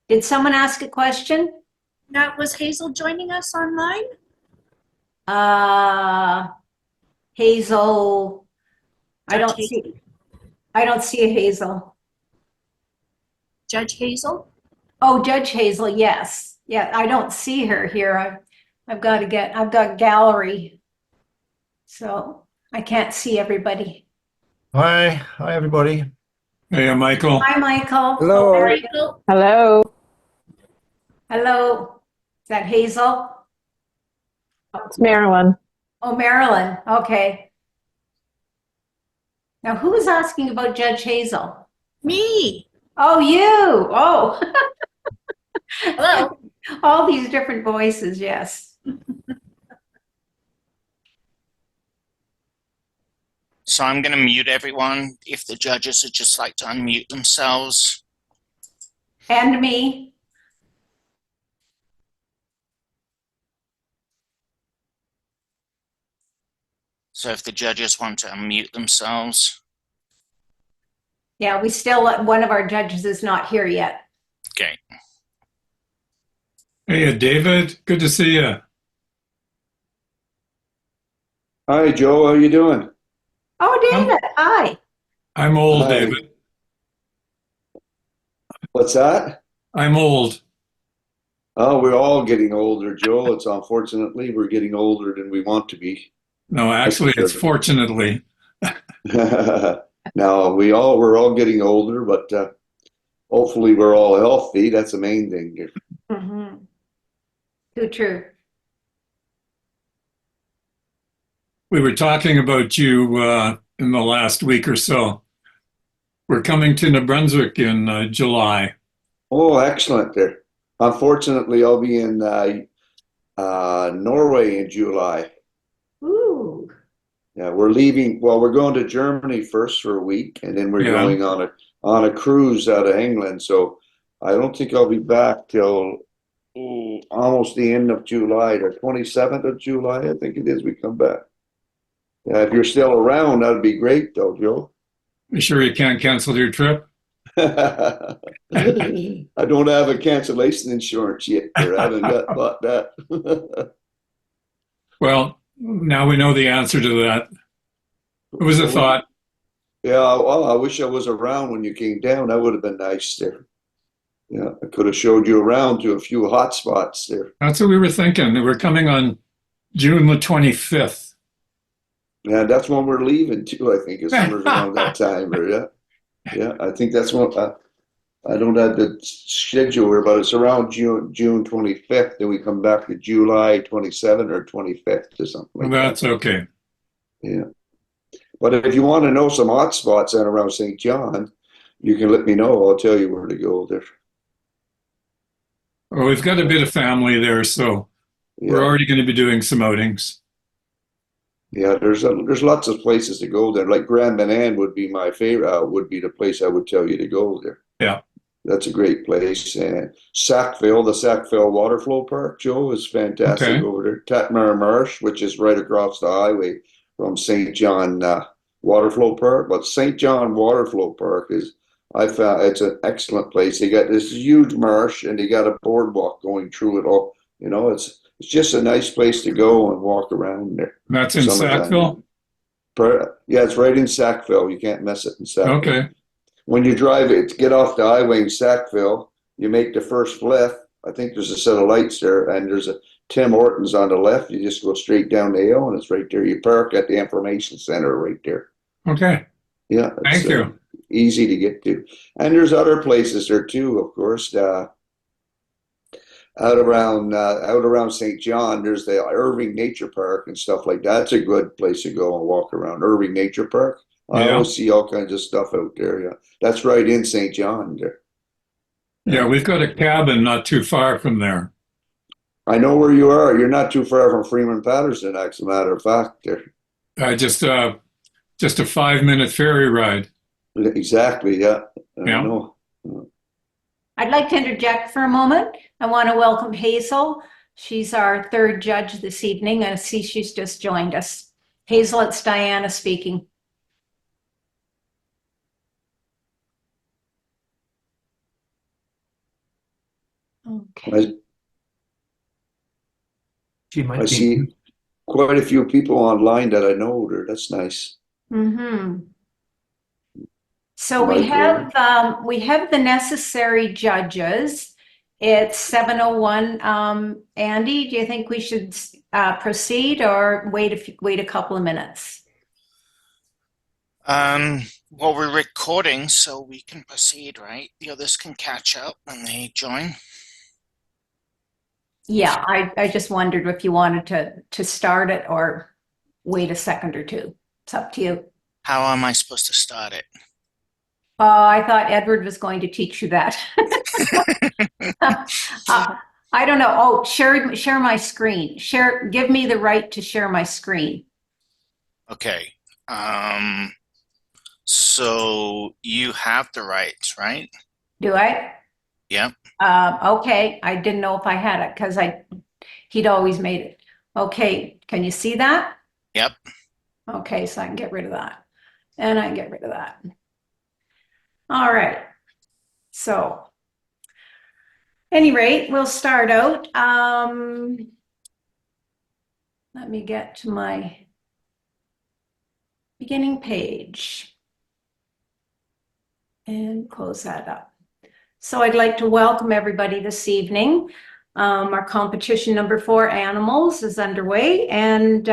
Did someone ask a question? Now, was Hazel joining us online? Uh, Hazel, I Judge don't Hazel? see, I don't see a Hazel. Judge Hazel? Oh, Judge Hazel, yes. Yeah, I don't see her here. I've got gallery, so I can't see everybody. Hi, everybody. Hey, Michael. Hi, Michael. Hi, Hello. Michael. Hello. Hello. Is that Hazel? It's Marilyn. Oh, Marilyn. Okay. Now, who is asking about Judge Hazel? Me. Oh, you. Oh, Hello. all these different voices. Yes. So I'm going to mute everyone if the judges would just like to unmute themselves. And me. So if the judges want to unmute themselves. Yeah, one of our judges is not here yet. Okay. Hey, David. Good to see you. Hi, Joe. How you doing? Oh, David. Hi. I'm old, Hi. David. What's that? I'm old. Oh, we're all getting older, Joe. It's unfortunately we're getting older than we want to be. No, actually, it's fortunately. Now we're all getting older, but hopefully we're all healthy. That's the main thing. Mm-hmm. Too true. We were talking about you in the last week or so. We're coming to New Brunswick in July. Oh, excellent there. Unfortunately, I'll be in Norway in July. Ooh. Yeah, we're leaving. Well, we're going to Germany first for a week, and then we're Yeah. going on a cruise out of England. So I don't think I'll be back till almost the end of July, the 27th of July, I think it is. We come back. Yeah, if you're still around, that'd be great, though, Joe. You sure you can't cancel your trip? I don't have a cancellation insurance yet, or I haven't bought that. Well, now we know the answer to that. It was a thought. Yeah, well, I wish I was around when you came down. That would have been nice there. Yeah, I could have showed you around to a few hot spots there. That's what we were thinking. We're coming on June the 25th. Yeah, that's when we're leaving too, I think, is somewhere around that time. Or yeah, I think that's what I don't have the schedule here, but it's around June 25th. Then we come back to July 27th or 25th or something like That's that. okay. Yeah. But if you want to know some hot spots in around St. John, you can let me know. I'll tell you where to go there. Well, we've got a bit of family there, so we're Yeah, already going to be doing some outings. yeah. There's lots of places to go there. Like Grand Manan would be my favorite. Would be the place I would tell you to go there. Yeah. That's a great place. And Sackville, the Sackville Waterflow Park, Joe, is fantastic Okay. over there. Tatmar Marsh, which is right across the highway from St. John Waterflow Park. But St. John Waterflow Park I found it's an excellent place. They got this huge marsh and they got a boardwalk going through it all. It's just a nice place to go and walk around there. That's in Summertime. Sackville? Yeah, it's right in Sackville. You can't miss it in Sackville. Okay. When you drive it, to get off the highway in Sackville, you make the first left. I think there's a set of lights there, and there's a Tim Hortons on the left. You just go straight down the hill, and it's right there. You park at the information center right there. Okay. Yeah, it's Thank you. easy to get to. And there's other places there too, of course. Out around St. John, there's the Irving Nature Park and stuff like that. It's a good place to go and walk around. Irving Nature Park. I Yeah. always see all kinds of stuff out there. Yeah, that's right in St. John there. Yeah, we've got a cabin not too far from there. I know where you are. You're not too far from Freeman Patterson, as a matter of fact. There, Just a 5-minute ferry ride. exactly. Yeah, I Yeah. know. I'd like to interject for a moment. I want to welcome Hazel. She's our third judge this evening. I see she's just joined us. Hazel, it's Diana speaking. Okay. She might I be. see quite a few people online that I know her. That's nice. Mm-hmm. So Michael. we have the necessary judges. It's 7:01. Andy, do you think we should proceed or wait a couple of minutes? Well, we're recording, so we can proceed, right? The others can catch up when they join. Yeah, I just wondered if you wanted to start it or wait a second or two. It's up to you. How am I supposed to start it? I thought Edward was going to teach you that. I don't know. Oh, share my screen. Give me the right to share my screen. Okay. So you have the rights, right? Do I? Yep. Okay. I didn't know if I had it because he'd always made it. Okay. Can you see that? Yep. Okay, so I can get rid of that. And I can get rid of that. All right. So, any rate, we'll start out. Let me get to my beginning page and close that up. So I'd like to welcome everybody this evening. Our competition number 4, Animals, is underway, and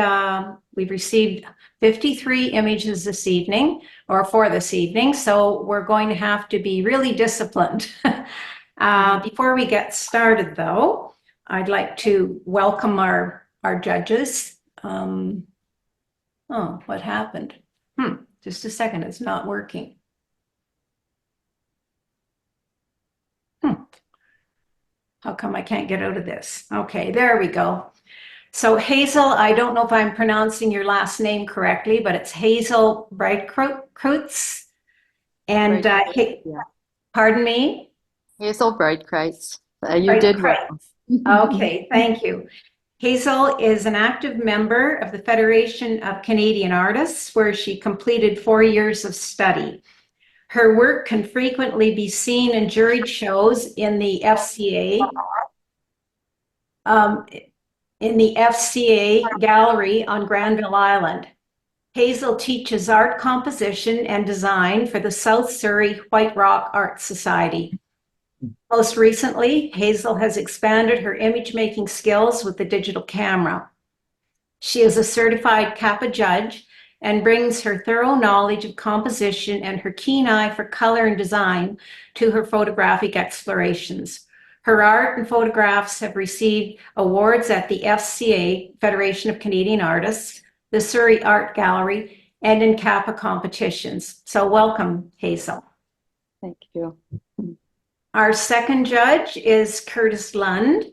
we've received 53 images this evening, or for this evening, so we're going to have to be really disciplined. Before we get started, though, I'd like to welcome our judges. Oh, what happened? Just a second, it's not working. How come I can't get out of this? Okay, there we go. So Hazel, I don't know if I'm pronouncing your last name correctly, but it's Hazel Breitkreutz. And Yeah. pardon me? Hazel Breitkreutz. You did well. Okay, thank you. Hazel is an active member of the Federation of Canadian Artists, where she completed 4 years of study. Her work can frequently be seen in juried shows in the FCA, Gallery on Granville Island. Hazel teaches art composition and design for the South Surrey White Rock Art Society. Most recently, Hazel has expanded her image-making skills with the digital camera. She is a certified CAPA judge and brings her thorough knowledge of composition and her keen eye for color and design to her photographic explorations. Her art and photographs have received awards at the FCA, Federation of Canadian Artists, the Surrey Art Gallery, and in CAPA competitions. So welcome, Hazel. Thank you. Our second judge is Curtis Lund.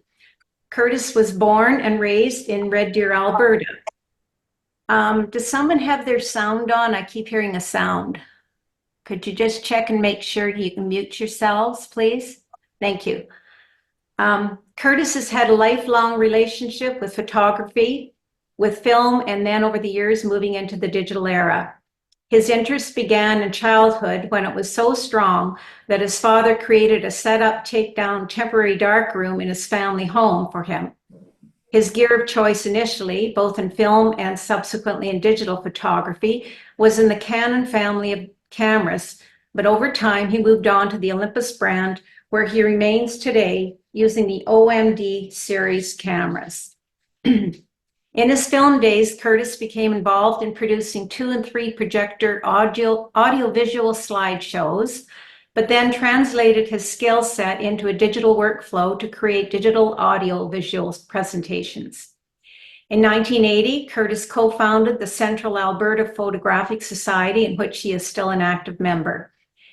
Curtis was born and raised in Red Deer, Alberta. Does someone have their sound on? I keep hearing a sound. Could you just check and make sure you can mute yourselves, please? Thank you. Curtis has had a lifelong relationship with photography, with film, and then over the years moving into the digital era. His interest began in childhood when it was so strong that his father created a set-up, take-down temporary darkroom in his family home for him. His gear of choice initially, both in film and subsequently in digital photography, was in the Canon family of cameras, but over time he moved on to the Olympus brand, where he remains today using the OMD series cameras. In his film days, Curtis became involved in producing 2 and 3 projector audio-visual slideshows, but then translated his skill set into a digital workflow to create digital audio-visual presentations. In 1980, Curtis co-founded the Central Alberta Photographic Society, in which he is still an active member.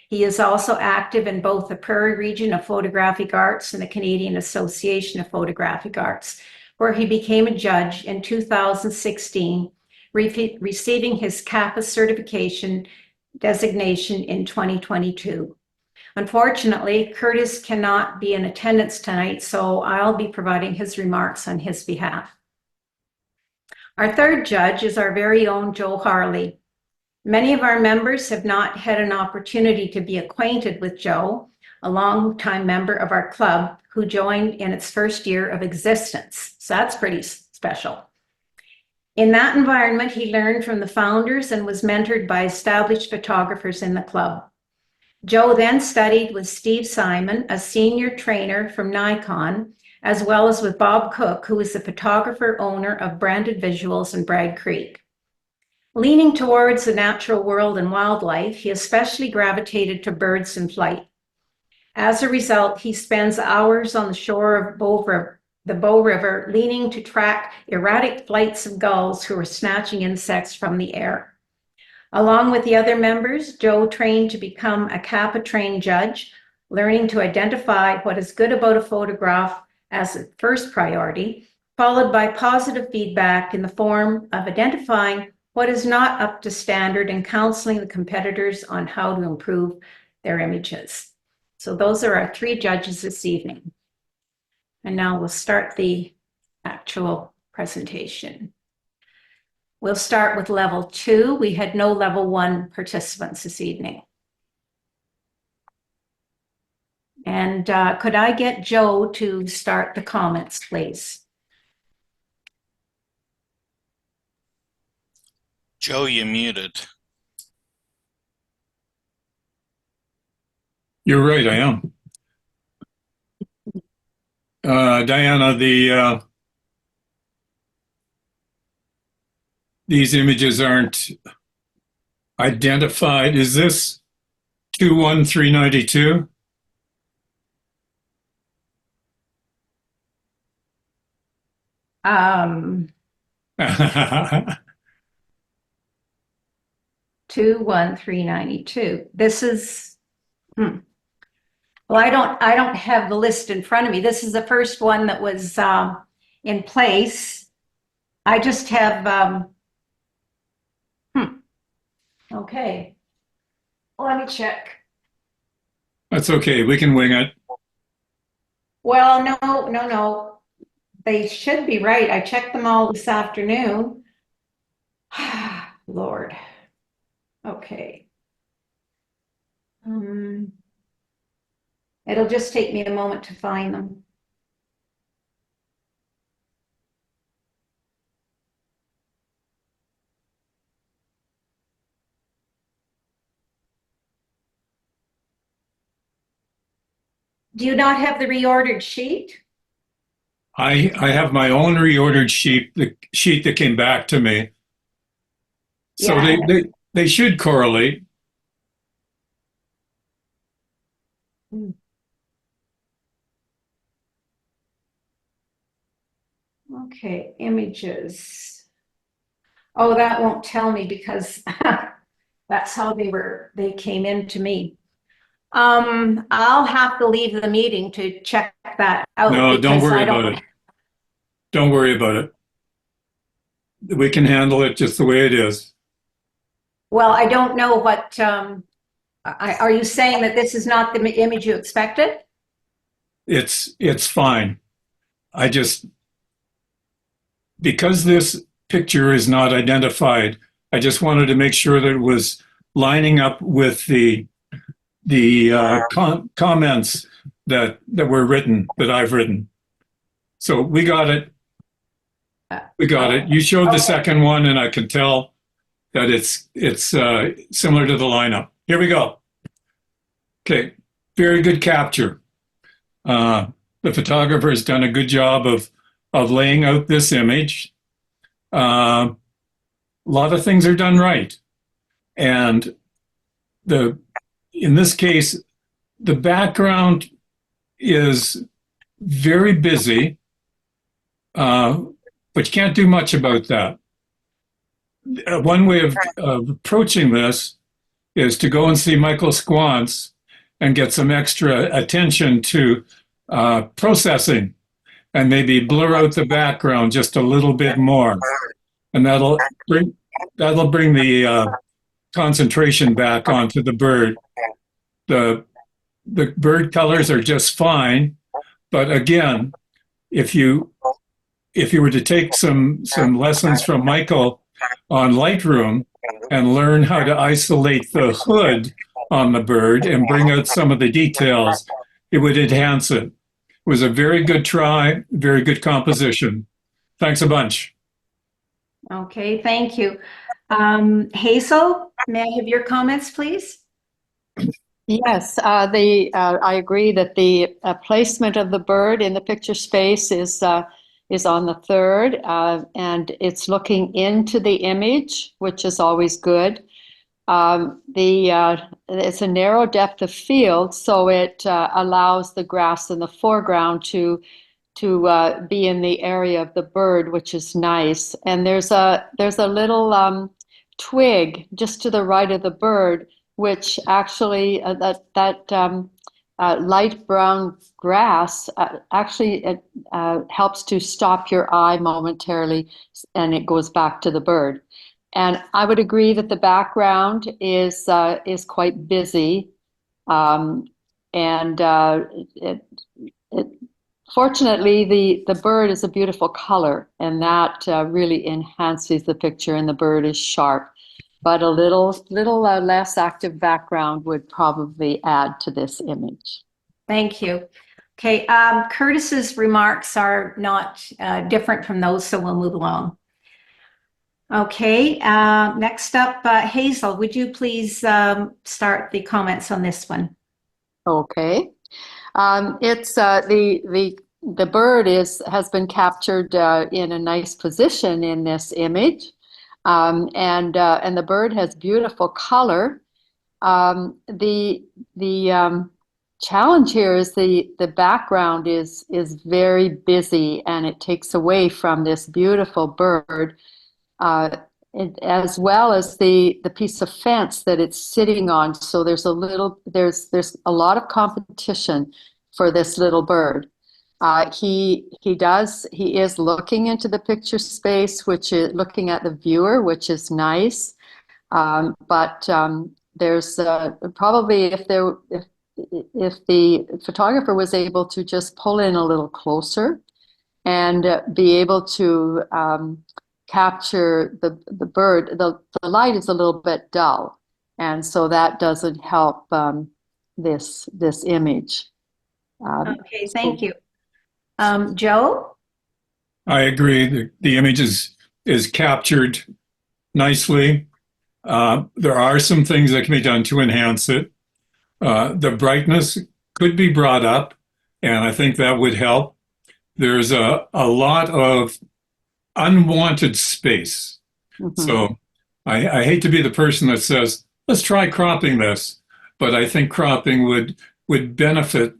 He is also active in both the Prairie Region of Photographic Arts and the Canadian Association of Photographic Arts, where he became a judge in 2016, receiving his CAPA certification designation in 2022. Unfortunately, Curtis cannot be in attendance tonight, so I'll be providing his remarks on his behalf. Our third judge is our very own Joe Harley. Many of our members have not had an opportunity to be acquainted with Joe, a longtime member of our club who joined in its first year of existence. So that's pretty special. In that environment, he learned from the founders and was mentored by established photographers in the club. Joe then studied with Steve Simon, a senior trainer from Nikon, as well as with Bob Cook, who is the photographer owner of Branded Visuals in Bragg Creek. Leaning towards the natural world and wildlife, he especially gravitated to birds in flight. As a result, he spends hours on the shore of the Bow River, leaning to track erratic flights of gulls who are snatching insects from the air. Along with the other members, Joe trained to become a CAPA-trained judge, learning to identify what is good about a photograph as a first priority, followed by positive feedback in the form of identifying what is not up to standard and counseling the competitors on how to improve their images. So those are our 3 judges this evening. And now we'll start the actual presentation. We'll start with level 2. We had no level 1 participants this evening. And could I get Joe to start the comments, please? Joe, you're muted. You're right, I am. Diana, these images aren't identified. Is this 21392? Um, 21392. This is, well, I don't have the list in front of me. This is the first one that was in place. I just have, okay. Let me check. That's okay, we can wing it. Well, no. They should be right. I checked them all this afternoon. Lord. Okay. It'll just take me a moment to find them. Do you not have the reordered sheet? I have my own reordered sheet, the sheet that came back to me. So Yeah. they should correlate. Okay, images. Oh, that won't tell me because that's how they came in to me. I'll have to leave the meeting to check that out. No, don't because worry I don't- about it. Don't worry about it. We can handle it just the way it is. Well, I don't know what, are you saying that this is not the image you expected? It's fine. I just, because this picture is not identified, I just wanted to make sure that it was lining up with the comments that were written, that I've written. So we got it. We got it. You showed the second one, and I can tell that it's similar to the lineup. Here we go. Okay, very good capture. The photographer has done a good job of laying out this image. A lot of things are done right, and in this case, the background is very busy, but you can't do much about that. One way of approaching this is to go and see Michael Squance and get some extra attention to processing and maybe blur out the background just a little bit more. And that'll bring the concentration back onto the bird. The bird colors are just fine, but again, if you were to take some lessons from Michael on Lightroom and learn how to isolate the hood on the bird and bring out some of the details, it would enhance it. was a very good try, very good composition. Thanks a bunch. Okay, thank you. Hazel, may I have your comments, please? Yes, I agree that the placement of the bird in the picture space is on the third, and it's looking into the image, which is always good. It's a narrow depth of field, so it allows the grass in the foreground to be in the area of the bird, which is nice. And there's a little twig just to the right of the bird, which actually light brown grass actually helps to stop your eye momentarily, and it goes back to the bird. And I would agree that the background is quite busy, fortunately the bird is a beautiful color, and that really enhances the picture, and the bird is sharp. But a little less active background would probably add to this image. Thank you. Okay, Curtis's remarks are not different from those, so we'll move along. Okay, next up, Hazel, would you please start the comments on this one? Okay, it's the bird has been captured in a nice position in this image, and the bird has beautiful color. The challenge here is the background is very busy, and it takes away from this beautiful bird. As well as the piece of fence that it's sitting on. So there's a lot of competition for this little bird. He is looking into the picture space, which is looking at the viewer, which is nice. But there's probably if the photographer was able to just pull in a little closer and be able to capture the bird, the light is a little bit dull, and so that doesn't help this image. Okay, thank you. Joe? I agree. The image is captured nicely. There are some things that can be done to enhance it. The brightness could be brought up, and I think that would help. There's a lot of unwanted space. Mm-hmm. So I hate to be the person that says, let's try cropping this, but I think cropping would benefit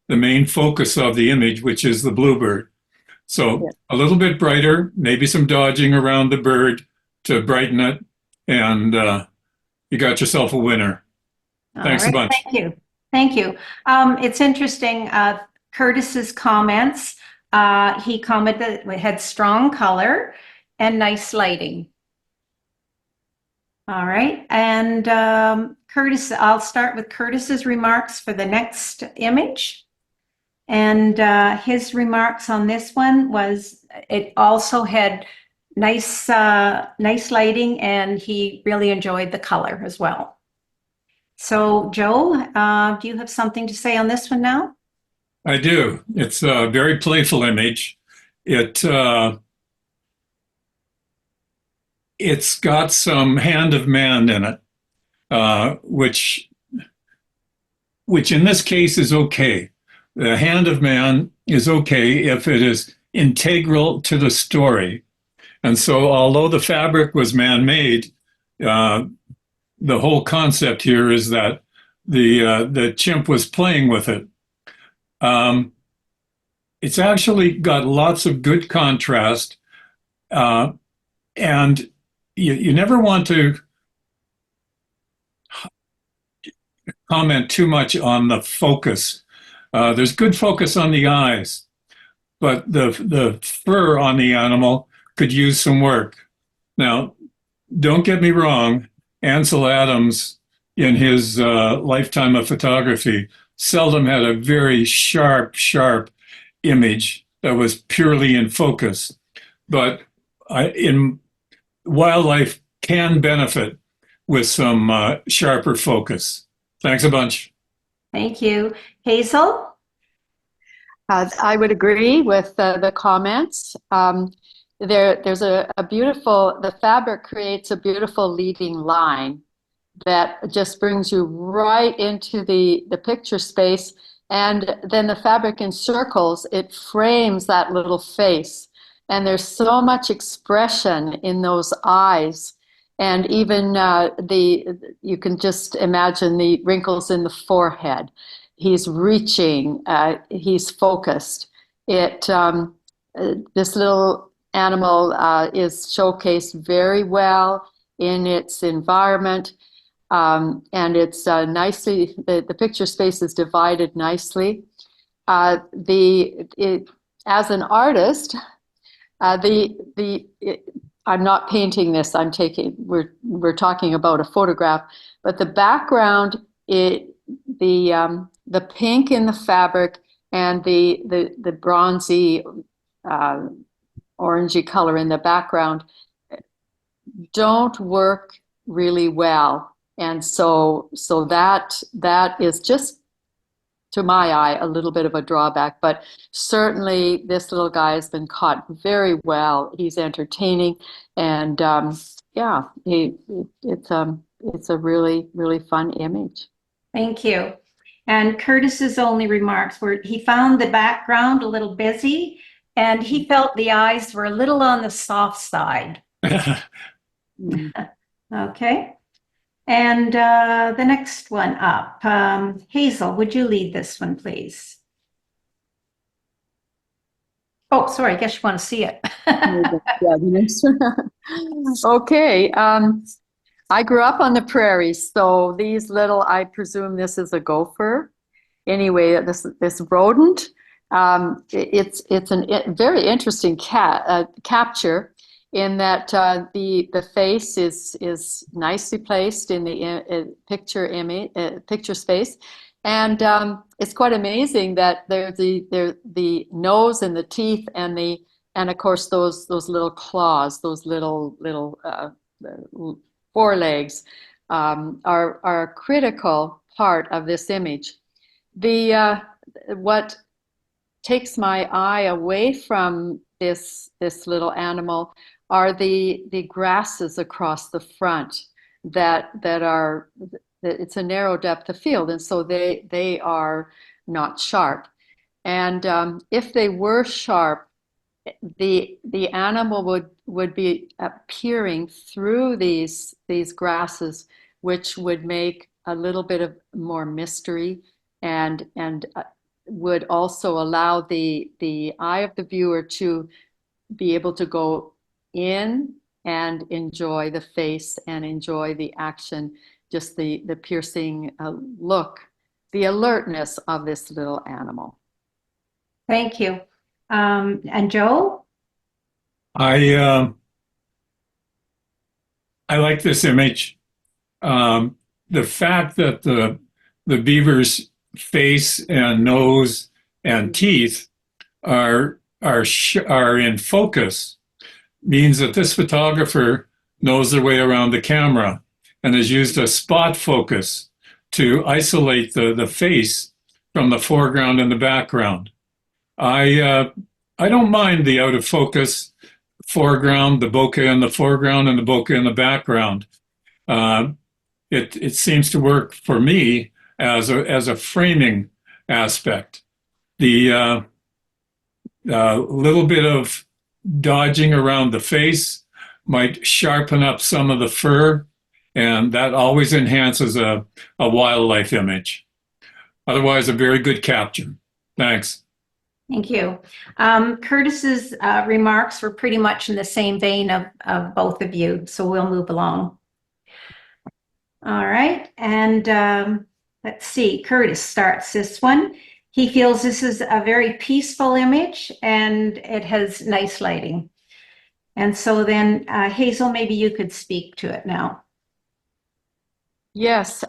the main focus of the image, which is the bluebird. So a little bit brighter, maybe some dodging around the bird to brighten it, and you got yourself a winner. Thanks a bunch. Thank you. Thank you. It's interesting, Curtis's comments. He commented it had strong color and nice lighting. All right, and Curtis, I'll start with Curtis's remarks for the next image. And his remarks on this one was it also had nice lighting, and he really enjoyed the color as well. So Joe, do you have something to say on this one now? I do. It's a very playful image. It's got some hand of man in it, which in this case is okay. The hand of man is okay if it is integral to the story. And so although the fabric was man-made, the whole concept here is that the chimp was playing with it. It's actually got lots of good contrast, and you never want to comment too much on the focus. There's good focus on the eyes, but the fur on the animal could use some work. Now, don't get me wrong, Ansel Adams, in his lifetime of photography, seldom had a very sharp image that was purely in focus. But wildlife can benefit with some sharper focus. Thanks a bunch. Thank you. Hazel? I would agree with the comments. There's a beautiful, the fabric creates a beautiful leading line that just brings you right into the picture space. And then the fabric encircles, it frames that little face. And there's so much expression in those eyes. And even you can just imagine the wrinkles in the forehead. He's reaching, he's focused. This little animal is showcased very well in its environment. And it's nicely, the picture space is divided nicely. As an artist, I'm not painting this. We're talking about a photograph, but the background, the pink in the fabric and the bronzy, orangey color in the background don't work really well. And so that is just, to my eye, a little bit of a drawback, but certainly this little guy has been caught very well. He's entertaining, and yeah, it's a really, really fun image. Thank you. And Curtis's only remarks were he found the background a little busy, and he felt the eyes were a little on the soft side. Okay. And the next one up, Hazel, would you lead this one, please? Oh, sorry, I guess you want to see it. Yeah, the next one. Okay. I grew up on the prairies, so these little, I presume this is a gopher. Anyway, this rodent, it's a very interesting capture in that the face is nicely placed in the picture space, and it's quite amazing that the nose and the teeth and of course those little claws, those little forelegs are a critical part of this image. What takes my eye away from this little animal are the grasses across the front that are, it's a narrow depth of field, and so they are not sharp. And if they were sharp, the animal would be peering through these grasses, which would make a little bit of more mystery, and would also allow the eye of the viewer to be able to go in and enjoy the face and enjoy the action, just the piercing look, the alertness of this little animal. Thank you. And Joe? I like this image. The fact that the beaver's face and nose and teeth are in focus means that this photographer knows their way around the camera and has used a spot focus to isolate the face from the foreground and the background. I don't mind the out of focus foreground, the bokeh in the foreground and the bokeh in the background. It seems to work for me as a framing aspect. The little bit of dodging around the face might sharpen up some of the fur, and that always enhances a wildlife image. Otherwise, a very good capture. Thanks. Thank you. Curtis's remarks were pretty much in the same vein of both of you, so we'll move along. All right, and let's see, Curtis starts this one. He feels this is a very peaceful image and it has nice lighting. And so then, Hazel, maybe you could speak to it now. Yes,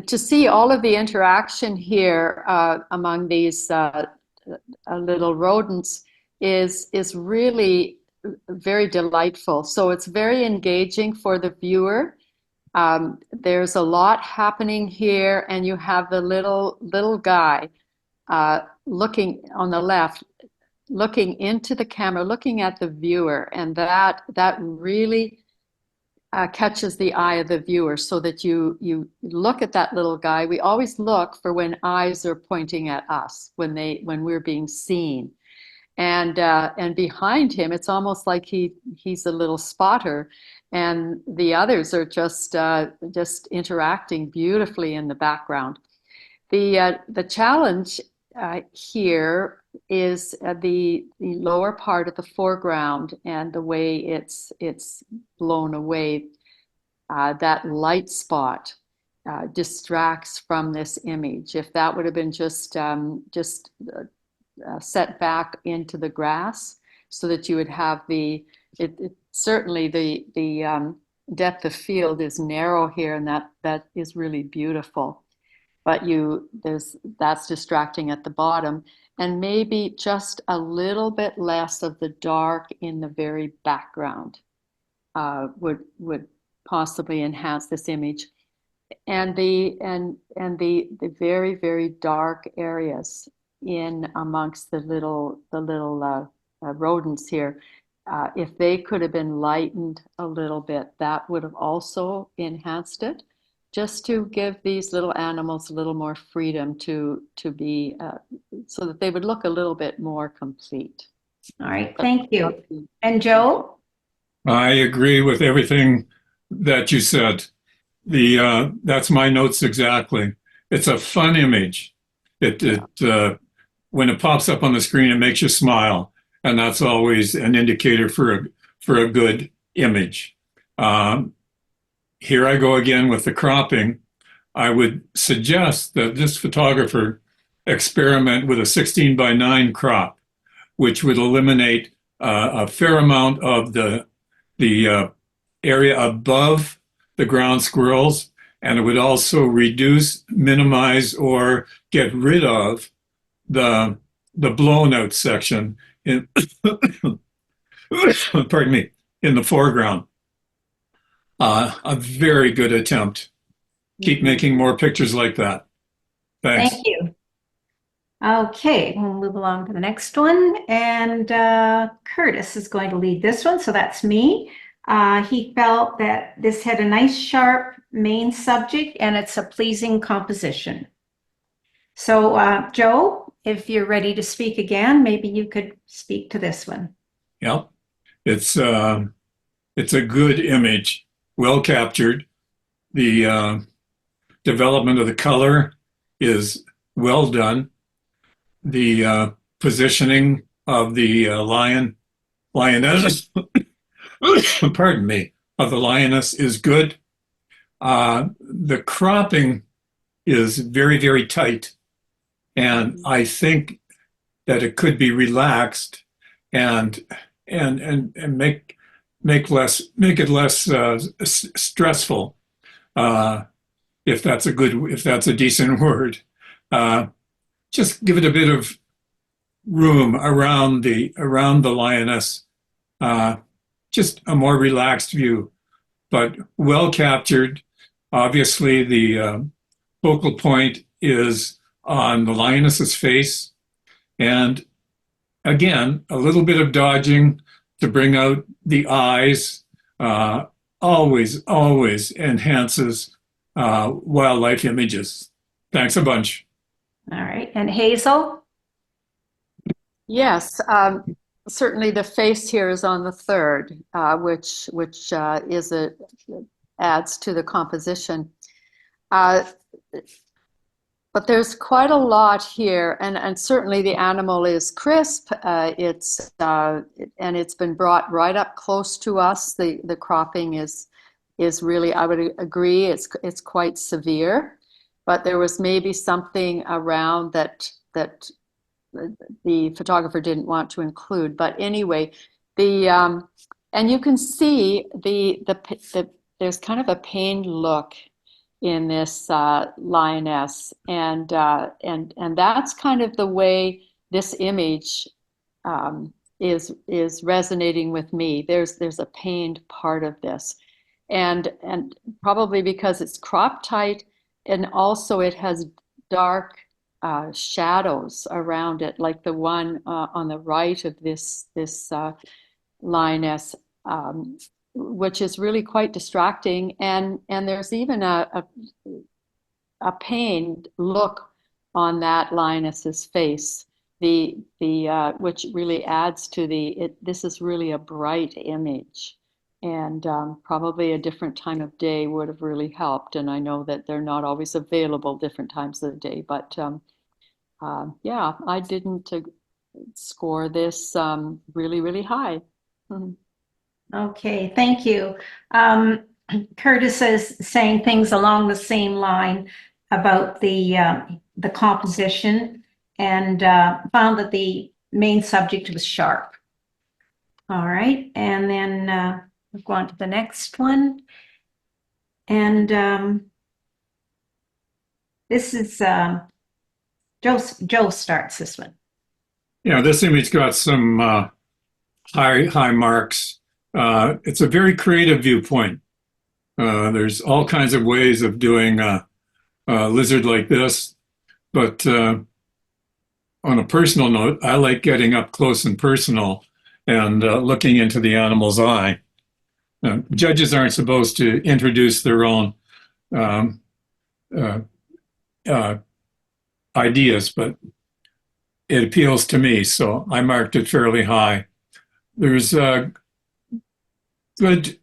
to see all of the interaction here among these little rodents is really very delightful. So it's very engaging for the viewer. There's a lot happening here, and you have the little guy looking on the left, looking into the camera, looking at the viewer, and that really catches the eye of the viewer, so that you look at that little guy. We always look for when eyes are pointing at us, when we're being seen. And behind him, it's almost like he's a little spotter, and the others are just interacting beautifully in the background. The challenge here is the lower part of the foreground, and the way it's blown away. That light spot distracts from this image. If that would have been just set back into the grass, so that you would have certainly the depth of field is narrow here, and that is really beautiful. But that's distracting at the bottom, and maybe just a little bit less of the dark in the very background would possibly enhance this image. And the very, very dark areas in amongst the little rodents here, if they could have been lightened a little bit, that would have also enhanced it, just to give these little animals a little more freedom to be, so that they would look a little bit more complete. All right, thank you. And Joe? I agree with everything that you said. That's my notes exactly. It's a fun image. When it pops up on the screen, it makes you smile, and that's always an indicator for a good image. Here I go again with the cropping. I would suggest that this photographer experiment with a 16:9 crop, which would eliminate a fair amount of the area above the ground squirrels, and it would also reduce, minimize, or get rid of the blown out section in pardon me, in the foreground. A very good attempt. Keep making more pictures like that. Thanks. Thank you. Okay, we'll move along to the next one. And Curtis is going to lead this one, so that's me. He felt that this had a nice, sharp main subject, and it's a pleasing composition. So, Joe, if you're ready to speak again, maybe you could speak to this one. Yep. It's a good image, well captured. The development of the color is well done. The positioning of the lioness, pardon me, of the lioness is good. The cropping is very, very tight, and I think that it could be relaxed and make it less stressful, if that's a decent word. Just give it a bit of room around the lioness, just a more relaxed view, but well captured. Obviously, the focal point is on the lioness's face, and again, a little bit of dodging to bring out the eyes always enhances wildlife images. Thanks a bunch. All right, and Hazel? Yes, certainly the face here is on the third, which adds to the composition. But there's quite a lot here, and certainly the animal is crisp. And it's been brought right up close to us. The cropping is really, I would agree, it's quite severe. But there was maybe something around that the photographer didn't want to include. But anyway, and you can see there's kind of a pained look in this lioness, and that's kind of the way this image is resonating with me. There's a pained part of this, and probably because it's crop tight, and also it has dark shadows around it, like the one on the right of this lioness, which is really quite distracting. And there's even a pained look on that lioness's face, which really adds to this is really a bright image. And probably a different time of day would have really helped. And I know that they're not always available different times of the day, but yeah, I didn't score this really, really high. Mhm. Okay, thank you. Curtis is saying things along the same line about the composition, and found that the main subject was sharp. All right, and then we'll go on to the next one. And this is Joe starts this one. Yeah, this image got some high marks. It's a very creative viewpoint. There's all kinds of ways of doing a lizard like this, but on a personal note, I like getting up close and personal and looking into the animal's eye. Judges aren't supposed to introduce their own ideas, but it appeals to me, so I marked it fairly high. There's a good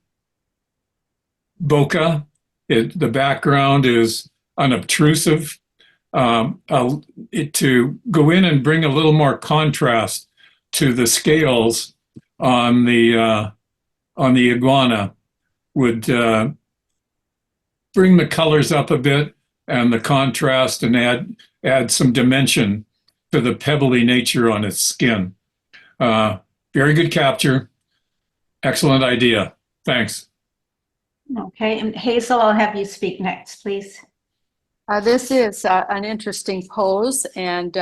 bokeh. The background is unobtrusive. To go in and bring a little more contrast to the scales on the iguana would bring the colors up a bit and the contrast, and add some dimension to the pebbly nature on its skin. Very good capture. Excellent idea. Thanks. Okay, and Hazel, I'll have you speak next, please. This is an interesting pose, and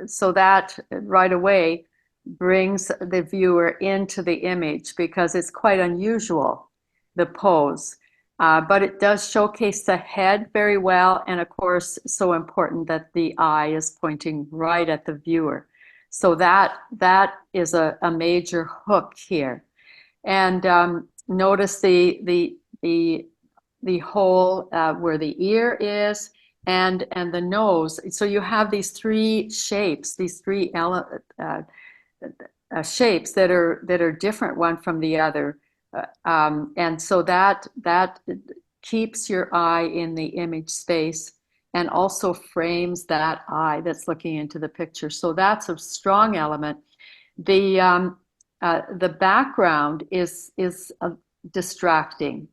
so that right away brings the viewer into the image because it's quite unusual, the pose. But it does showcase the head very well, and of course, so important that the eye is pointing right at the viewer. So that is a major hook here. And notice the hole where the ear is and the nose. So you have these three shapes, these three shapes that are different one from the other. And so that keeps your eye in the image space and also frames that eye that's looking into the picture. So that's a strong element. The background is distracting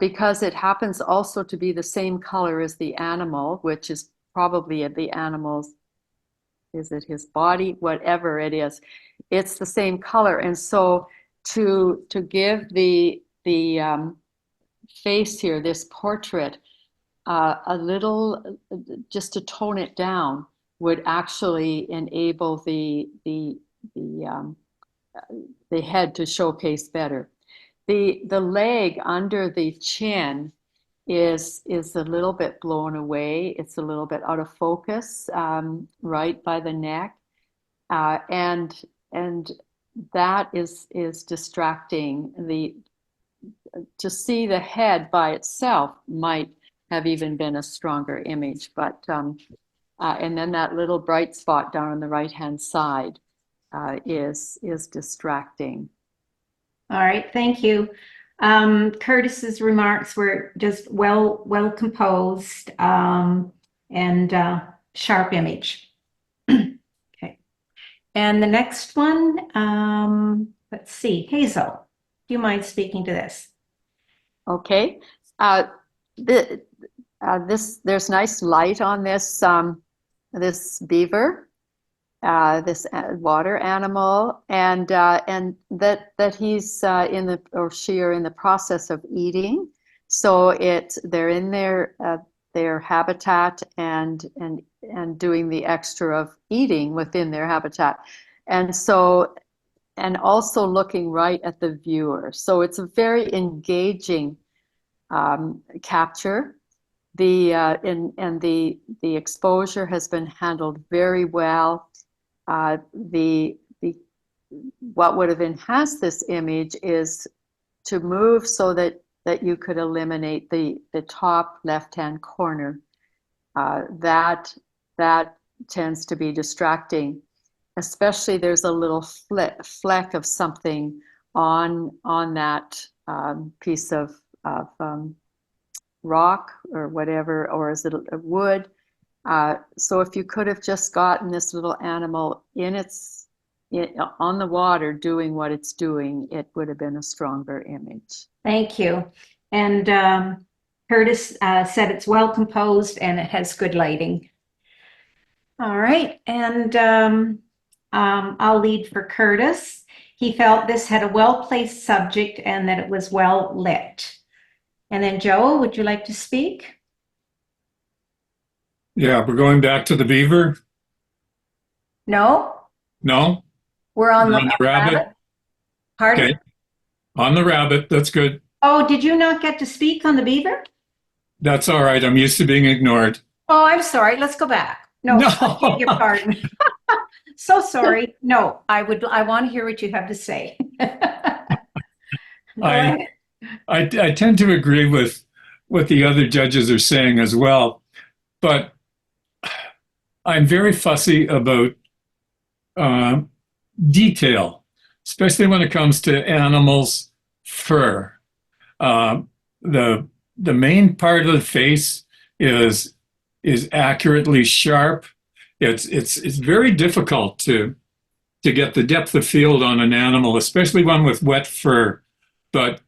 because it happens also to be the same color as the animal, which is probably the animal's, is it his body, whatever it is, it's the same color. And so to give the face here, this portrait, a little, just to tone it down, would actually enable the head to showcase better. The leg under the chin is a little bit blown away. It's a little bit out of focus, right by the neck, and that is distracting. To see the head by itself might have even been a stronger image, but and then that little bright spot down on the right-hand side is distracting. All right, thank you. Curtis's remarks were just well composed and sharp image. Okay, and the next one, let's see, Hazel, do you mind speaking to this? Okay, there's nice light on this this beaver, this water animal, and that he's in the, or she are in the process of eating. So they're in their habitat and doing the extra of eating within their habitat, and also looking right at the viewer. So it's a very engaging capture. the exposure has been handled very well. The what would have enhanced this image is to move so that you could eliminate the top left-hand corner. That tends to be distracting, especially there's a little fleck of something on that piece of rock or whatever, or is it a wood? So if you could have just gotten this little animal on the water doing what it's doing, it would have been a stronger image. Thank you. And Curtis said it's well composed and it has good lighting. All right, and I'll lead for Curtis. He felt this had a well-placed subject and that it was well lit. And then Joe, would you like to speak? Yeah, we're going back to the beaver. No, No? we're on We're the on the rabbit. Pardon? Okay. On the rabbit. That's good. Oh, did you not get to speak on the beaver? That's all right. I'm used to being ignored. Oh, I'm sorry. Let's go back. No, No. I beg your pardon. So sorry. No, I want to hear what you have to say. Go ahead. I tend to agree with what the other judges are saying as well, but I'm very fussy about detail, especially when it comes to animals' fur. The main part of the face is accurately sharp. It's very difficult to get the depth of field on an animal, especially one with wet fur. But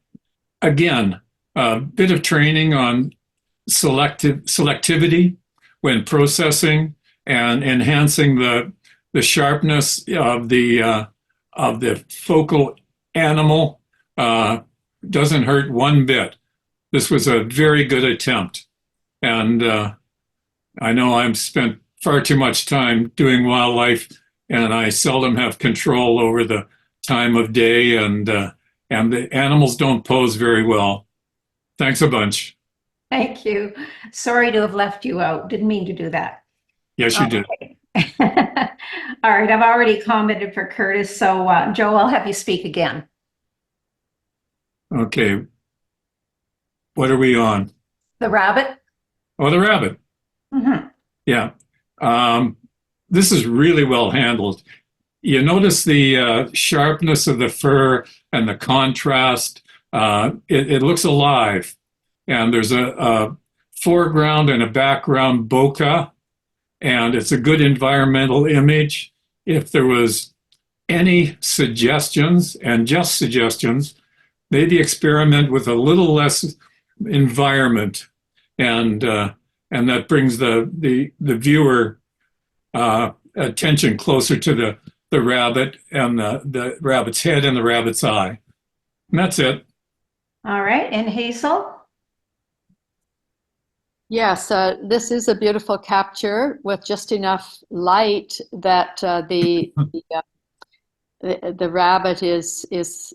again, a bit of training on selectivity when processing and enhancing the sharpness of the focal animal doesn't hurt one bit. This was a very good attempt, and I know I've spent far too much time doing wildlife, and I seldom have control over the time of day, and the animals don't pose very well. Thanks a bunch. Thank you. Sorry to have left you out. Didn't mean to do that. Yes, you did. Okay. All right, I've already commented for Curtis, so Joe, I'll have you speak again. Okay. What are we on? The rabbit? Oh, the rabbit. Mm-hmm. Yeah. This is really well handled. You notice the sharpness of the fur and the contrast. It looks alive. And there's a foreground and a background bokeh. And it's a good environmental image. If there was any suggestions, and just suggestions, maybe experiment with a little less environment, and that brings the viewer attention closer to the rabbit and the rabbit's head and the rabbit's eye. And that's it. All right, and Hazel? Yes, this is a beautiful capture with just enough light that the rabbit is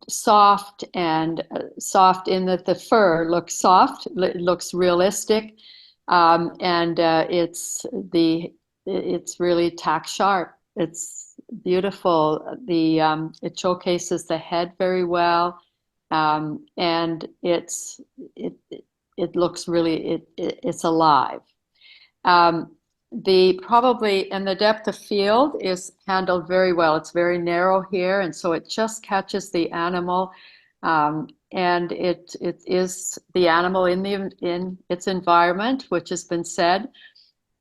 soft, and soft in that the fur looks soft, it looks realistic, and it's really tack sharp. It's beautiful. It showcases the head very well, and it looks really it's alive. Probably in the depth of field is handled very well. It's very narrow here, and so it just catches the animal, and it is the animal in its environment, which has been said.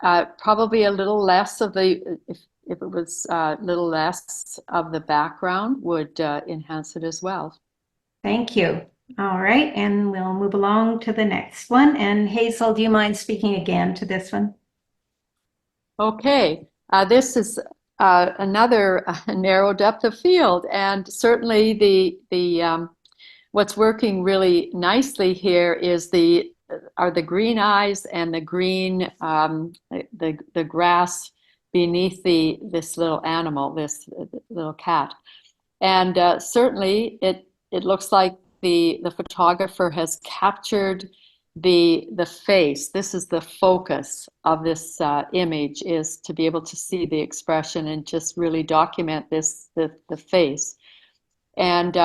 Probably a little less of if it was a little less of the background would enhance it as well. Thank you. All right, and we'll move along to the next one. And Hazel, do you mind speaking again to this one? Okay, this is another narrow depth of field, and certainly the what's working really nicely here is are the green eyes and the green the grass beneath this little animal, this little cat, and certainly it looks like the photographer has captured the face. This is the focus of this image, is to be able to see the expression and just really document the face. And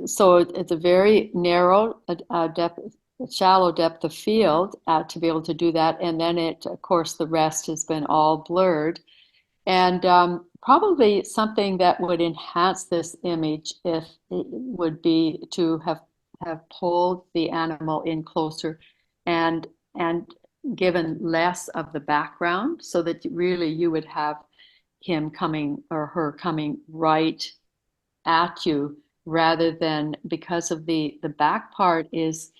so it's a very narrow depth, shallow depth of field to be able to do that. And then of course, the rest has been all blurred. And probably something that would enhance this image if it would be to have pulled the animal in closer and given less of the background, so that really you would have him coming or her coming right at you, rather than, because of the back part is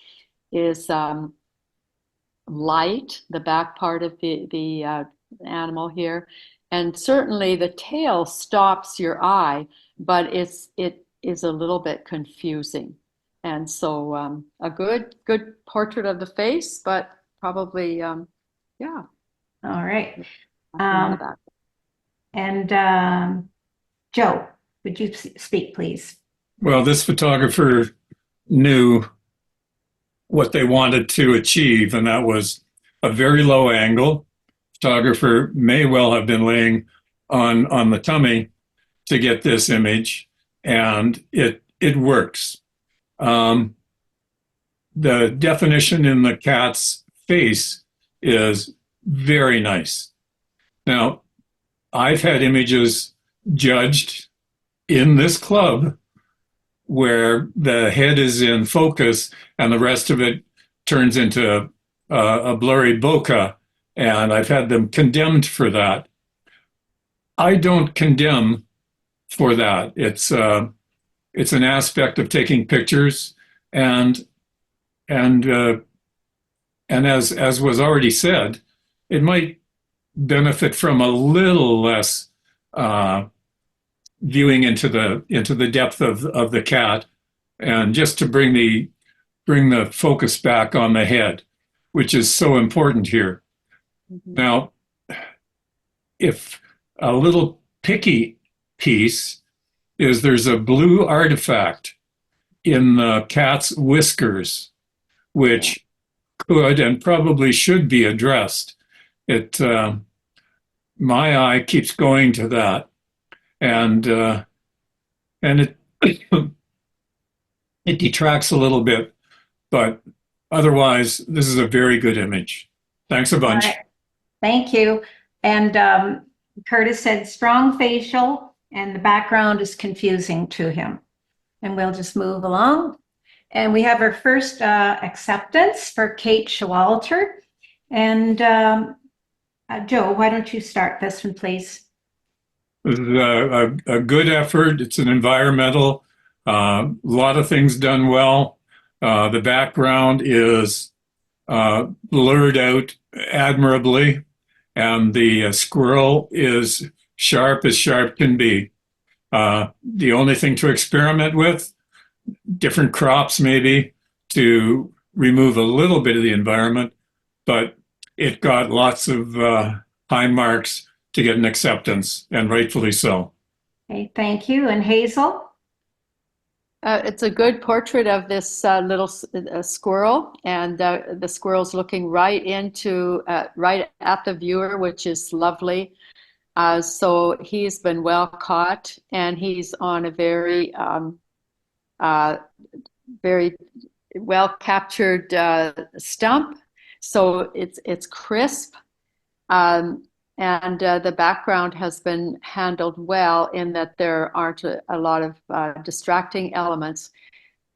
light, the back part of the animal here. And certainly the tail stops your eye, but it is a little bit confusing. And so a good portrait of the face, but probably, yeah. All right. nothing more about And Joe, would you speak, please? Well, this photographer knew what they wanted to achieve, and that was a very low angle. Photographer may well have been laying on the tummy to get this image, and it works. The definition in the cat's face is very nice. Now, I've had images judged in this club where the head is in focus and the rest of it turns into a blurry bokeh, and I've had them condemned for that. I don't condemn for that. It's an aspect of taking pictures, and as was already said, it might benefit from a little less viewing into the depth of the cat, and just to bring the focus back on the head, which is so important here. Now, if a little picky piece is, there's a blue artifact in the cat's whiskers, which could and probably should be addressed. My eye keeps going to that, and it it detracts a little bit, but otherwise, this is a very good image. Thanks a bunch. All right. Thank you. And Curtis said strong facial, and the background is confusing to him. And we'll just move along. And we have our first acceptance for Kate Showalter. And Joe, why don't you start this one, please? This is a good effort. It's an environmental, lot of things done well. The background is blurred out admirably, and the squirrel is sharp as sharp can be. The only thing to experiment with, different crops maybe, to remove a little bit of the environment, but it got lots of high marks to get an acceptance, and rightfully so. Okay, thank you. And Hazel? It's a good portrait of this little squirrel, and the squirrel's looking right at the viewer, which is lovely. So he's been well caught, and he's on a very, very well captured stump. So it's crisp, and the background has been handled well in that there aren't a lot of distracting elements.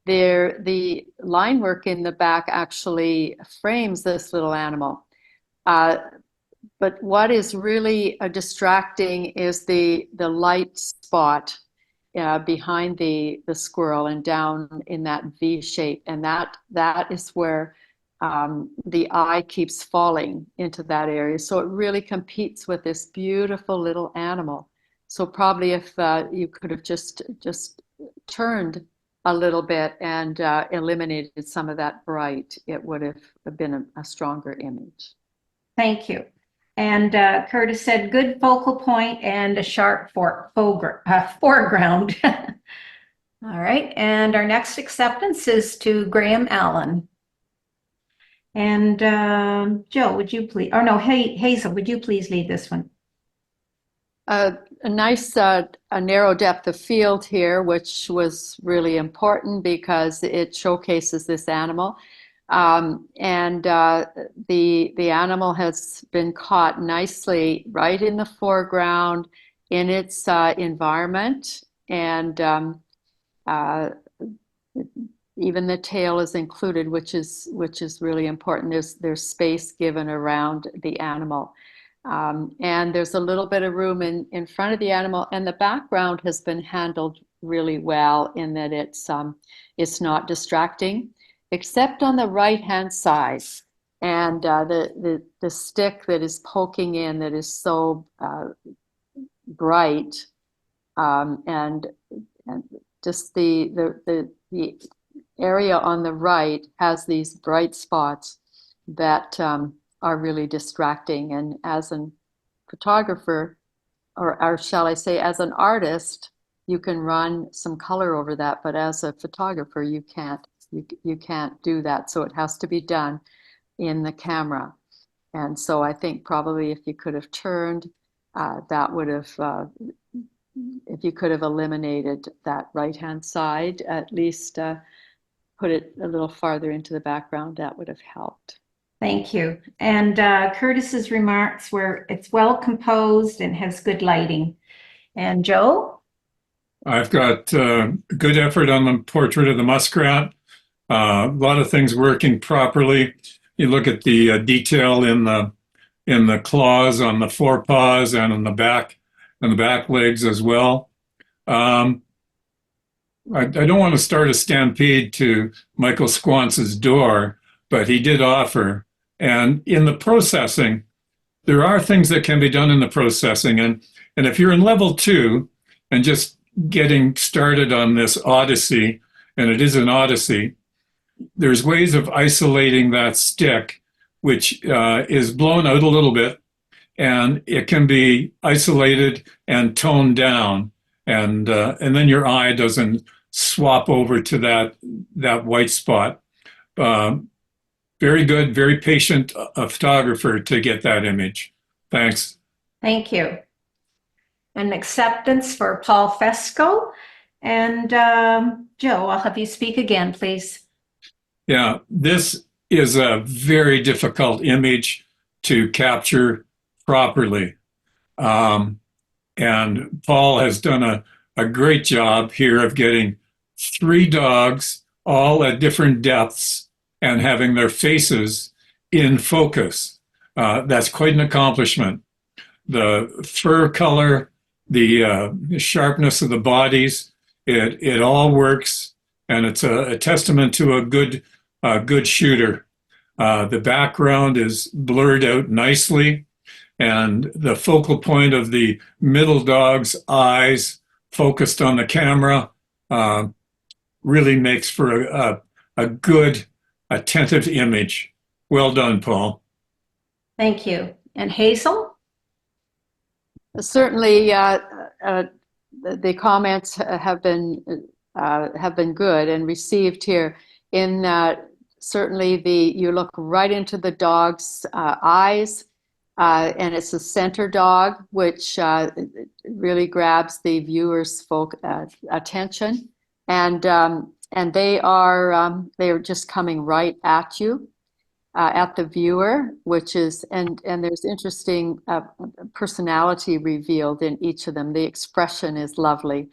The line work in the back actually frames this little animal. But what is really distracting is the light spot behind the squirrel and down in that V shape. And that is where the eye keeps falling into that area. So it really competes with this beautiful little animal. So probably if you could have just turned a little bit and eliminated some of that bright, it would have been a stronger image. Thank you. And Curtis said good focal point and a sharp foreground. All right. And our next acceptance is to Graham Allen. And Joe, would you please, or no, Hazel, would you please lead this one? A nice a narrow depth of field here, which was really important because it showcases this animal. And the animal has been caught nicely right in the foreground in its environment, and even the tail is included, which is really important. There's space given around the animal. And there's a little bit of room in front of the animal, and the background has been handled really well in that it's not distracting, except on the right-hand side. And the stick that is poking in that is so bright, and just the area on the right has these bright spots that are really distracting. And as a photographer, or shall I say, as an artist, you can run some color over that, but as a photographer, you can't do that. So it has to be done in the camera. And so I think probably if you could have turned, that would have, if you could have eliminated that right-hand side, at least put it a little farther into the background, that would have helped. Thank you. And Curtis's remarks were, it's well composed and has good lighting. And Joe? I've got good effort on the portrait of the muskrat. A lot of things working properly. You look at the detail in the claws on the forepaws and on the back legs as well. I don't want to start a stampede to Michael Squance's door, but he did offer. And in the processing, there are things that can be done in the processing. And if you're in level 2 and just getting started on this odyssey, and it is an odyssey, there's ways of isolating that stick, which is blown out a little bit, and it can be isolated and toned down. And then your eye doesn't swap over to that white spot. Very good, very patient photographer to get that image. Thanks. Thank you. And acceptance for Paul Fesco. And Joe, I'll have you speak again, please. Yeah, this is a very difficult image to capture properly. And Paul has done a great job here of getting 3 dogs all at different depths and having their faces in focus. That's quite an accomplishment. The fur color, the sharpness of the bodies, it all works, and it's a testament to a good shooter. The background is blurred out nicely, and the focal point of the middle dog's eyes focused on the camera really makes for a good, attentive image. Well done, Paul. Thank you. And Hazel? Certainly, the comments have been good and received here. In certainly, you look right into the dog's eyes, and it's a center dog, which really grabs the viewer's attention, and they are just coming right at you. At the viewer, which is, and there's interesting personality revealed in each of them. The expression is lovely.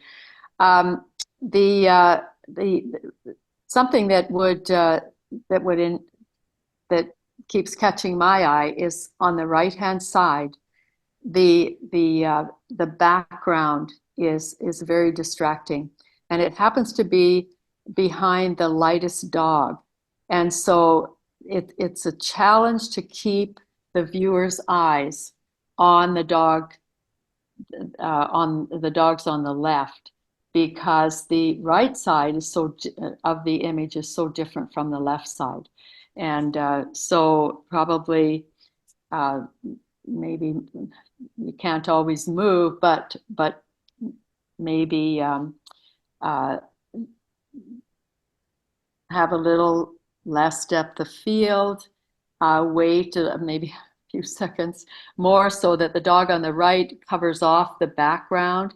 The something that keeps catching my eye is on the right-hand side. The background is very distracting, and it happens to be behind the lightest dog, and so it's a challenge to keep the viewer's eyes on the dog, on the dogs on the left, because the right side is of the image is so different from the left side, and so probably maybe you can't always move, but maybe have a little less depth of field, wait maybe a few seconds more so that the dog on the right covers off the background.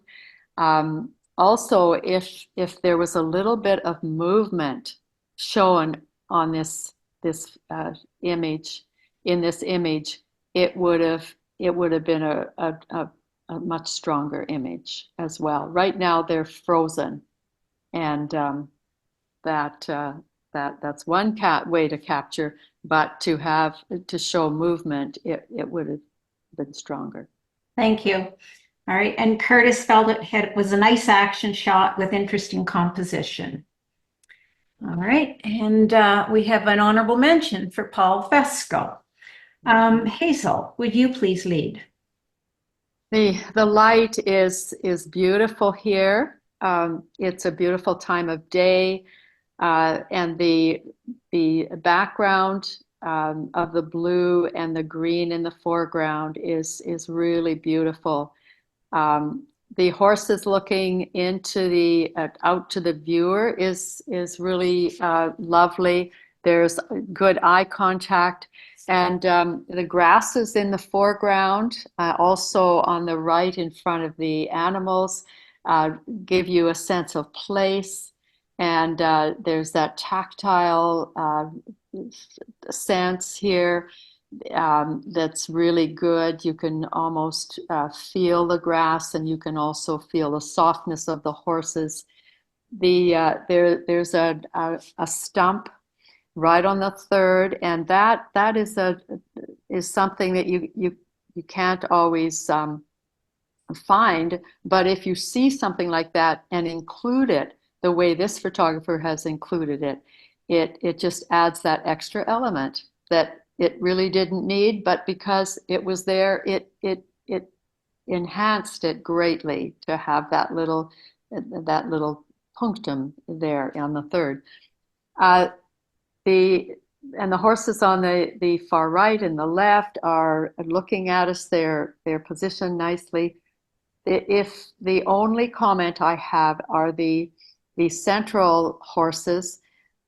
Also, if there was a little bit of movement shown on this image, in this image, it would have been a much stronger image as well. Right now they're frozen, and that's one way to capture, but to show movement, it would have been stronger. Thank you. All right, and Curtis felt it was a nice action shot with interesting composition. All right, and we have an honorable mention for Paul Fesco. Hazel, would you please lead? The light is beautiful here. It's a beautiful time of day, and the background of the blue and the green in the foreground is really beautiful. The horses looking into the out to the viewer is really lovely. There's good eye contact, and the grasses in the foreground, also on the right in front of the animals, give you a sense of place. And there's that tactile sense here. That's really good. You can almost feel the grass, and you can also feel the softness of the horses. There's a stump right on the third, and that is something that you can't always find. But if you see something like that and include it the way this photographer has included it, it just adds that extra element that it really didn't need, but because it was there, it enhanced it greatly to have that little punctum there on the third. The horses on the far right and the left are looking at us. They're positioned nicely. If the only comment I have are the central horses,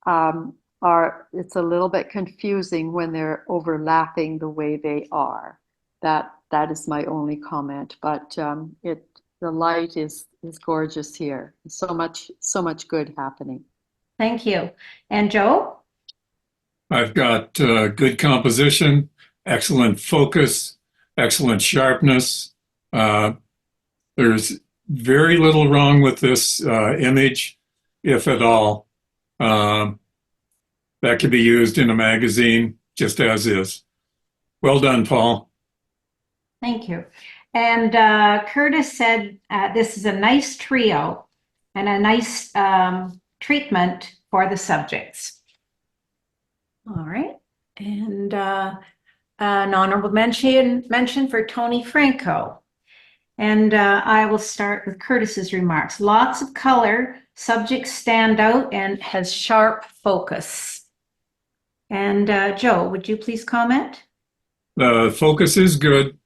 it's a little bit confusing when they're overlapping the way they are. That is my only comment, but the light is gorgeous here. So much good happening. Thank you. And Joe? I've got good composition, excellent focus, excellent sharpness. There's very little wrong with this image, if at all. That could be used in a magazine just as is. Well done, Paul. Thank you. And Curtis said this is a nice trio and a nice treatment for the subjects. All right. And an honorable mention for Tony Franco. And I will start with Curtis's remarks. Lots of color, subjects stand out, and has sharp focus. And Joe, would you please comment? The focus is good.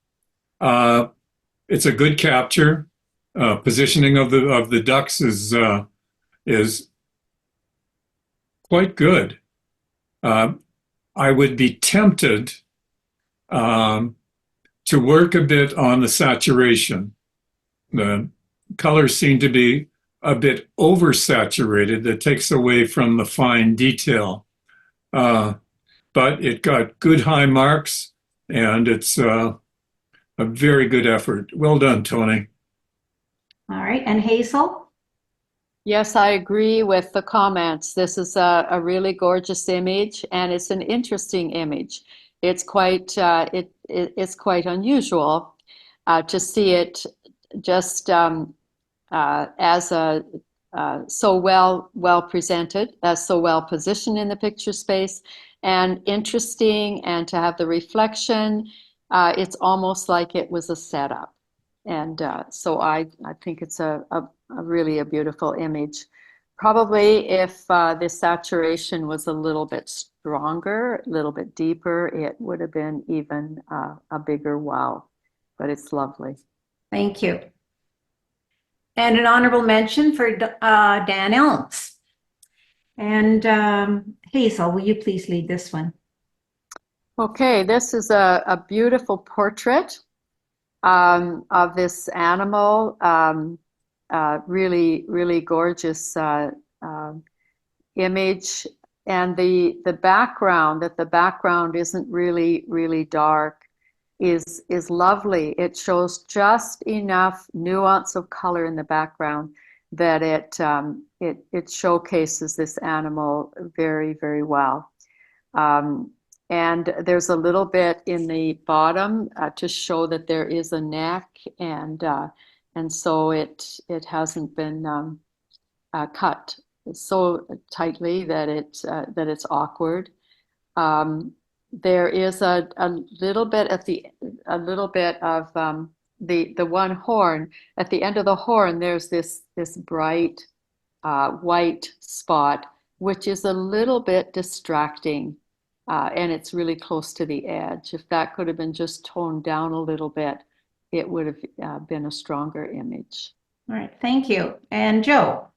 It's a good capture. Positioning of the ducks is quite good. I would be tempted to work a bit on the saturation. The colors seem to be a bit oversaturated. That takes away from the fine detail. But it got good high marks, and it's a very good effort. Well done, Tony. All right. And Hazel? Yes, I agree with the comments. This is a really gorgeous image, and it's an interesting image. It's quite it's quite unusual to see it just as so well presented, as so well positioned in the picture space, and interesting, and to have the reflection. It's almost like it was a setup, and so I think it's a really a beautiful image. Probably if the saturation was a little bit stronger, a little bit deeper, it would have been even a bigger wow, but it's lovely. Thank you. And an honorable mention for Dan Elms. And Hazel, will you please lead this one? Okay, this is a beautiful portrait of this animal. Really, really gorgeous image. And the background, that the background isn't really dark, is lovely. It shows just enough nuance of color in the background that it showcases this animal very well. And there's a little bit in the bottom to show that there is a neck, and so it hasn't been cut so tightly that it's awkward. There is a little bit of the one horn. At the end of the horn, there's this bright white spot, which is a little bit distracting. And it's really close to the edge. If that could have been just toned down a little bit, it would have been a stronger image. All right, thank you. And Joe?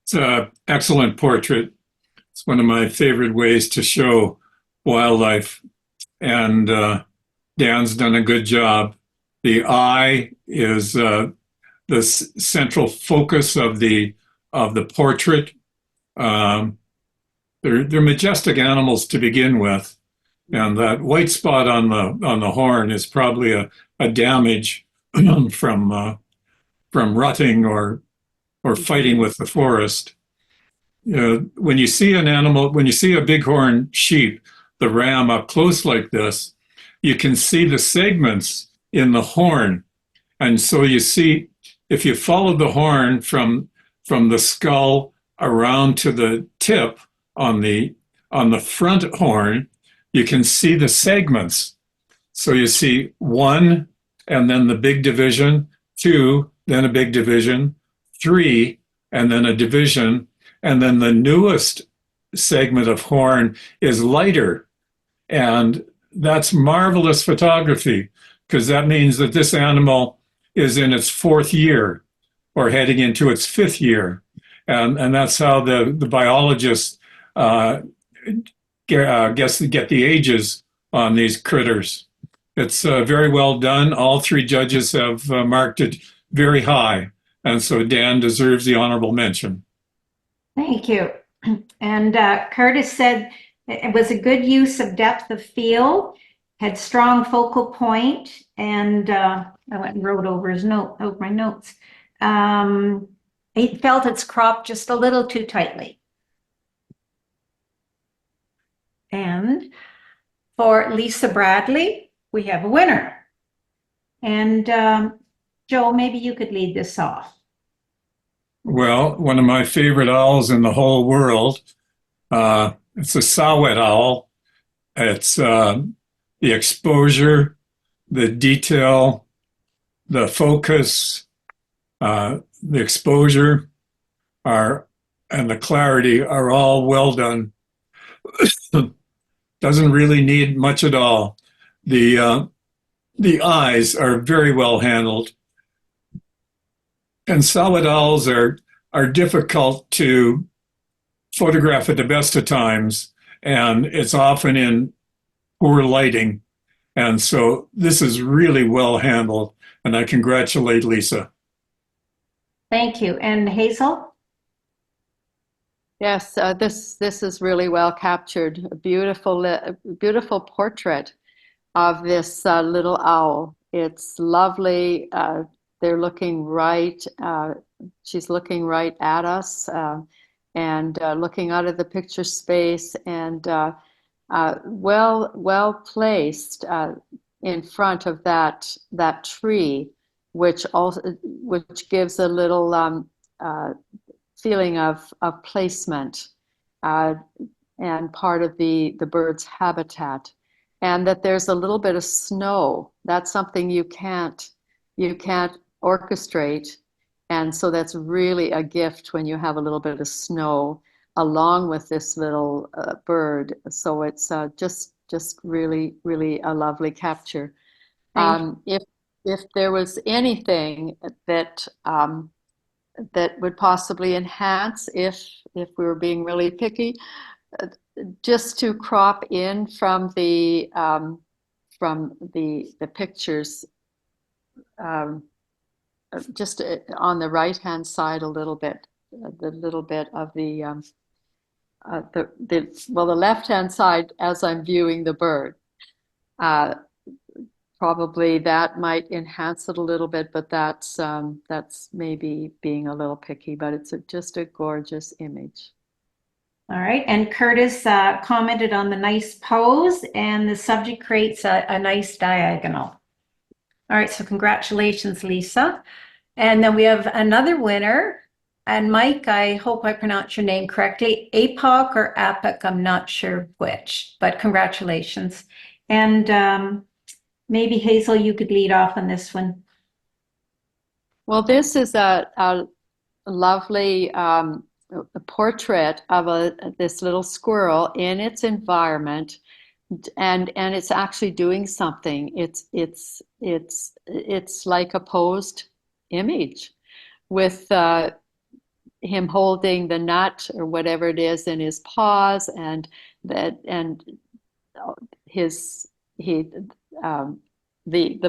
It's an excellent portrait. It's one of my favorite ways to show wildlife, and Dan's done a good job. The eye is the central focus of the portrait. They're majestic animals to begin with, and that white spot on the horn is probably a damage from rutting or fighting with the forest. You know, when you see an animal, when you see a bighorn sheep, the ram up close like this, you can see the segments in the horn, and so you see, if you follow the horn from the skull around to the tip on the front horn, you can see the segments. So you see 1, and then the big division, 2, then a big division, 3, and then a division, and then the newest segment of horn is lighter. And that's marvelous photography, because that means that this animal is in its 4th year or heading into its 5th year. And that's how the biologists get the ages on these critters. It's very well done. All 3 judges have marked it very high, and so Dan deserves the honorable mention. Thank you. And Curtis said it was a good use of depth of field, had strong focal point, and I went and wrote over my notes. He felt it's cropped just a little too tightly. And for Lisa Bradley, we have a winner. And Joe, maybe you could lead this off. Well, one of my favorite owls in the whole world. It's a saw-whet owl. It's the exposure, the detail, the focus, the exposure and the clarity are all well done. Doesn't really need much at all. The eyes are very well handled. And saw-whet owls are difficult to photograph at the best of times, and it's often in poor lighting. And so this is really well handled, and I congratulate Lisa. Thank you. And Hazel? Yes, this is really well captured. A beautiful portrait of this little owl. It's lovely. They're looking right. She's looking right at us, and looking out of the picture space, and well placed in front of that tree, which gives a little feeling of placement and part of the bird's habitat, and that there's a little bit of snow. That's something you can't orchestrate, and so that's really a gift when you have a little bit of snow along with this little bird. So it's just really a lovely capture. If there was anything that would possibly enhance, if we were being really picky, just to crop in from the pictures, just on the right-hand side a little bit, the little bit of the left-hand side as I'm viewing the bird. Probably that might enhance it a little bit, but that's maybe being a little picky, but it's just a gorgeous image. All right, and Curtis commented on the nice pose, and the subject creates a nice diagonal. All right, so congratulations, Lisa. And then we have another winner. And Mike, I hope I pronounced your name correctly. APOC or APOC, I'm not sure which, but congratulations. And maybe Hazel, you could lead off on this one. Well, this is a lovely a portrait of this little squirrel in its environment, and it's actually doing something. It's like a posed image with him holding the nut or whatever it is in his paws, and the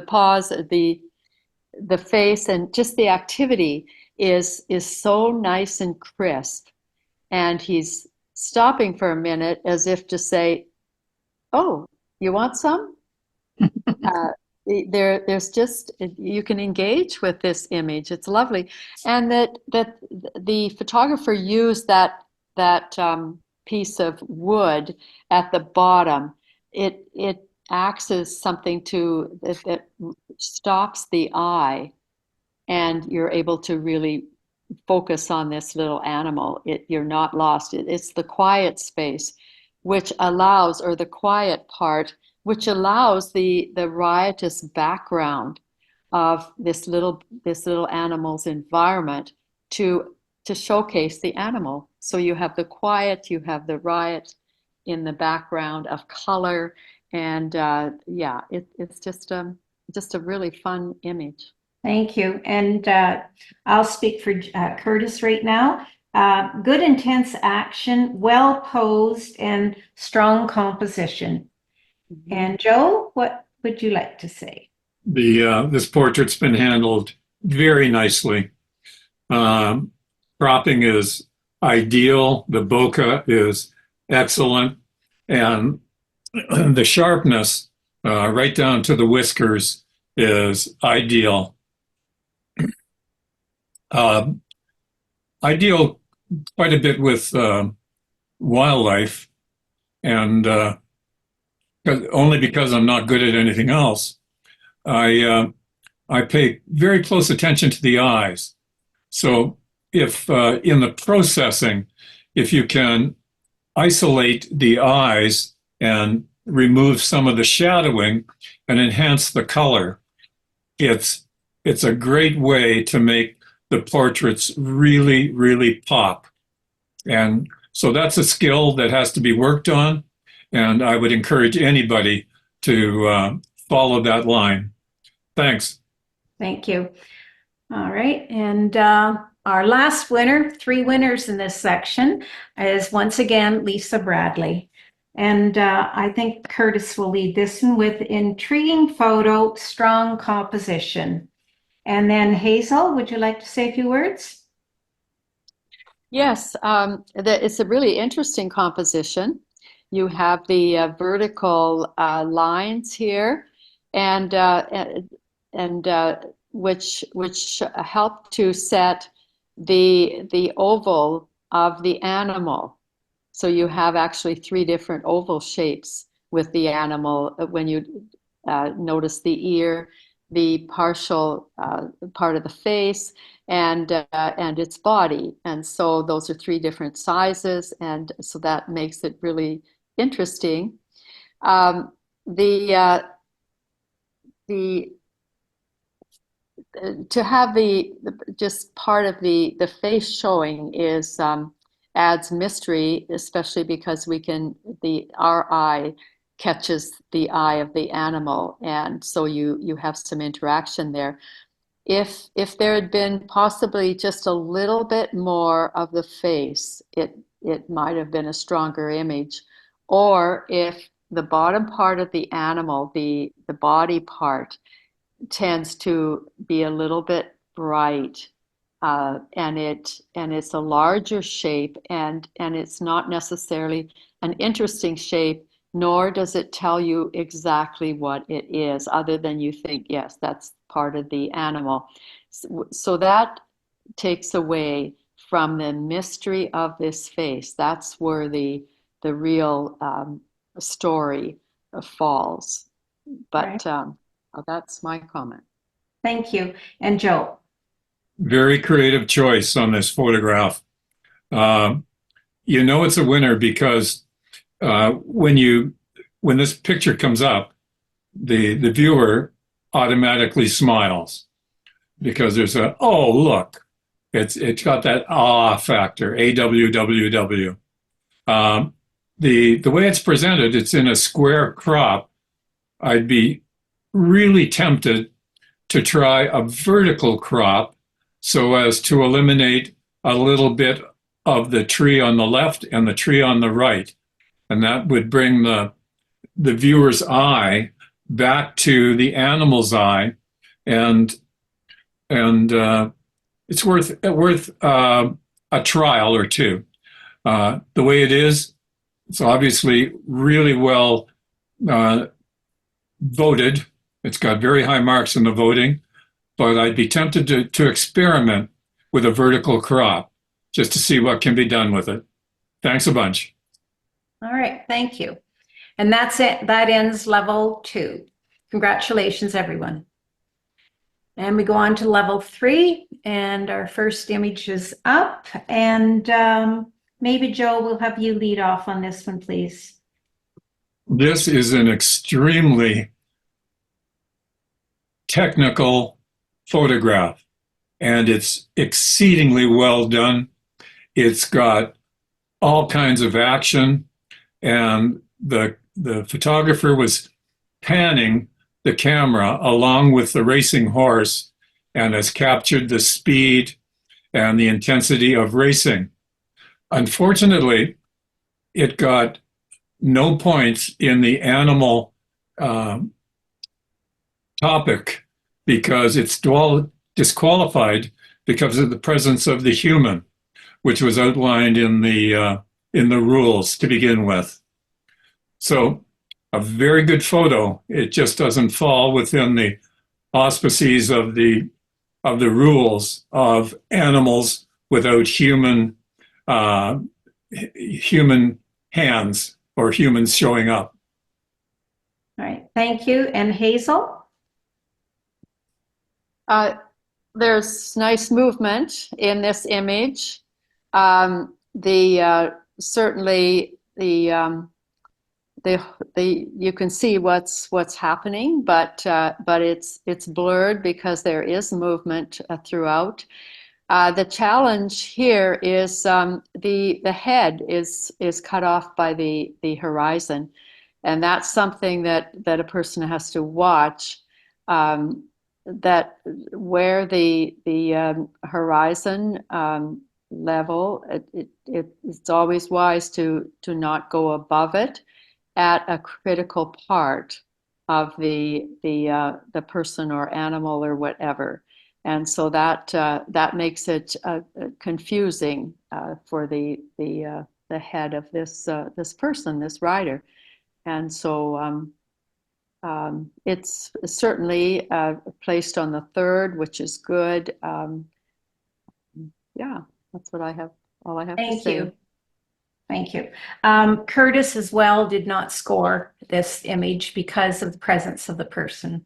paws, the face, and just the activity is so nice and crisp. And he's stopping for a minute as if to say, "Oh, you want some?" There's just, you can engage with this image. It's lovely. And that the photographer used that piece of wood at the bottom. It acts as something that stops the eye, and you're able to really focus on this little animal. You're not lost. It's the quiet space, which allows, or the quiet part, which allows the riotous background of this little animal's environment to showcase the animal. So you have the quiet, you have the riot in the background of color, and yeah, it's just a really fun image. Thank you. And I'll speak for Curtis right now. Good intense action, well posed, and strong composition. And Joe, what would you like to say? This portrait's been handled very nicely. Cropping is ideal. The bokeh is excellent, and the sharpness right down to the whiskers is ideal. I deal quite a bit with wildlife, and only because I'm not good at anything else, I pay very close attention to the eyes. So if in the processing, if you can isolate the eyes and remove some of the shadowing and enhance the color, it's a great way to make the portraits really, really pop. And so that's a skill that has to be worked on. And I would encourage anybody to follow that line. Thanks. Thank you. All right. And our last winner, 3 winners in this section, is once again Lisa Bradley. And I think Curtis will lead this one with intriguing photo, strong composition. And then Hazel, would you like to say a few words? Yes, it's a really interesting composition. You have the vertical lines here, and which help to set the oval of the animal. So you have actually 3 different oval shapes with the animal when you notice the ear, the partial part of the face, and its body. And so those are 3 different sizes, and so that makes it really interesting. To have just part of the face showing is adds mystery, especially because our eye catches the eye of the animal, and so you have some interaction there. If there had been possibly just a little bit more of the face, it might have been a stronger image. Or if the bottom part of the animal, the body part, tends to be a little bit bright, and it's a larger shape, and it's not necessarily an interesting shape, nor does it tell you exactly what it is, other than you think, yes, that's part of the animal. So that takes away from the mystery of this face. That's where the real story falls. But that's my comment. Thank you. And Joe? Very creative choice on this photograph. You know it's a winner because when this picture comes up, the viewer automatically smiles because there's a, oh, look, it's got that ah factor, AWWW. The way it's presented, it's in a square crop. I'd be really tempted to try a vertical crop so as to eliminate a little bit of the tree on the left and the tree on the right. And that would bring the viewer's eye back to the animal's eye. And it's worth a trial or two. The way it is, it's obviously really well voted. It's got very high marks in the voting, but I'd be tempted to experiment with a vertical crop just to see what can be done with it. Thanks a bunch. All right, thank you. And that's it. That ends level 2. Congratulations, everyone. And we go on to level 3, and our first image is up. And maybe Joe, we'll have you lead off on this one, please. This is an extremely technical photograph, and it's exceedingly well done. It's got all kinds of action, and the photographer was panning the camera along with the racing horse and has captured the speed and the intensity of racing. Unfortunately, it got no points in the animal topic because it's disqualified because of the presence of the human, which was outlined in the rules to begin with. So a very good photo. It just doesn't fall within the auspices of the rules of animals without human hands or humans showing up. All right, thank you. And Hazel? There's nice movement in this image. Certainly you can see what's happening, but it's blurred because there is movement throughout. The challenge here is the head is cut off by the horizon, and that's something that a person has to watch. That where the horizon level, it's always wise to not go above it at a critical part of the person or animal or whatever. And so that makes it confusing for the head of this person, this rider. And so it's certainly placed on the 3rd, which is good. Yeah, that's what I have. All I have to say. Thank you. Thank you. Curtis as well did not score this image because of the presence of the person.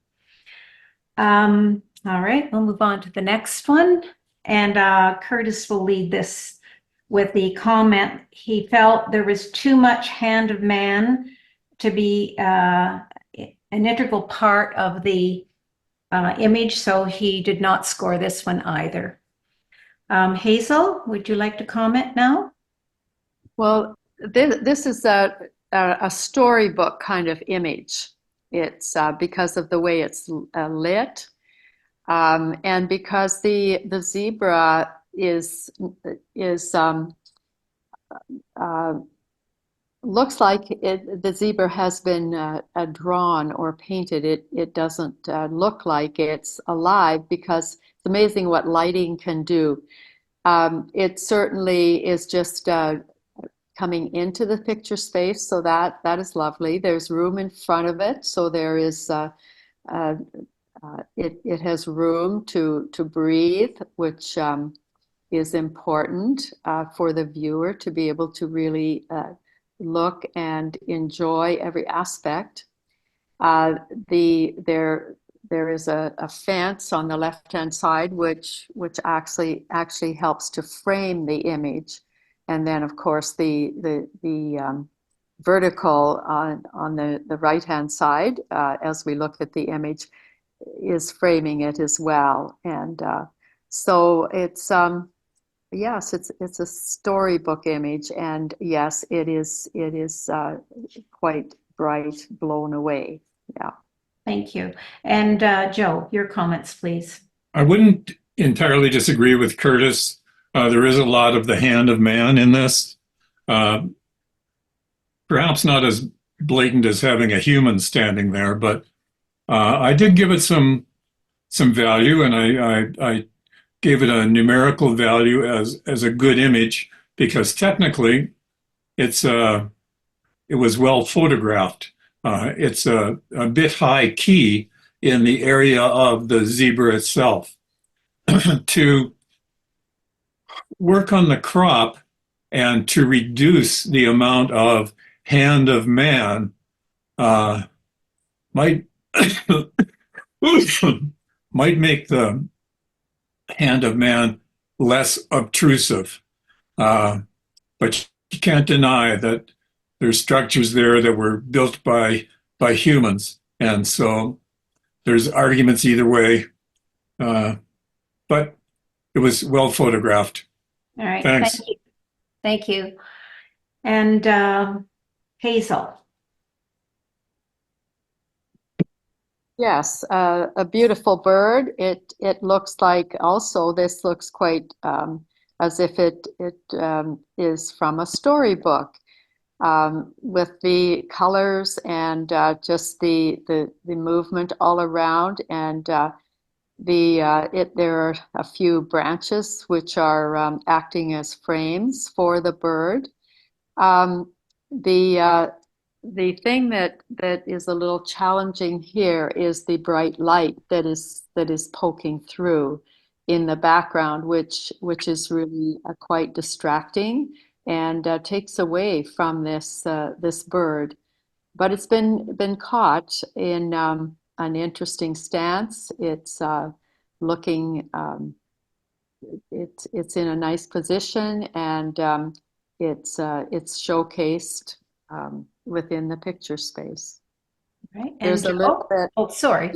All right, we'll move on to the next one. And Curtis will lead this with the comment. He felt there was too much hand of man to be an integral part of the image, so he did not score this one either. Hazel, would you like to comment now? Well, this is a storybook kind of image. It's because of the way it's lit, and because the zebra is uh, looks like the zebra has been drawn or painted. It doesn't look like it's alive because it's amazing what lighting can do. It certainly is just coming into the picture space, so that is lovely. There's room in front of it, so there is it has room to breathe, which is important for the viewer to be able to really look and enjoy every aspect. There is a fence on the left-hand side, which actually helps to frame the image, and then of course the vertical on the right-hand side, as we look at the image, is framing it as well. And so it's yes, it's a storybook image, and yes, it is quite bright, blown away. Yeah. Thank you. And Joe, your comments, please. I wouldn't entirely disagree with Curtis. There is a lot of the hand of man in this. Perhaps not as blatant as having a human standing there, but I did give it some value, and I gave it a numerical value as a good image because technically it was well photographed. It's a bit high key in the area of the zebra itself. To work on the crop and to reduce the amount of hand of man might might make the hand of man less obtrusive. But you can't deny that there's structures there that were built by humans. And so there's arguments either way. But it was well photographed. All right. Thanks. Thank you. Thank you. And Hazel. Yes, a beautiful bird. It looks like also this looks quite as if it is from a storybook, with the colors and just the movement all around, and there are a few branches which are acting as frames for the bird. The thing that is a little challenging here is the bright light that is poking through in the background, which is really quite distracting and takes away from this bird. But it's been caught in an interesting stance. It's looking, it's in a nice position, and it's showcased within the picture space. Right. And There's a little bit oh, sorry.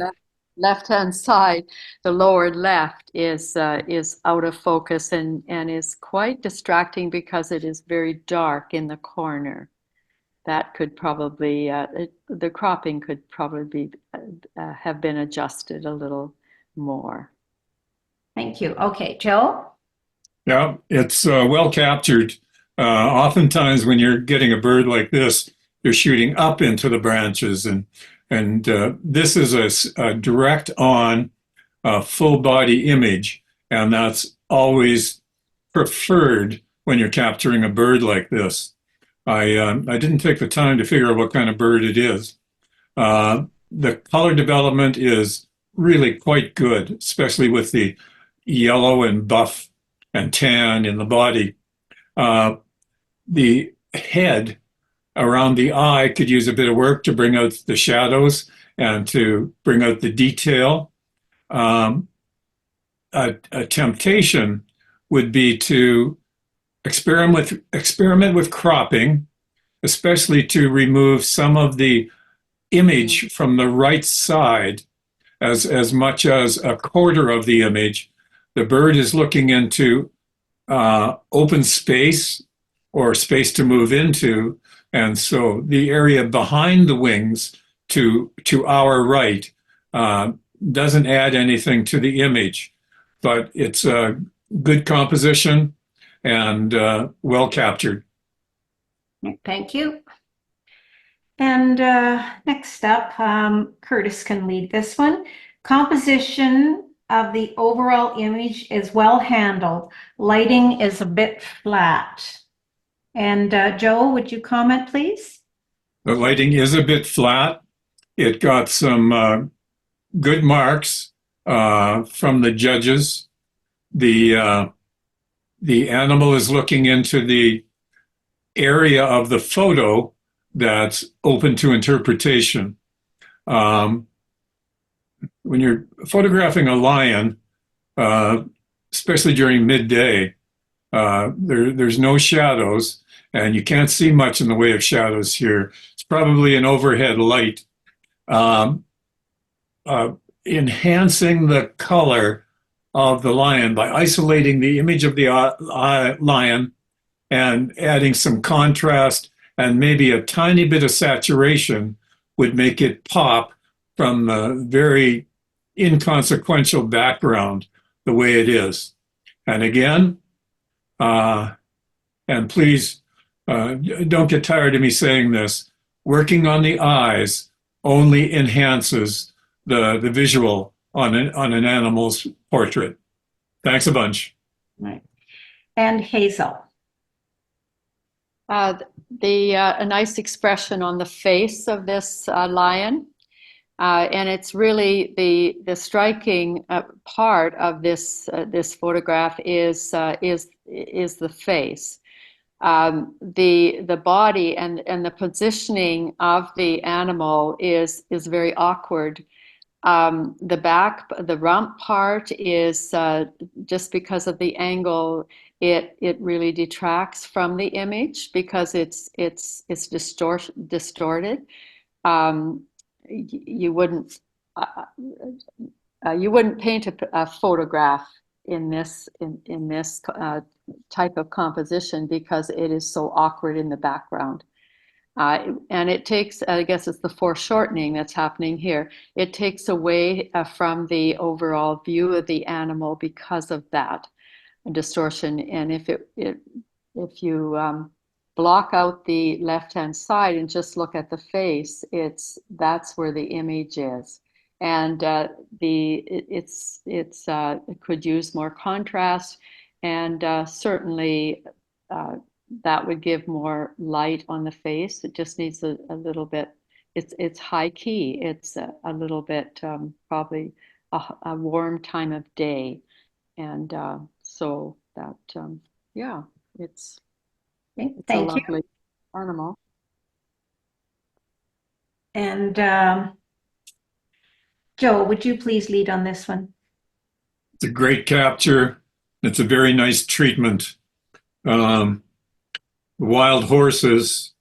left-hand side, the lower left is out of focus and is quite distracting because it is very dark in the corner. That could probably, the cropping could probably have been adjusted a little more. Thank you. Okay, Joe? Yeah, it's well captured. Oftentimes when you're getting a bird like this, you're shooting up into the branches, and this is a direct on full body image, and that's always preferred when you're capturing a bird like this. I didn't take the time to figure out what kind of bird it is. The color development is really quite good, especially with the yellow and buff and tan in the body. The head around the eye could use a bit of work to bring out the shadows and to bring out the detail. A temptation would be to experiment with cropping, especially to remove some of the image from the right side, as much as a quarter of the image. The bird is looking into open space or space to move into, and so the area behind the wings to our right doesn't add anything to the image, but it's a good composition and well captured. Thank you. And next up, Curtis can lead this one. Composition of the overall image is well handled. Lighting is a bit flat. And Joe, would you comment, please? The lighting is a bit flat. It got some good marks from the judges. The animal is looking into the area of the photo that's open to interpretation. When you're photographing a lion, especially during midday, there's no shadows, and you can't see much in the way of shadows here. It's probably an overhead light. Enhancing the color of the lion by isolating the image of the lion and adding some contrast and maybe a tiny bit of saturation would make it pop from the very inconsequential background the way it is. And again, and please don't get tired of me saying this, working on the eyes only enhances the visual on an animal's portrait. Thanks a bunch. Right. And Hazel. A nice expression on the face of this lion. And it's really the striking part of this photograph is the face. The body and the positioning of the animal is very awkward. The rump part is just because of the angle, it really detracts from the image because it's distorted. You wouldn't paint a photograph in this type of composition because it is so awkward in the background. And it takes, I guess it's the foreshortening that's happening here. It takes away from the overall view of the animal because of that distortion. And if you block out the left-hand side and just look at the face, that's where the image is. And it could use more contrast, and certainly that would give more light on the face. It just needs a little bit. It's high key. It's a little bit probably a warm time of day, and so that yeah, it's a Thank you. lovely animal. And Joe, would you please lead on this one? It's a great capture. It's a very nice treatment. Wild horses,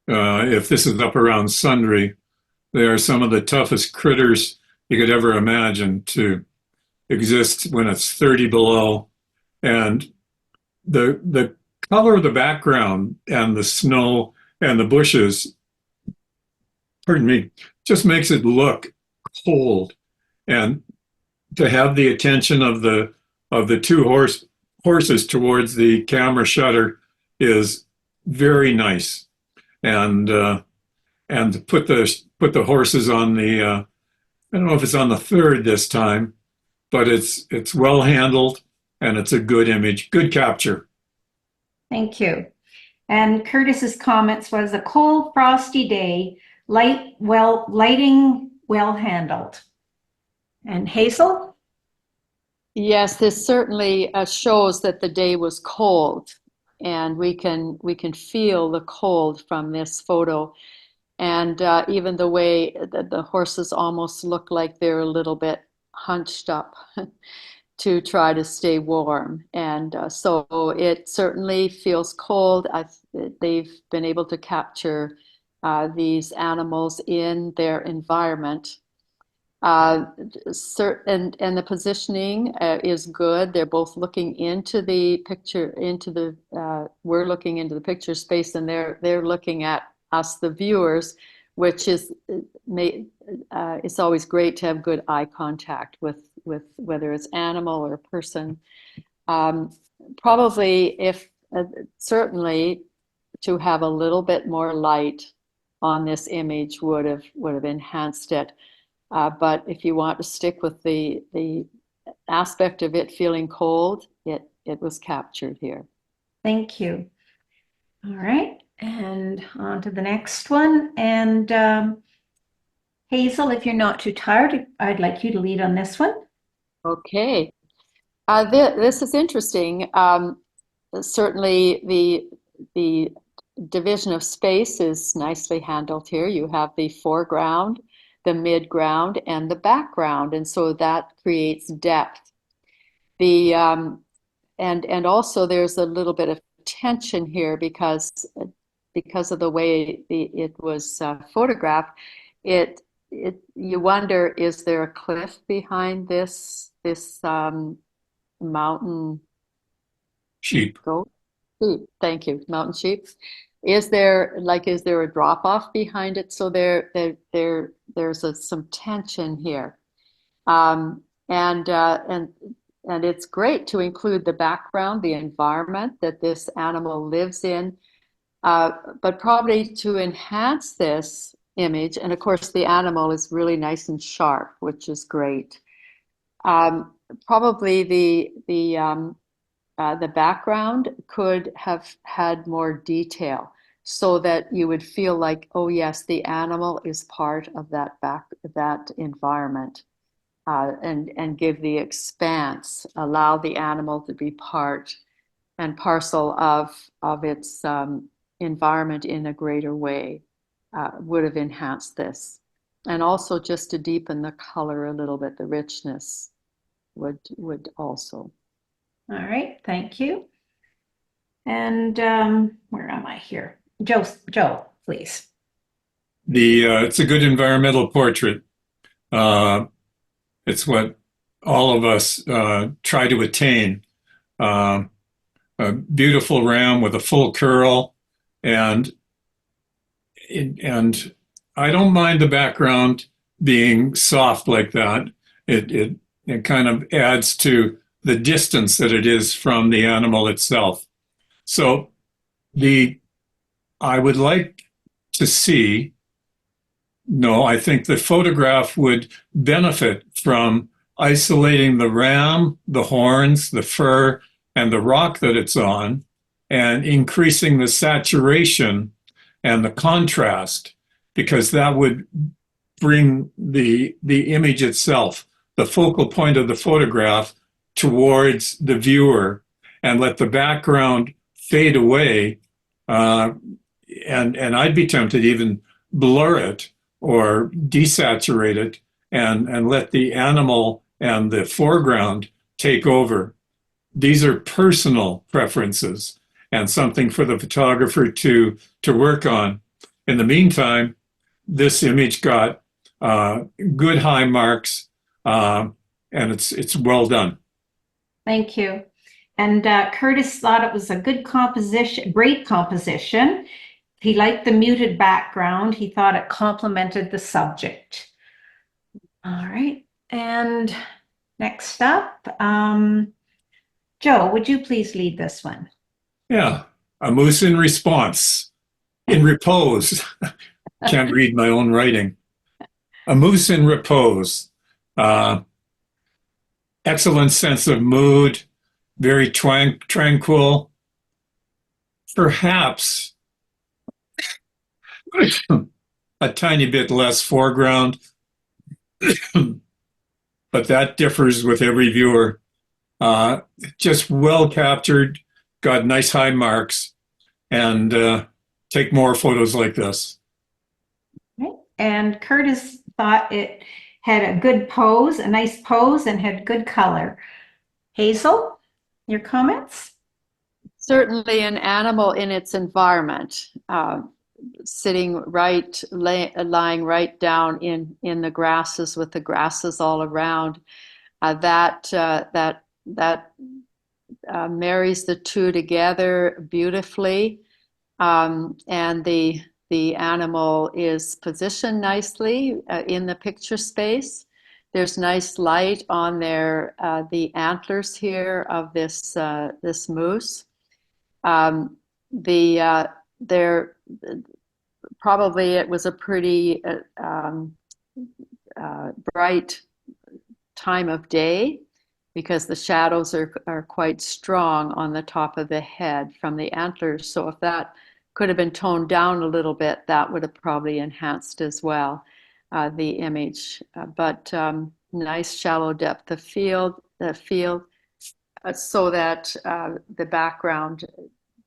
if this is up around Sundre, they are some of the toughest critters you could ever imagine to exist when it's 30 below. And the color of the background and the snow and the bushes, pardon me, just makes it look cold. And to have the attention of the two horses towards the camera shutter is very nice. And to put the horses on the I don't know if it's on the third this time, but it's well handled and it's a good image, good capture. Thank you. And Curtis's comments was a cold, frosty day, lighting well handled. And Hazel? Yes, this certainly shows that the day was cold, and we can feel the cold from this photo. And even the way that the horses almost look like they're a little bit hunched up to try to stay warm. And so it certainly feels cold. They've been able to capture these animals in their environment. And the positioning is good. They're both looking into the picture, we're looking into the picture space, and they're looking at us, the viewers, which is it's always great to have good eye contact with whether it's animal or person. Probably, if certainly to have a little bit more light on this image would have enhanced it. But if you want to stick with the aspect of it feeling cold, it was captured here. Thank you. All right, and on to the next one. And Hazel, if you're not too tired, I'd like you to lead on this one. Okay. This is interesting. Certainly the division of space is nicely handled here. You have the foreground, the midground, and the background, and so that creates depth. And also there's a little bit of tension here because of the way it was photographed. You wonder, is there a cliff behind this mountain Sheep. goat? Sheep, thank you, mountain sheep. Is there a drop off behind it? So there's some tension here, and it's great to include the background, the environment that this animal lives in, but probably to enhance this image. And of course, the animal is really nice and sharp, which is great. Probably the background could have had more detail so that you would feel like, oh yes, the animal is part of that environment, and give the expanse, allow the animal to be part and parcel of its environment in a greater way, would have enhanced this. And also just to deepen the color a little bit, the richness would also. All right, thank you. And where am I here? Joe, please. It's a good environmental portrait. It's what all of us try to attain. A beautiful ram with a full curl, and I don't mind the background being soft like that. It kind of adds to the distance that it is from the animal itself. So I would like to see, no, I think the photograph would benefit from isolating the ram, the horns, the fur, and the rock that it's on, and increasing the saturation and the contrast, because that would bring the image itself, the focal point of the photograph, towards the viewer, and let the background fade away. And I'd be tempted to even blur it or desaturate it, and let the animal and the foreground take over. These are personal preferences and something for the photographer to work on. In the meantime, this image got good high marks, and it's well done. Thank you. And Curtis thought it was a good composition, great composition. He liked the muted background. He thought it complemented the subject. All right. And next up, Joe, would you please lead this one? Yeah, a moose in response, in repose. Can't read my own writing. A moose in repose. Excellent sense of mood, very tranquil. Perhaps a tiny bit less foreground, but that differs with every viewer. Just well captured, got nice high marks, and take more photos like this. Okay. And Curtis thought it had a good pose, a nice pose, and had good color. Hazel, your comments? Certainly an animal in its environment, sitting lying right down in the grasses with the grasses all around. That marries the two together beautifully, and the animal is positioned nicely in the picture space. There's nice light on the antlers here of this moose. The there probably it was a pretty bright time of day because the shadows are quite strong on the top of the head from the antlers. So if that could have been toned down a little bit, that would have probably enhanced as well the image. But nice shallow depth of field, so that the background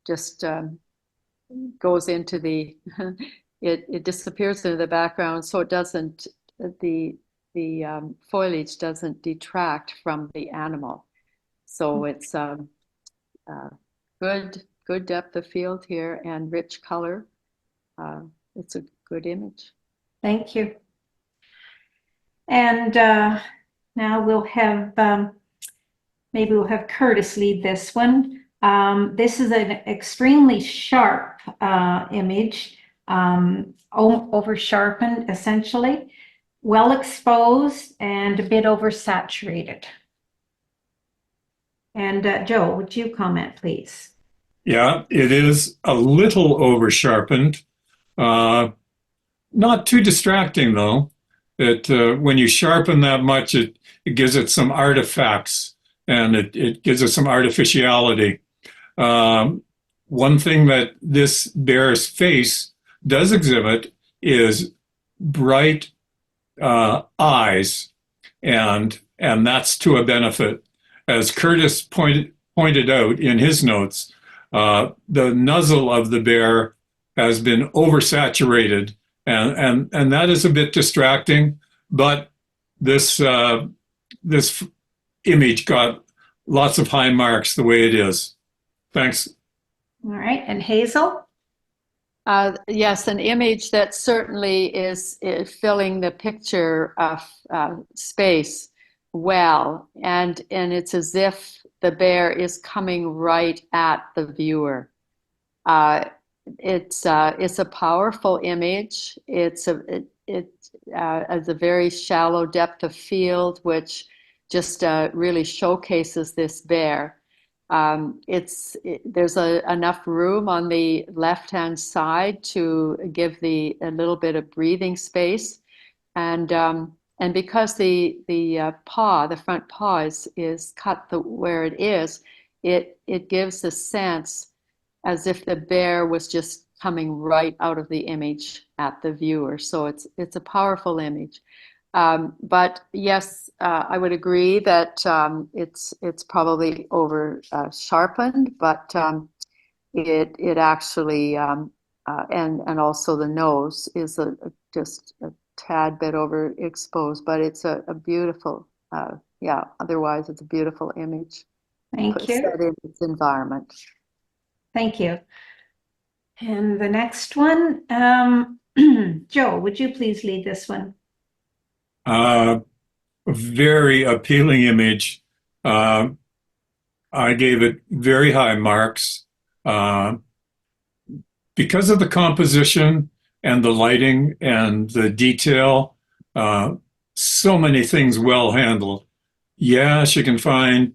just goes into the it disappears into the background, so it doesn't the foliage doesn't detract from the animal. So it's good depth of field here and rich color. It's a good image. Thank you. And now we'll have, maybe we'll have Curtis lead this one. This is an extremely sharp image, over sharpened essentially, well exposed and a bit oversaturated. And Joe, would you comment, please? Yeah, it is a little over sharpened. Not too distracting though. When you sharpen that much, it gives it some artifacts and it gives it some artificiality. One thing that this bear's face does exhibit is bright eyes, and that's to a benefit. As Curtis pointed out in his notes, the muzzle of the bear has been oversaturated, and that is a bit distracting. But this this image got lots of high marks the way it is. Thanks. All right, and Hazel? Yes, an image that certainly is filling the picture of space well, and it's as if the bear is coming right at the viewer. It's a powerful image. It has a very shallow depth of field, which just really showcases this bear. There's enough room on the left-hand side to give a little bit of breathing space, and because the front paw is cut where it is, it gives a sense as if the bear was just coming right out of the image at the viewer. So it's a powerful image. But yes, I would agree that it's probably over sharpened, but it actually and also the nose is just a tad bit overexposed, but it's a beautiful, otherwise it's a beautiful image. Thank you. Set in its environment. Thank you. And the next one, Joe, would you please lead this one? A very appealing image. I gave it very high marks because of the composition and the lighting and the detail. So many things well handled. Yes, you can find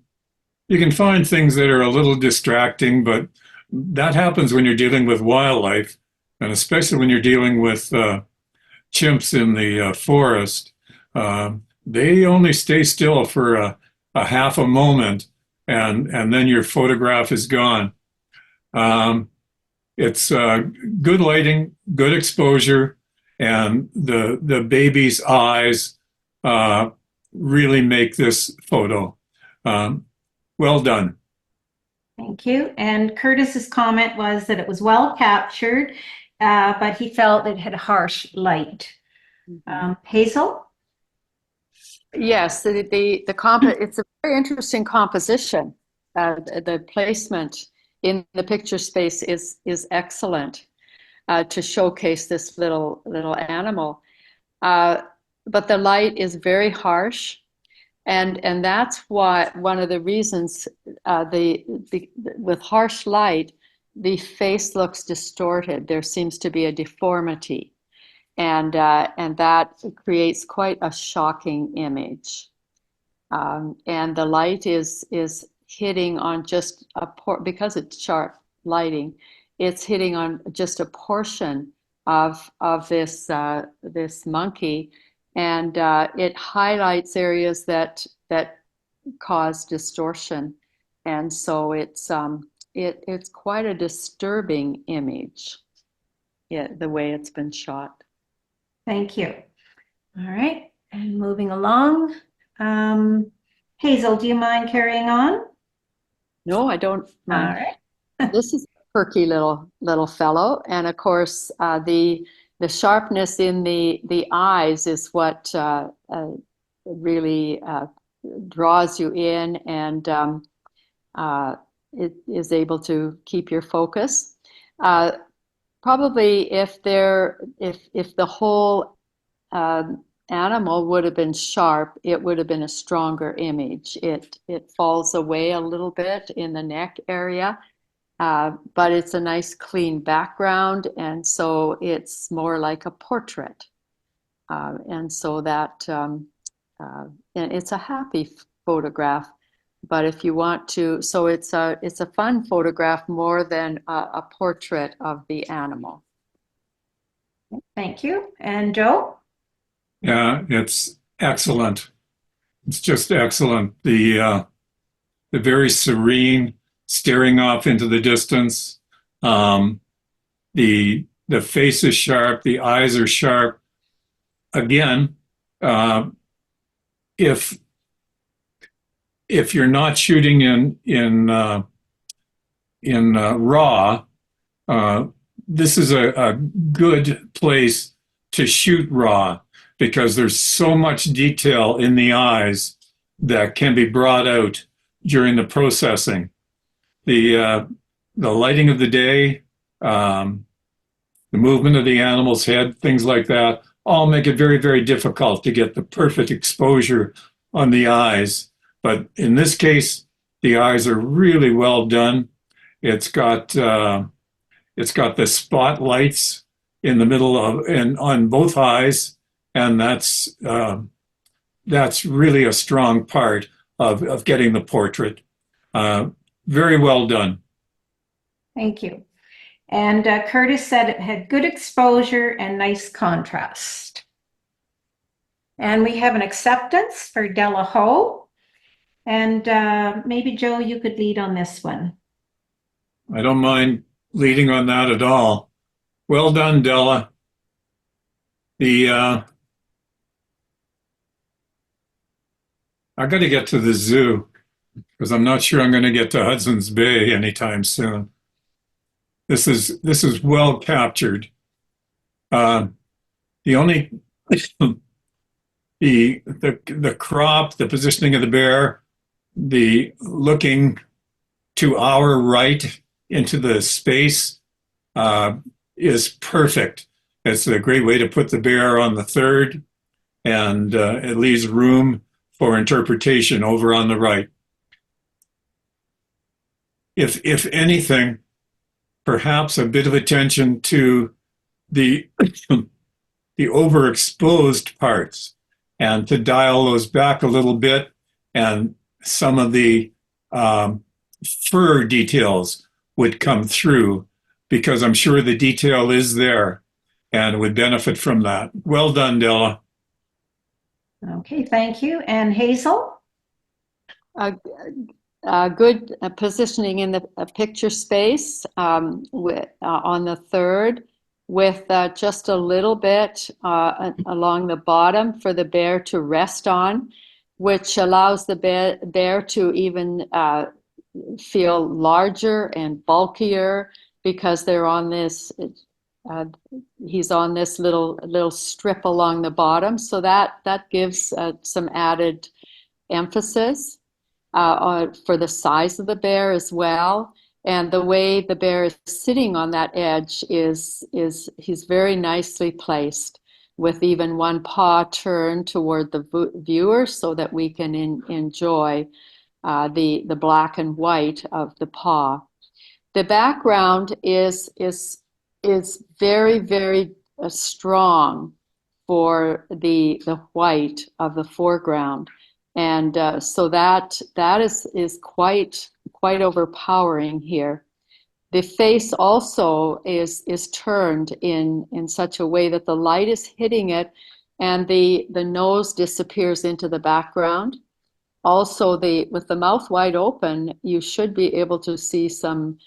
things that are a little distracting, but that happens when you're dealing with wildlife, and especially when you're dealing with chimps in the forest. They only stay still for a half a moment, and then your photograph is gone. It's good lighting, good exposure, and the baby's eyes really make this photo. Well done. Thank you. And Curtis's comment was that it was well captured, but he felt it had harsh light. Hazel? Yes, it's a very interesting composition. The placement in the picture space is excellent to showcase this little animal. But the light is very harsh, and that's why one of the reasons with harsh light, the face looks distorted. There seems to be a deformity. And that creates quite a shocking image. And the light is hitting on just because it's sharp lighting, it's hitting on just a portion of this this monkey, and it highlights areas that cause distortion, and so it's quite a disturbing image, yeah, the way it's been shot. Thank you. All right, and moving along. Hazel, do you mind carrying on? No, I don't All mind. right. This is a perky little fellow, and of course, the sharpness in the eyes is what really draws you in, and it is able to keep your focus. Probably if the whole animal would have been sharp, it would have been a stronger image. It falls away a little bit in the neck area, but it's a nice clean background, and so it's more like a portrait. And so that and it's a happy photograph. But if you want to, so it's a fun photograph more than a portrait of the animal. Thank you. And Joe? Yeah, it's excellent. It's just excellent. The very serene, staring off into the distance. The face is sharp. The eyes are sharp. Again, if you're not shooting in RAW, this is a good place to shoot RAW, because there's so much detail in the eyes that can be brought out during the processing. The lighting of the day, the movement of the animal's head, things like that, all make it very, very difficult to get the perfect exposure on the eyes. But in this case, the eyes are really well done. It's got the spotlights in the middle of and on both eyes, and that's really a strong part of getting the portrait. Very well done. Thank you. And Curtis said it had good exposure and nice contrast. And we have an acceptance for Della Ho. And maybe Joe, you could lead on this one. I don't mind leading on that at all. Well done, Della. I got to get to the zoo because I'm not sure I'm going to get to Hudson's Bay anytime soon. This is well captured. The only the crop, the positioning of the bear, the looking to our right into the space is perfect. It's a great way to put the bear on the third, and it leaves room for interpretation over on the right. If anything, perhaps a bit of attention to the the overexposed parts, and to dial those back a little bit, and some of the fur details would come through, because I'm sure the detail is there and would benefit from that. Well done, Della. Okay, thank you. And Hazel? Good positioning in the picture space on the third, with just a little bit along the bottom for the bear to rest on, which allows the bear to even feel larger and bulkier, because they're on this, he's on this little strip along the bottom. So that gives some added emphasis for the size of the bear as well. And the way the bear is sitting on that edge is he's very nicely placed, with even one paw turned toward the viewer, so that we can enjoy the black and white of the paw. The background is very, very strong for the white of the foreground, and so that is quite overpowering here. The face also is turned in such a way that the light is hitting it, and the nose disappears into the background. Also, with the mouth wide open, you should be able to see some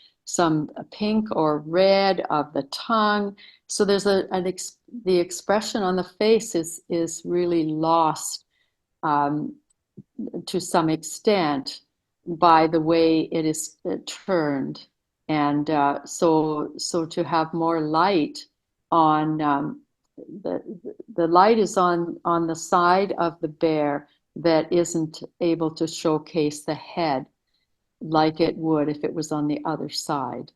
pink or red of the tongue. So there's the expression on the face is really lost to some extent by the way it is turned. And so to have more light on the light is on the side of the bear that isn't able to showcase the head like it would if it was on the other side.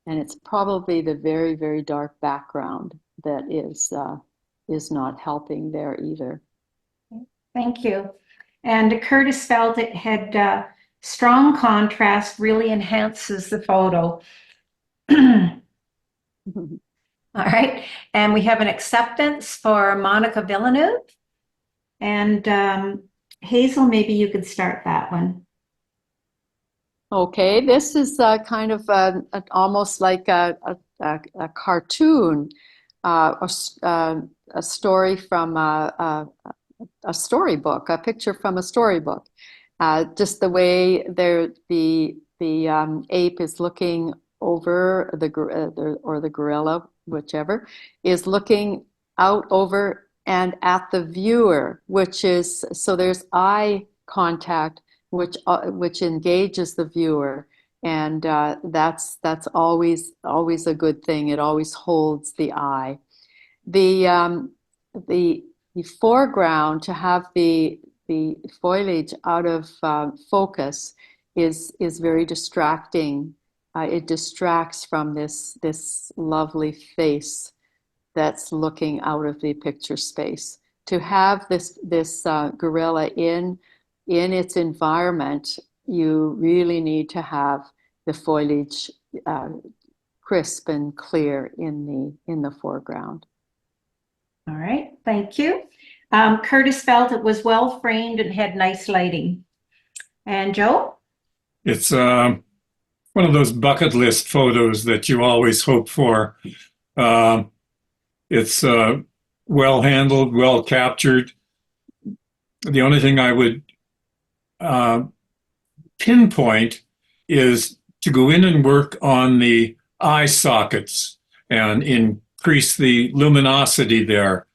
And it's probably the very, very dark background that is not helping there either. Thank you. And Curtis felt it had strong contrast, really enhances the photo. All right. And we have an acceptance for Monica Villeneuve. And Hazel, maybe you could start that one. Okay, this is kind of almost like a cartoon, a story from a storybook, a picture from a storybook. Just the way the ape is looking over the gorilla, whichever, is looking out over and at the viewer, which is, so there's eye contact, which engages the viewer, and that's always a good thing. It always holds the eye. The foreground, to have the foliage out of focus is very distracting. It distracts from this lovely face that's looking out of the picture space. To have this gorilla in its environment, you really need to have the foliage crisp and clear in the foreground. All right, thank you. Curtis felt it was well framed and had nice lighting. And Joe? It's one of those bucket list photos that you always hope for. It's well handled, well captured. The only thing I would pinpoint is to go in and work on the eye sockets and increase the luminosity there.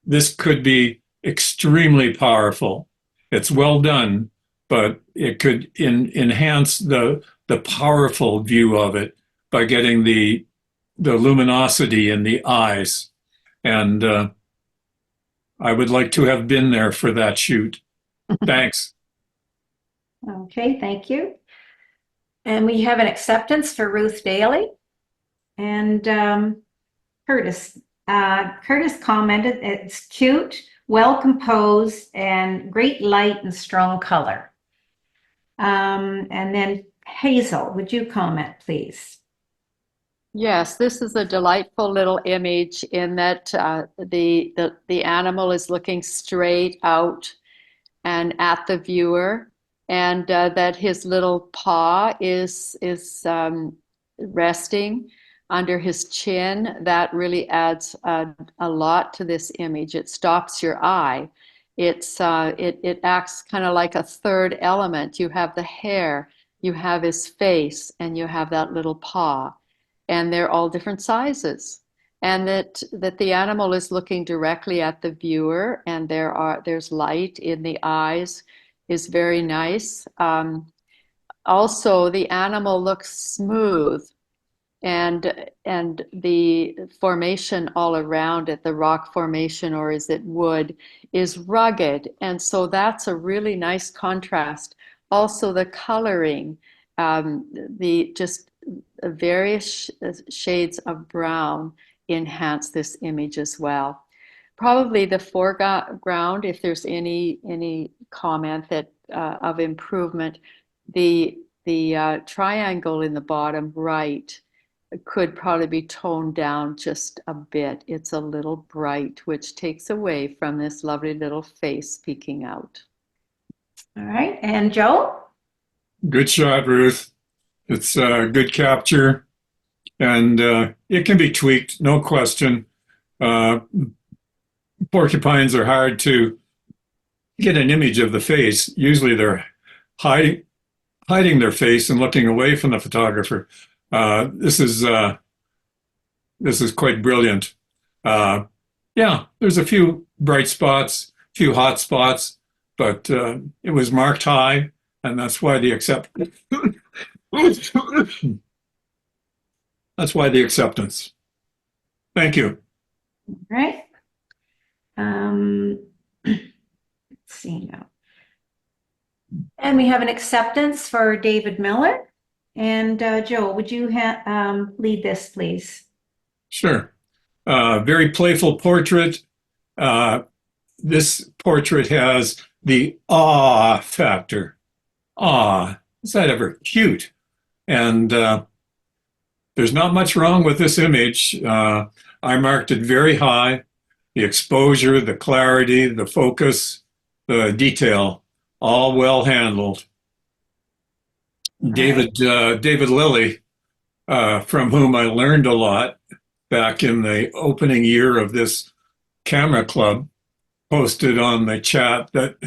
This could be extremely powerful. It's well done, but it could enhance the powerful view of it by getting the luminosity in the eyes. And I would like to have been there for that shoot. Thanks. Okay, thank you. And we have an acceptance for Ruth Daly. And Curtis. Curtis commented, it's cute, well composed, and great light and strong color. And then Hazel, would you comment, please? Yes, this is a delightful little image in that the animal is looking straight out and at the viewer, and that his little paw is resting under his chin. That really adds a lot to this image. It stops your eye. It acts kind of like a third element. You have the hair, you have his face, and you have that little paw. And they're all different sizes. And that the animal is looking directly at the viewer, and there's light in the eyes is very nice. Also, the animal looks smooth, and the formation all around it, the rock formation, or is it wood, is rugged. And so that's a really nice contrast. Also, the coloring, just various shades of brown enhance this image as well. Probably the foreground, if there's any comment that of improvement, the triangle in the bottom right could probably be toned down just a bit. It's a little bright, which takes away from this lovely little face peeking out. All right, and Joe? Good shot, Ruth. It's a good capture, and it can be tweaked, no question. Porcupines are hard to get an image of the face. Usually they're hiding their face and looking away from the photographer. This is quite brilliant. Yeah, there's a few bright spots, a few hot spots, but it was marked high, and that's why the that's why the acceptance. Thank you. All right. Let's see now. And we have an acceptance for David Miller. And Joe, would you lead this, please? Sure. Very playful portrait. This portrait has the awe factor. Awe. Is that ever cute? And there's not much wrong with this image. I marked it very high. The exposure, the clarity, the focus, the detail, all well handled. David Lilly, from whom I learned a lot back in the opening year of this camera club, posted on the chat that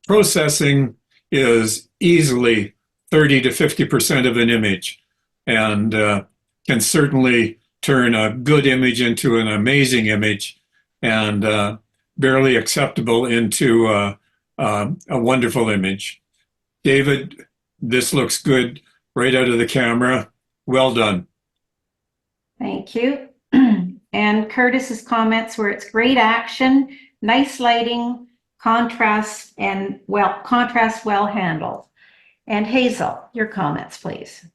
processing is easily 30 to 50% of an image, and can certainly turn a good image into an amazing image, and barely acceptable into a wonderful image. David, this looks good right out of the camera. Well done. Thank you. And Curtis's comments were it's great action, nice lighting, contrast well handled. And Hazel, your comments, please.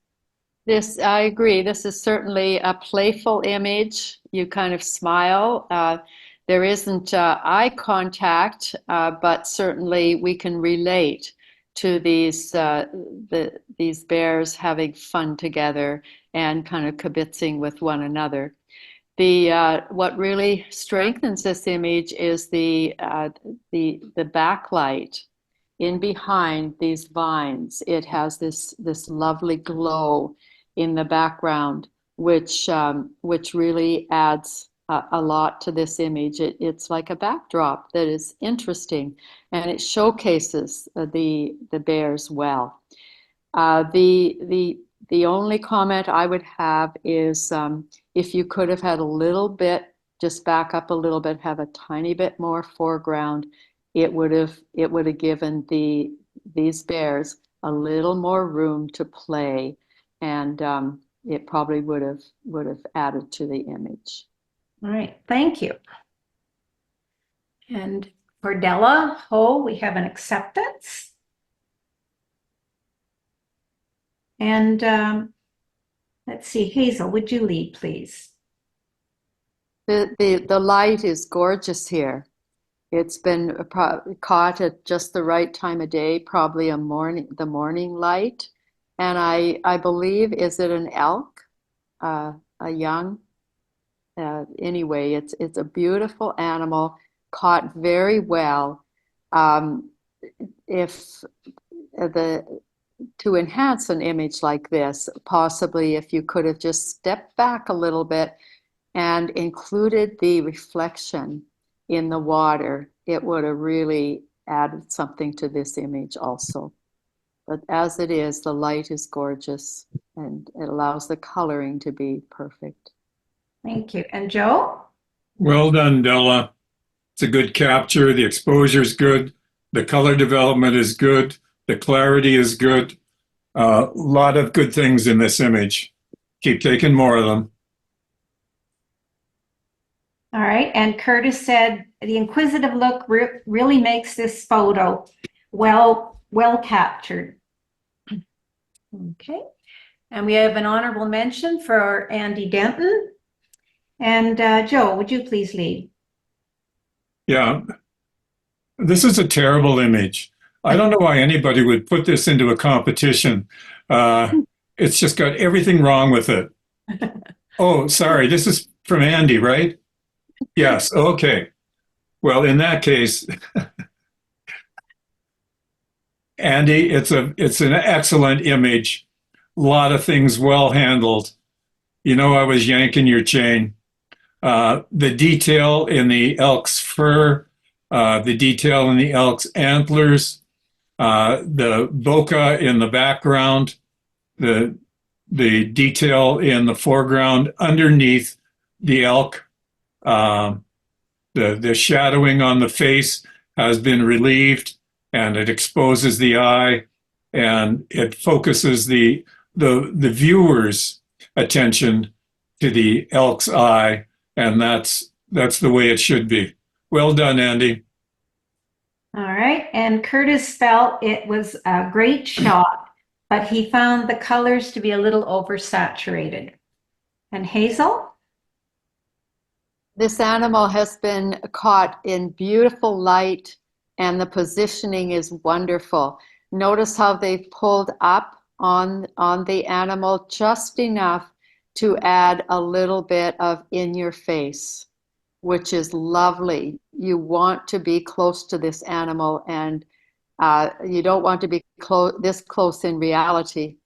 This, I agree. This is certainly a playful image. You kind of smile. There isn't eye contact, but certainly we can relate to these bears having fun together and kind of kibitzing with one another. What really strengthens this image is the backlight in behind these vines. It has this lovely glow in the background, which really adds a lot to this image. It's like a backdrop that is interesting, and it showcases the bears well. The only comment I would have is if you could have had a little bit, just back up a little bit, have a tiny bit more foreground, it would have given these bears a little more room to play, and it probably would have added to the image. All right, thank you. And for Della Ho, we have an acceptance. And let's see, Hazel, would you lead, please? The light is gorgeous here. It's been caught at just the right time of day, probably the morning light. And I believe, is it an elk? A young? Anyway, it's a beautiful animal, caught very well. To enhance an image like this, possibly if you could have just stepped back a little bit and included the reflection in the water, it would have really added something to this image also. But as it is, the light is gorgeous and it allows the coloring to be perfect. Thank you. And Joe? Well done, Della. It's a good capture. The exposure is good. The color development is good. The clarity is good. A lot of good things in this image. Keep taking more of them. All right. And Curtis said the inquisitive look really makes this photo well captured. Okay. And we have an honorable mention for Andy Denton. And Joe, would you please lead? Yeah. This is a terrible image. I don't know why anybody would put this into a competition. It's just got everything wrong with it. Oh, sorry. This is from Andy, right? Yes. Okay. Well, in that case, Andy, it's an excellent image. lot of things well handled. You know, I was yanking your chain. The detail in the elk's fur, the detail in the elk's antlers, the bokeh in the background, the detail in the foreground underneath the elk, the shadowing on the face has been relieved, and it exposes the eye, and it focuses the viewer's attention to the elk's eye, and that's the way it should be. Well done, Andy. All right, and Curtis felt it was a great shot, but he found the colors to be a little oversaturated. And Hazel? This animal has been caught in beautiful light, and the positioning is wonderful. Notice how they've pulled up on the animal just enough to add a little bit of in your face, which is lovely. You want to be close to this animal, and you don't want to be this close in reality,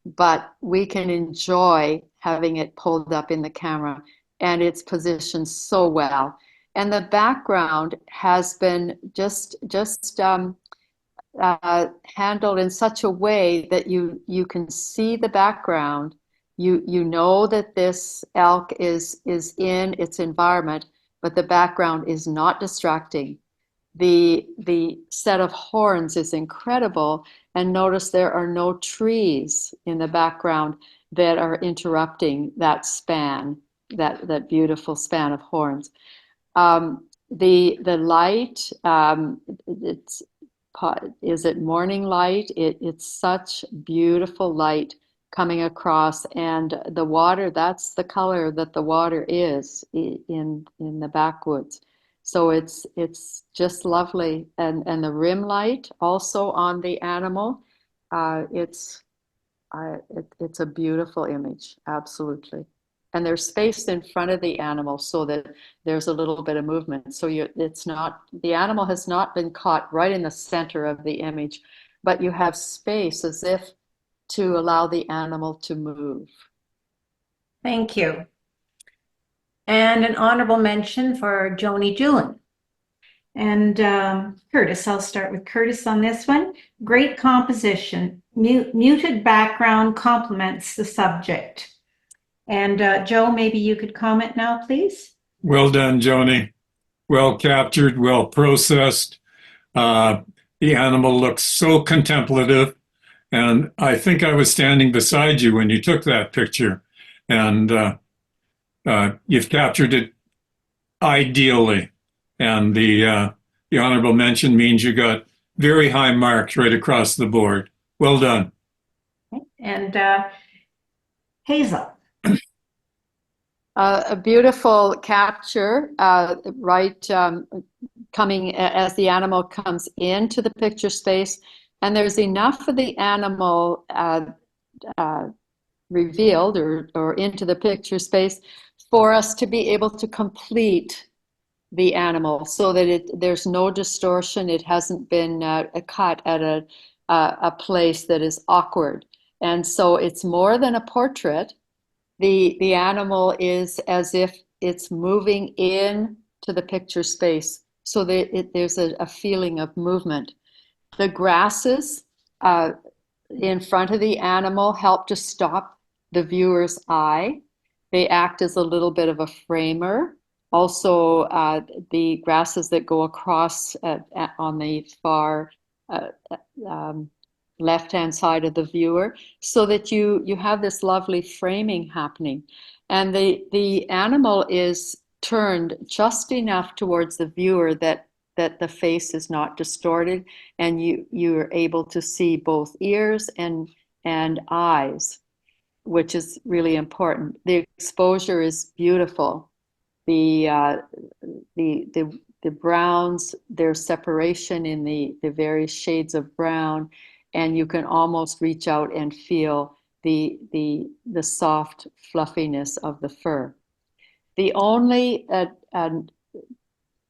but we can enjoy having it pulled up in the camera, and it's positioned so well. And the background has been just handled in such a way that you can see the background. You know that this elk is in its environment, but the background is not distracting. The set of horns is incredible, and notice there are no trees in the background that are interrupting that span, that beautiful span of horns. The light, is it morning light? It's such beautiful light coming across, and the water, that's the color that the water is in the backwoods. So it's just lovely, and the rim light also on the animal. It's a beautiful image, absolutely. And there's space in front of the animal so that there's a little bit of movement. So it's not, the animal has not been caught right in the center of the image, but you have space as if to allow the animal to move. Thank you. And an honorable mention for Joni Julin. And Curtis, I'll start with Curtis on this one. Great composition. Muted background complements the subject. And Joe, maybe you could comment now, please. Well done, Joni. Well captured, well processed. The animal looks so contemplative. And I think I was standing beside you when you took that picture. And you've captured it ideally. And the honorable mention means you got very high marks right across the board. Well done. And Hazel. A beautiful capture, right, coming as the animal comes into the picture space, and there's enough of the animal revealed or into the picture space for us to be able to complete the animal so that there's no distortion. It hasn't been cut at a place that is awkward. And so it's more than a portrait. The animal is as if it's moving in to the picture space, so that there's a feeling of movement. The grasses in front of the animal help to stop the viewer's eye. They act as a little bit of a framer. Also, the grasses that go across on the far left-hand side of the viewer, so that you have this lovely framing happening. And the animal is turned just enough towards the viewer that the face is not distorted, and you are able to see both ears and eyes, which is really important. The exposure is beautiful. The browns, there's separation in the various shades of brown, and you can almost reach out and feel the soft fluffiness of the fur. The only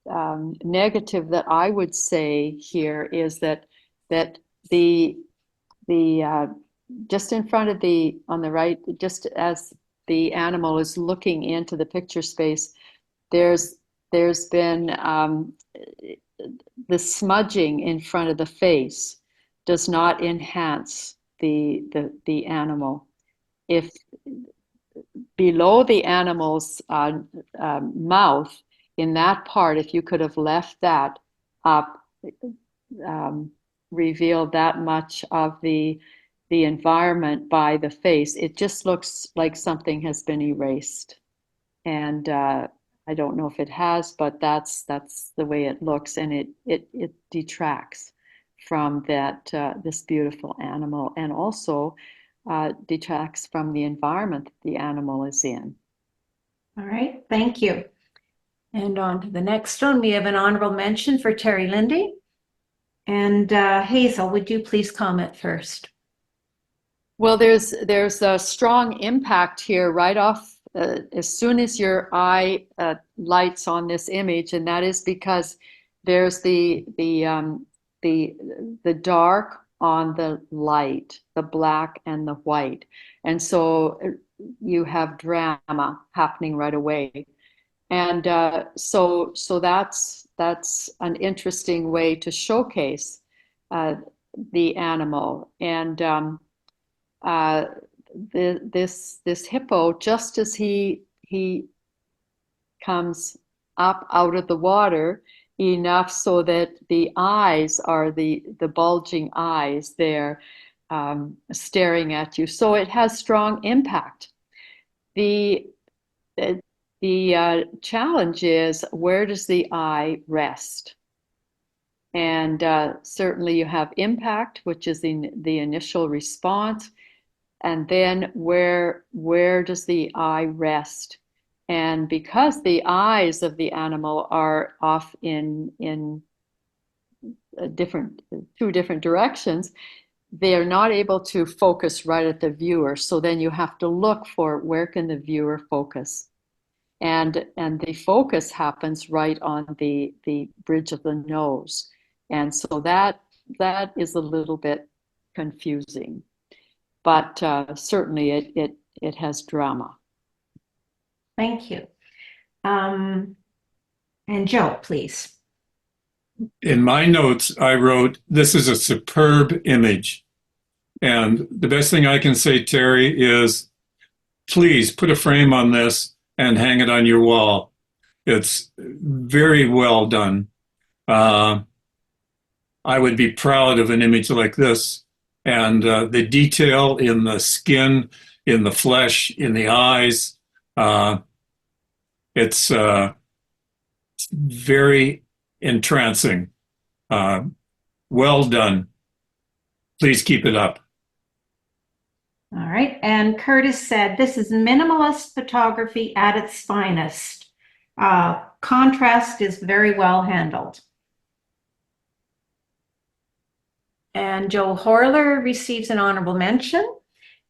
negative that I would say here is that the just in front of on the right, just as the animal is looking into the picture space, there's been the smudging in front of the face does not enhance the animal. If below the animal's mouth, in that part, if you could have left that up, revealed that much of the environment by the face, it just looks like something has been erased. And I don't know if it has, but that's the way it looks, and it detracts from that this beautiful animal, and also detracts from the environment that the animal is in. All right, thank you. And on to the next one, we have an honorable mention for Terry Lindy. And Hazel, would you please comment first? Well, there's a strong impact here right off as soon as your eye lights on this image, and that is because there's the dark on the light, the black and the white, and so you have drama happening right away, and so that's an interesting way to showcase the animal. And this hippo, just as he comes up out of the water enough so that the eyes are the bulging eyes there, staring at you, so it has strong impact. The challenge is, where does the eye rest? And certainly you have impact, which is the initial response. And then where does the eye rest? And because the eyes of the animal are off in two different directions, they are not able to focus right at the viewer. So then you have to look for, where can the viewer focus? And the focus happens right on the bridge of the nose. And so that is a little bit confusing. But certainly it has drama. Thank you. And Joe, please. In my notes, I wrote, "This is a superb image." And the best thing I can say, Terry, is please put a frame on this and hang it on your wall. It's very well done. I would be proud of an image like this. And the detail in the skin, in the flesh, in the eyes, it's very entrancing. Well done. Please keep it up. All right. And Curtis said, this is minimalist photography at its finest. Contrast is very well handled. And Joe Horler receives an honorable mention.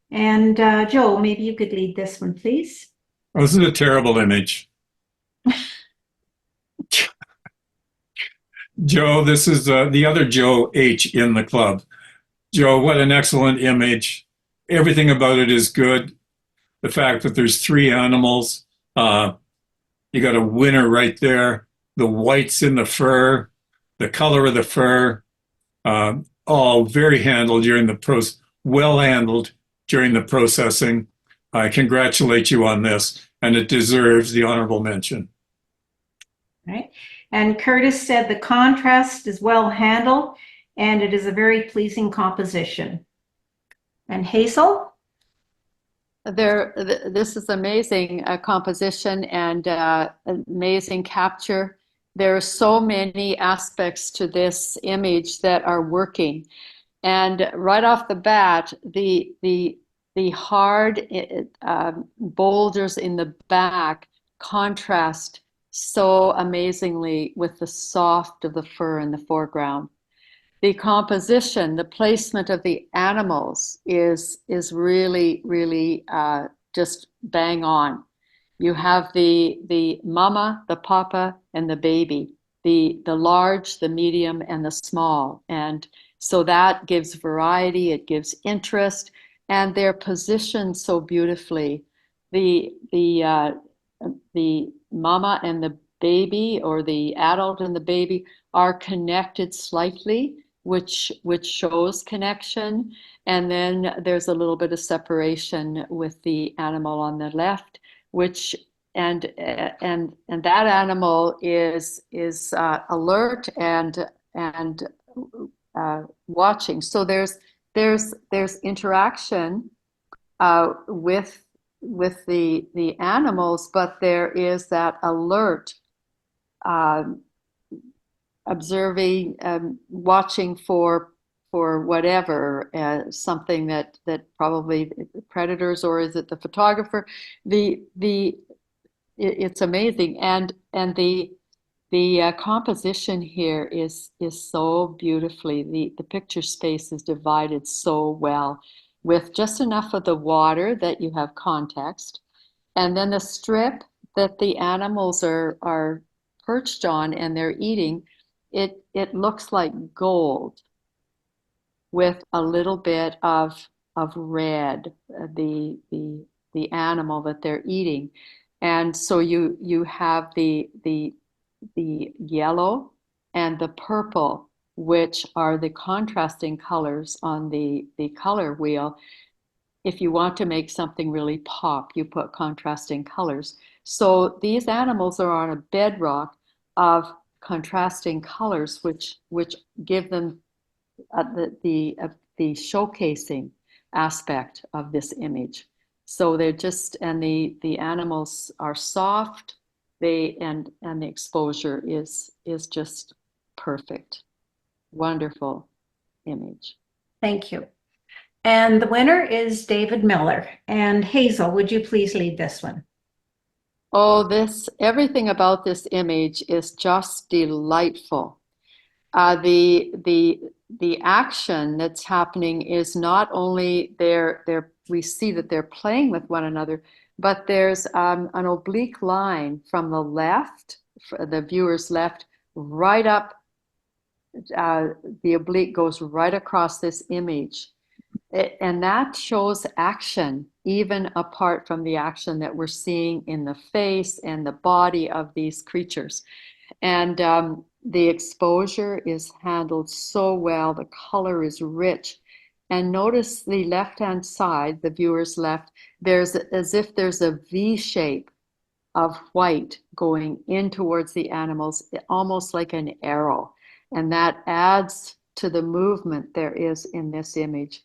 And Joe, maybe you could lead this one, please. Oh, this is a terrible image. Joe, this is the other Joe H in the club. Joe, what an excellent image. Everything about it is good. The fact that there's three animals, you got a winner right there. The whites in the fur, the color of the fur, all very handled during the process, well handled during the processing. I congratulate you on this, and it deserves the honorable mention. All right. And Curtis said the contrast is well handled, and it is a very pleasing composition. And Hazel? This is amazing composition and amazing capture. There are so many aspects to this image that are working. And right off the bat, the hard boulders in the back contrast so amazingly with the soft of the fur in the foreground. The composition, the placement of the animals is really, really just bang on. You have the mama, the papa, and the baby, the large, the medium, and the small. And so that gives variety, it gives interest. and they're positioned so beautifully. The mama and the baby, or the adult and the baby, are connected slightly, which shows connection. And then there's a little bit of separation with the animal on the left, which and that animal is alert and watching. So there's interaction with the animals, but there is that alert, observing, watching for whatever, something that probably predators, or is it the photographer? It's amazing, and the composition here is so beautifully. The picture space is divided so well, with just enough of the water that you have context, and then the strip that the animals are perched on and they're eating. It looks like gold with a little bit of red, the animal that they're eating. And so you have the yellow and the purple, which are the contrasting colors on the color wheel. If you want to make something really pop, you put contrasting colors. So these animals are on a bedrock of contrasting colors, which give them the showcasing aspect of this image. So they're just, and the animals are soft. And the exposure is just perfect. Wonderful image. Thank you. And the winner is David Miller. And Hazel, would you please lead this one? Oh, everything about this image is just delightful. The action that's happening is not only we see that they're playing with one another, but there's an oblique line from the left, the viewer's left, right up. The oblique goes right across this image. And that shows action, even apart from the action that we're seeing in the face and the body of these creatures. And the exposure is handled so well. The color is rich. And notice the left-hand side, the viewer's left, there's as if there's a V shape of white going in towards the animals, almost like an arrow. And that adds to the movement there is in this image.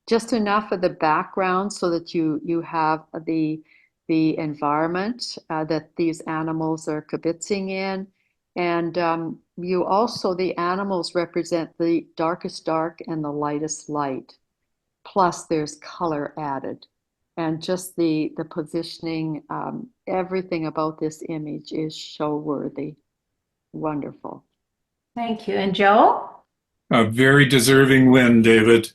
Just enough of the background so that you have the environment that these animals are kibitzing in. And you also, the animals represent the darkest dark and the lightest light. Plus there's color added. And just the positioning, everything about this image is show worthy. Wonderful. Thank you. And Joe? A very deserving win, David.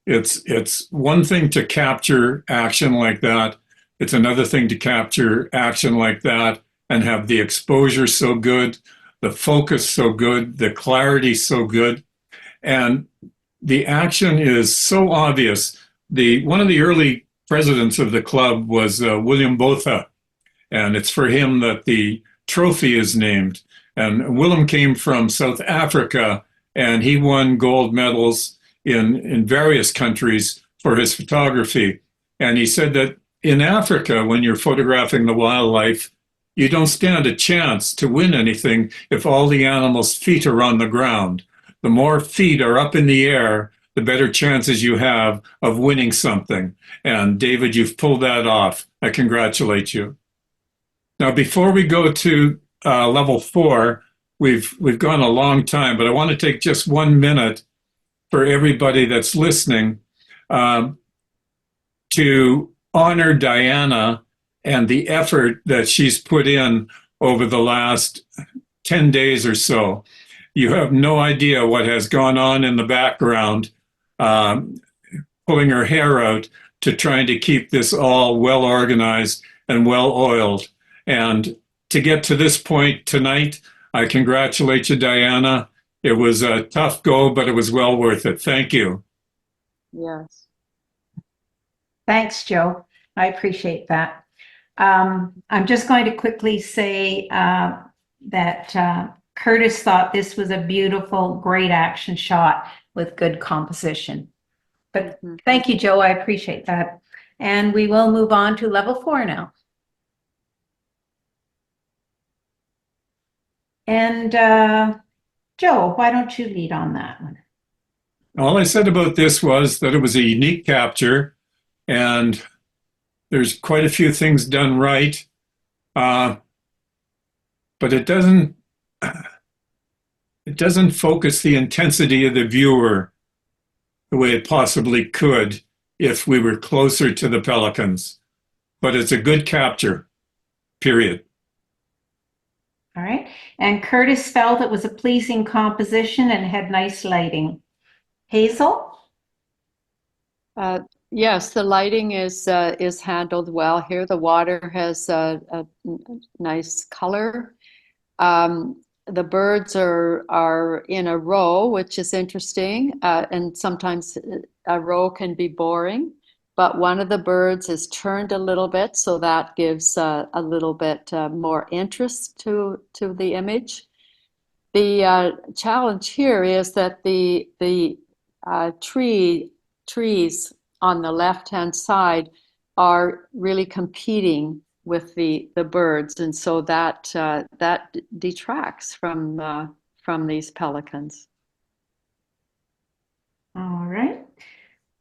It's one thing to capture action like that. It's another thing to capture action like that and have the exposure so good, the focus so good, the clarity so good, and the action is so obvious. One of the early presidents of the club was William Botha, and it's for him that the trophy is named. And Willem came from South Africa, and he won gold medals in various countries for his photography. And he said that in Africa, when you're photographing the wildlife, you don't stand a chance to win anything if all the animals' feet are on the ground. The more feet are up in the air, the better chances you have of winning something. And David, you've pulled that off. I congratulate you. Now, before we go to level 4, we've gone a long time, but I want to take just 1 minute for everybody that's listening to honor Diana and the effort that she's put in over the last 10 days or so. You have no idea what has gone on in the background, pulling her hair out to trying to keep this all well organized and well oiled. And to get to this point tonight, I congratulate you, Diana. It was a tough go, but it was well worth it. Thank you. Yes. Thanks, Joe. I appreciate that. I'm just going to quickly say that Curtis thought this was a beautiful, great action shot with good composition. But thank you, Joe. I appreciate that. And we will move on to level 4 now. And Joe, why don't you lead on that one? All I said about this was that it was a unique capture, and there's quite a few things done right, but it doesn't focus the intensity of the viewer the way it possibly could if we were closer to the pelicans. But it's a good capture, period. All right. And Curtis felt it was a pleasing composition and had nice lighting. Hazel? Yes, the lighting is handled well here. The water has a nice color. The birds are in a row, which is interesting, and sometimes a row can be boring. But one of the birds is turned a little bit, so that gives a little bit more interest to the image. The challenge here is that the trees on the left-hand side are really competing with the birds, and so that detracts from these pelicans. All right.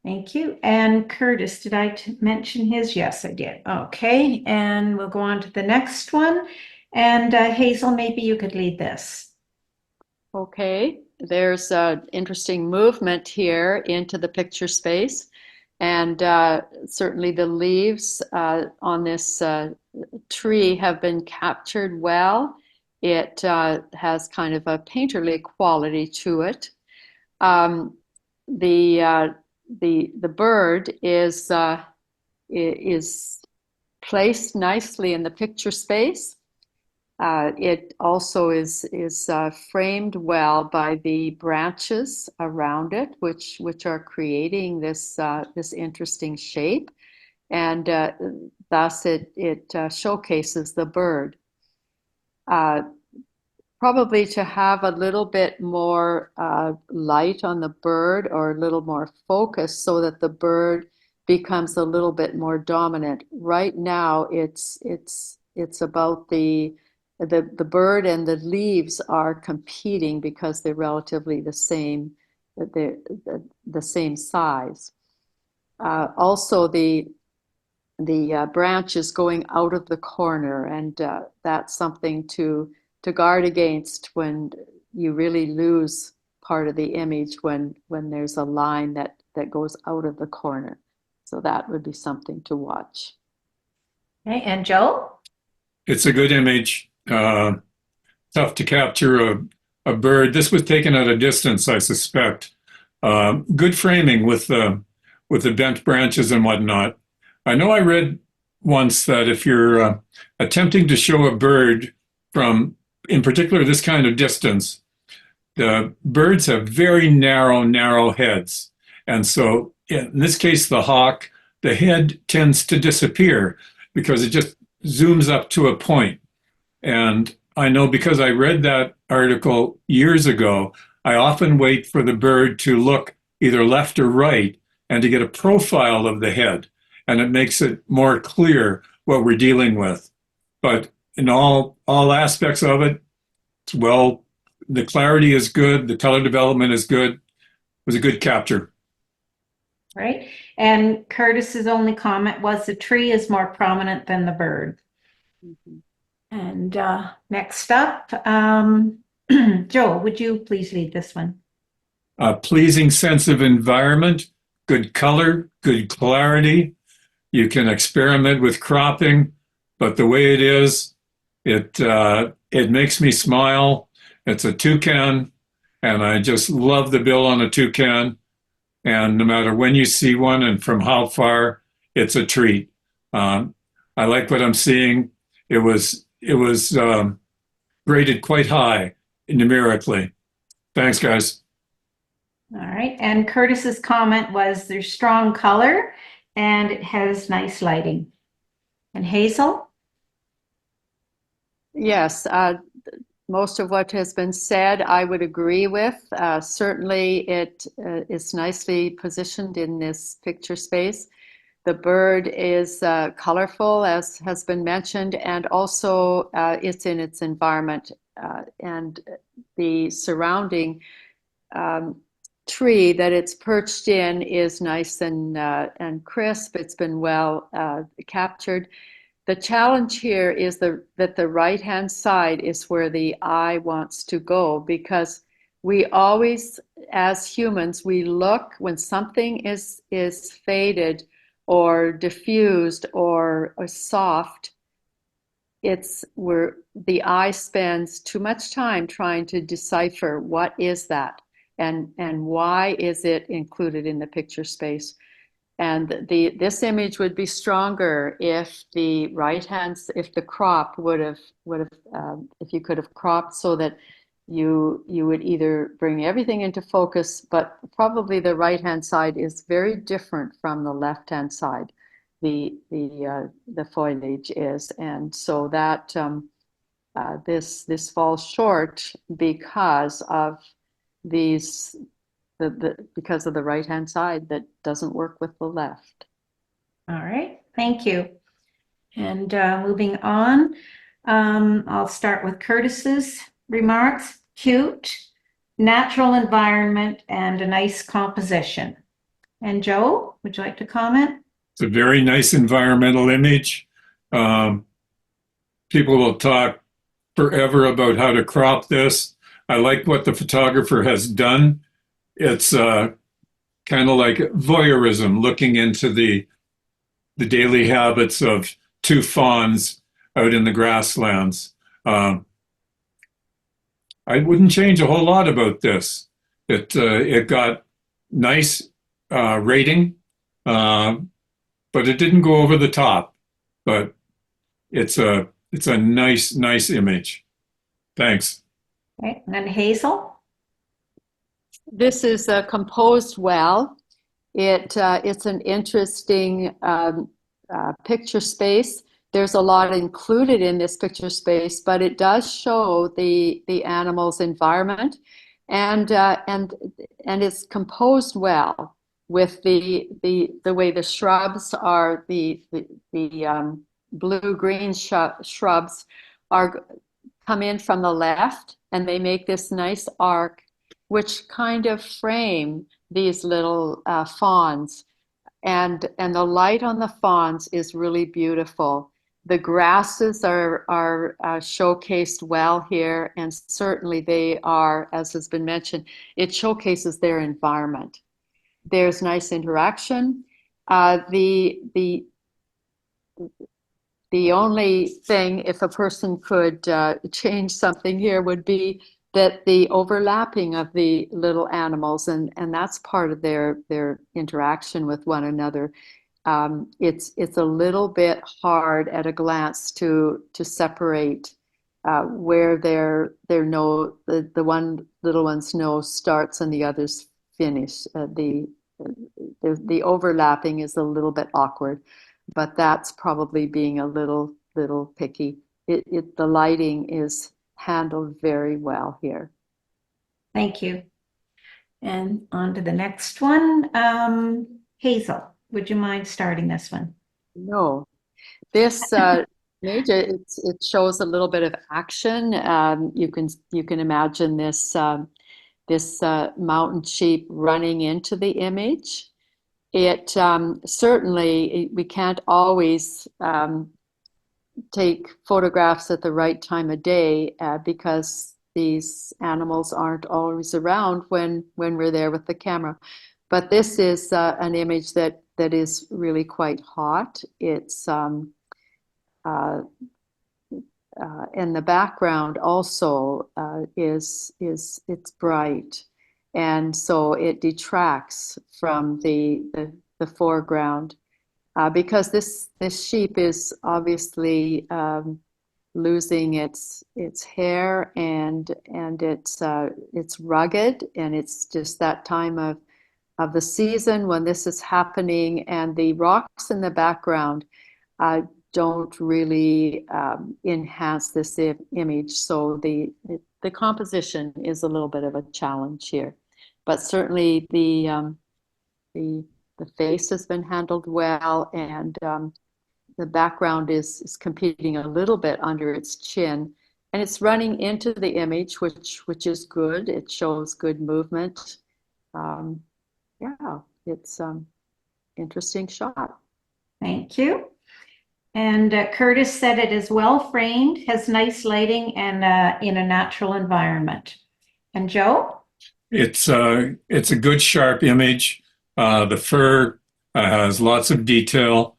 Thank you. And Curtis, did I mention his? Yes, I did. Okay. And we'll go on to the next one. And Hazel, maybe you could lead this. Okay, there's an interesting movement here into the picture space, and certainly the leaves on this tree have been captured well. It has kind of a painterly quality to it. The bird is placed nicely in the picture space. It also is framed well by the branches around it, which are creating this interesting shape, and thus it showcases the bird. Probably to have a little bit more light on the bird, or a little more focus, so that the bird becomes a little bit more dominant. Right now, it's about the bird and the leaves are competing because they're relatively the same size. Also, the branch is going out of the corner, and that's something to guard against when you really lose part of the image when there's a line that goes out of the corner. So that would be something to watch. Okay. And Joe? It's a good image. Tough to capture a bird. This was taken at a distance, I suspect. Good framing with the bent branches and whatnot. I know I read once that if you're attempting to show a bird from, in particular, this kind of distance, the birds have very narrow heads. And so in this case, the hawk, the head tends to disappear because it just zooms up to a point. And I know because I read that article years ago, I often wait for the bird to look either left or right and to get a profile of the head. And it makes it more clear what we're dealing with. But in all aspects of it, well, the clarity is good, the color development is good. It was a good capture. Right. And Curtis's only comment was the tree is more prominent than the bird. Mm-hmm. And next up, Joe, would you please lead this one? A pleasing sense of environment, good color, good clarity. You can experiment with cropping, but the way it is, it makes me smile. It's a toucan, and I just love the bill on a toucan. And no matter when you see one and from how far, it's a treat. I like what I'm seeing. It was graded quite high numerically. Thanks, guys. All right. And Curtis's comment was there's strong color and it has nice lighting. And Hazel? Yes, most of what has been said, I would agree with. Certainly, it is nicely positioned in this picture space. The bird is colorful, as has been mentioned, and also it's in its environment. And the surrounding tree that it's perched in is nice and crisp. It's been well captured. The challenge here is that the right-hand side is where the eye wants to go, because we always, as humans, we look when something is faded or diffused or soft. It's where the eye spends too much time trying to decipher what is that and why is it included in the picture space. And this image would be stronger if the if the crop would have if you could have cropped so that you would either bring everything into focus, but probably the right-hand side is very different from the left-hand side. The foliage is, and so that this falls short because of these. Because of the right-hand side that doesn't work with the left. All right, thank you. And moving on, I'll start with Curtis's remarks. Cute, natural environment, and a nice composition. And Joe, would you like to comment? It's a very nice environmental image. People will talk forever about how to crop this. I like what the photographer has done. It's kind of like voyeurism, looking into the daily habits of two fawns out in the grasslands. I wouldn't change a whole lot about this. It got nice rating, but it didn't go over the top. But it's a nice image. Thanks. Okay, and then Hazel? This is composed well. It's an interesting picture space. There's a lot included in this picture space, but it does show the animal's environment, and it's composed well with the way the shrubs are the blue-green shrubs are come in from the left, and they make this nice arc, which kind of frame these little fawns. And the light on the fawns is really beautiful. The grasses are showcased well here, and certainly they are, as has been mentioned, it showcases their environment. There's nice interaction. The only thing, if a person could change something here, would be that the overlapping of the little animals, and that's part of their interaction with one another. It's a little bit hard at a glance to separate where the one little one's nose starts and the others finish. The overlapping is a little bit awkward, but that's probably being a little picky. The lighting is handled very well here. Thank you. And on to the next one. Hazel, would you mind starting this one? No, this image, it shows a little bit of action. You can imagine this mountain sheep running into the image. It certainly, we can't always take photographs at the right time of day because these animals aren't always around when we're there with the camera. But this is an image that is really quite hot. It's in the background also it's bright, and so it detracts from the foreground. Because this sheep is obviously losing its hair, and it's rugged, and it's just that time the season when this is happening, and the rocks in the background don't really enhance this image. So the composition is a little bit of a challenge here, but certainly the face has been handled well, and the background is competing a little bit under its chin, and it's running into the image, which is good. It shows good movement. Yeah, it's interesting shot. Thank you. And Curtis said it is well framed, has nice lighting, and in a natural environment. And Joe? It's a good, sharp image. The fur has lots of detail.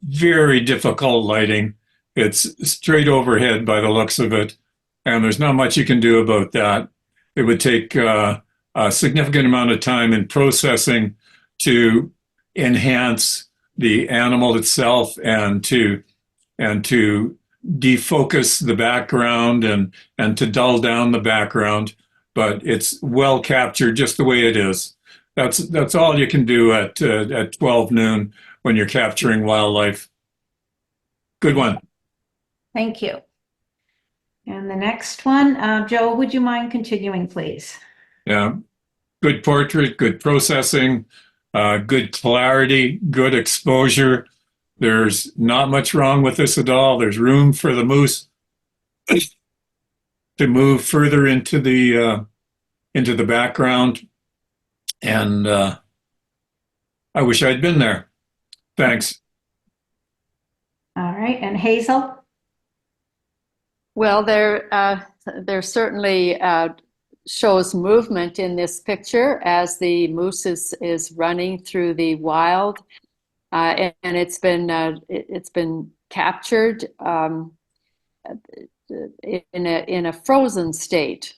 Very difficult lighting. It's straight overhead by the looks of it, and there's not much you can do about that. It would take a significant amount of time in processing to enhance the animal itself, and to defocus the background, and to dull down the background. But it's well captured just the way it is. That's all you can do at 12 noon when you're capturing wildlife. Good one. Thank you. And the next one, Joe, would you mind continuing, please? Yeah, good portrait, good processing, good clarity, good exposure. There's not much wrong with this at all. There's room for the moose to move further into the background, and I wish I'd been there. Thanks. All right, and Hazel? Well, there certainly shows movement in this picture as the moose is running through the wild, and it's been captured in a frozen state.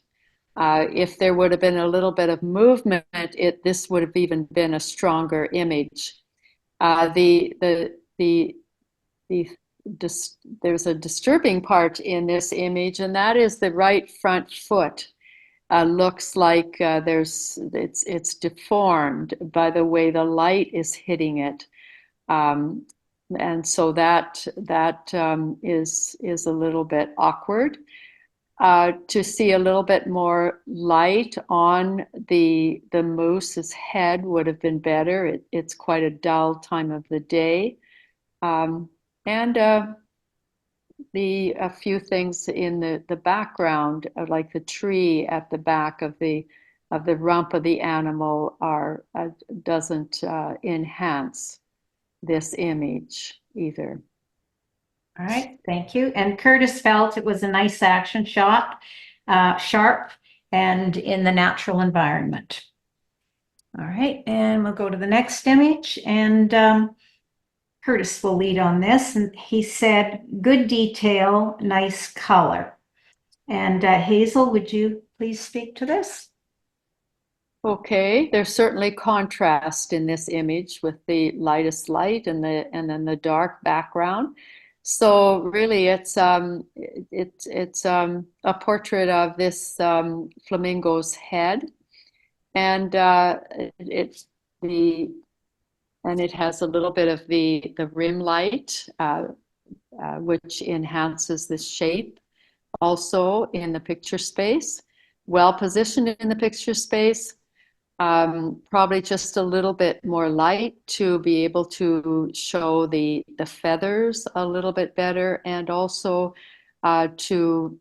If there would have been a little bit of movement, this would have even been a stronger image. There's a disturbing part in this image, and that is the right front foot. Looks like it's deformed by the way the light is hitting it, and so that is a little bit awkward. To see a little bit more light on the moose's head would have been better. It's quite a dull time of the day, and a few things in the background, like the tree at the back of the rump of the animal, doesn't enhance this image either. All right, thank you. And Curtis felt it was a nice action shot, sharp and in the natural environment. All right, and we'll go to the next image, and Curtis will lead on this. And he said, good detail, nice color. And Hazel, would you please speak to this? Okay, there's certainly contrast in this image with the lightest light and then the dark background. So really, it's a portrait of this flamingo's head, and it has a little bit of the rim light, which enhances the shape. Also in the picture space, well positioned in the picture space. Probably just a little bit more light to be able to show the feathers a little bit better, and also to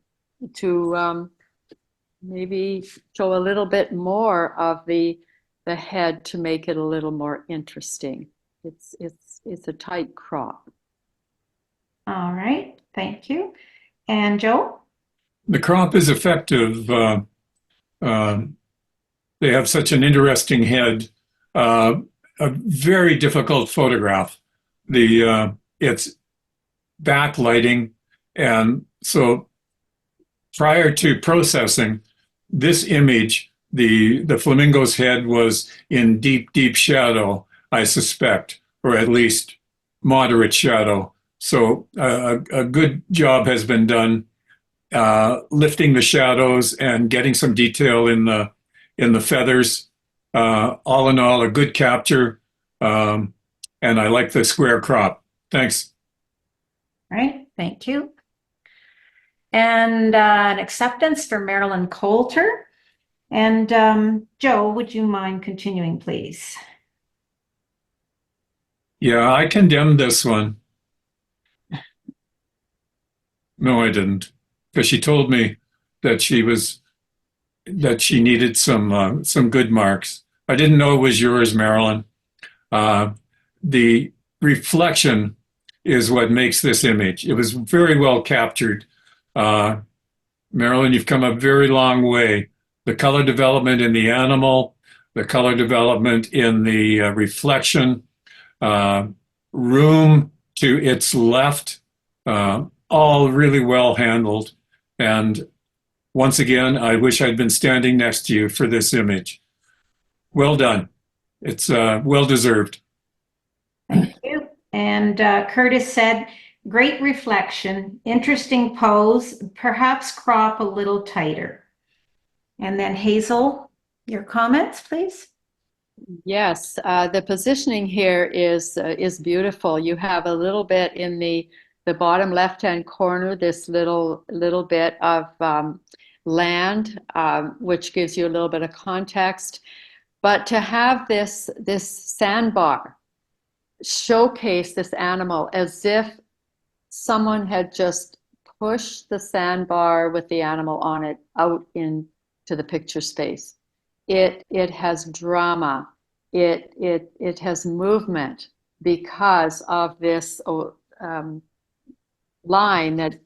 maybe show a little bit more of the head to make it a little more interesting. It's a tight crop. All right, thank you. And Joe? The crop is effective. They have such an interesting head. A very difficult photograph. It's backlighting, and so prior to processing this image, the flamingo's head was in deep shadow, I suspect, or at least moderate shadow. So a good job has been done lifting the shadows and getting some detail in the feathers. All in all, a good capture. And I like the square crop. Thanks. All right, thank you. And an acceptance for Marilyn Coulter. And Joe, would you mind continuing, please? Yeah, I condemned this one. No, I didn't, because she told me that she needed some good marks. I didn't know it was yours, Marilyn. The reflection is what makes this image. It was very well captured. Marilyn, you've come a very long way. The color development in the animal, the color development in the reflection, room to its left, all really well handled. And once again, I wish I'd been standing next to you for this image. Well done. It's well deserved. Thank you. And Curtis said, great reflection, interesting pose, perhaps crop a little tighter. And then Hazel, your comments, please. Yes, the positioning here is beautiful. You have a little bit in the bottom left-hand corner, this little bit of land, which gives you a little bit of context. But to have this sandbar showcase this animal as if someone had just pushed the sandbar with the animal on it out into the picture space. It has drama. It has movement because of this line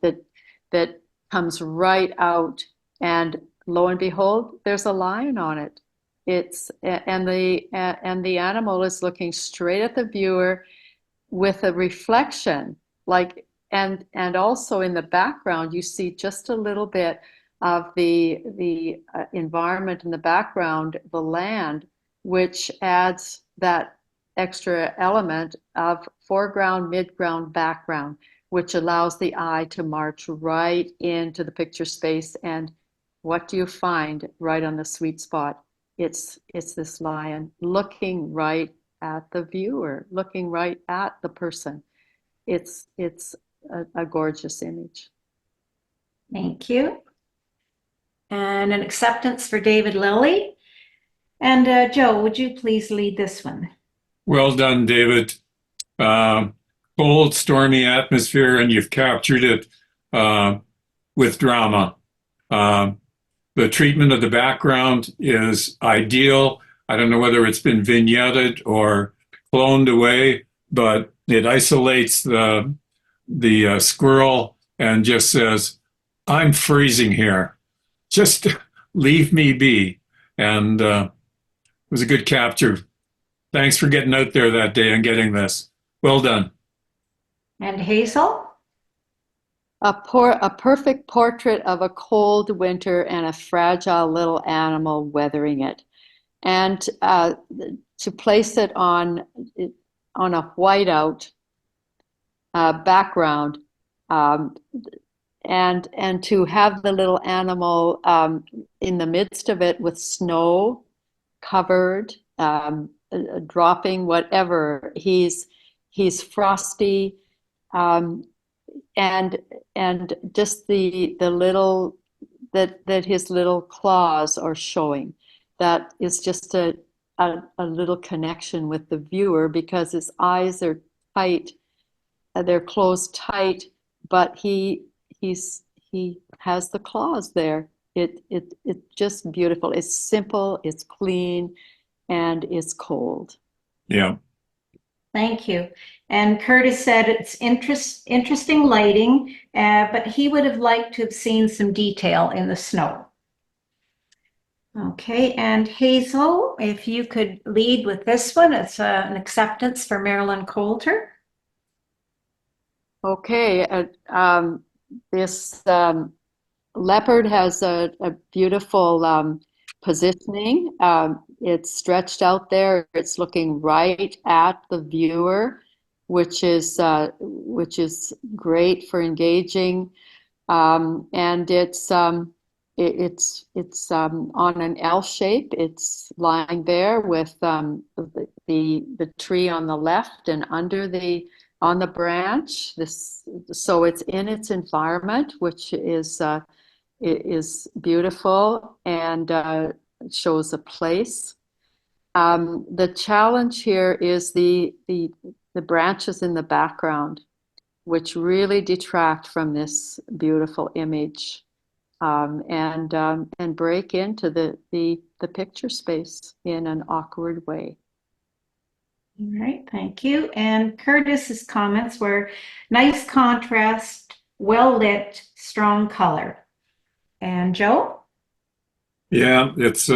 that comes right out, and lo and behold, there's a lion on it. And the animal is looking straight at the viewer with a reflection, like, and also in the background you see just a little bit of the environment in the background, the land, which adds that extra element of foreground, midground, background, which allows the eye to march right into the picture space. And what do you find right on the sweet spot? It's this lion looking right at the viewer, looking right at the person. It's a gorgeous image. Thank you. And an acceptance for David Lilly. And Joe, would you please lead this one? Well done, David. Cold, stormy atmosphere, and you've captured it with drama. The treatment of the background is ideal. I don't know whether it's been vignetted or cloned away, but it isolates the squirrel and just says, I'm freezing here. Just leave me be. And it was a good capture. Thanks for getting out there that day and getting this. Well done. And Hazel? A perfect portrait of a cold winter and a fragile little animal weathering it. And to place it on a whiteout background, and to have the little animal in the midst of it with snow covered, dropping whatever. He's frosty, and just the little that his little claws are showing. That is just a little connection with the viewer, because his eyes are tight, they're closed tight, but he has the claws there. It's just beautiful. It's simple, it's clean, and it's cold. Yeah. Thank you. And Curtis said it's interesting lighting, but he would have liked to have seen some detail in the snow. Okay, and Hazel, if you could lead with this one, it's an acceptance for Marilyn Coulter. Okay, this leopard has a beautiful positioning. It's stretched out there. It's looking right at the viewer, which is great for engaging. And It's on an L shape. It's lying there with the tree on the left and under on the branch. So it's in its environment, which is beautiful and shows a place. The challenge here is the branches in the background, which really detract from this beautiful image. And break into the picture space in an awkward way. All right, thank you. And Curtis's comments were nice contrast, well lit, strong color. And Joe? Yeah, it's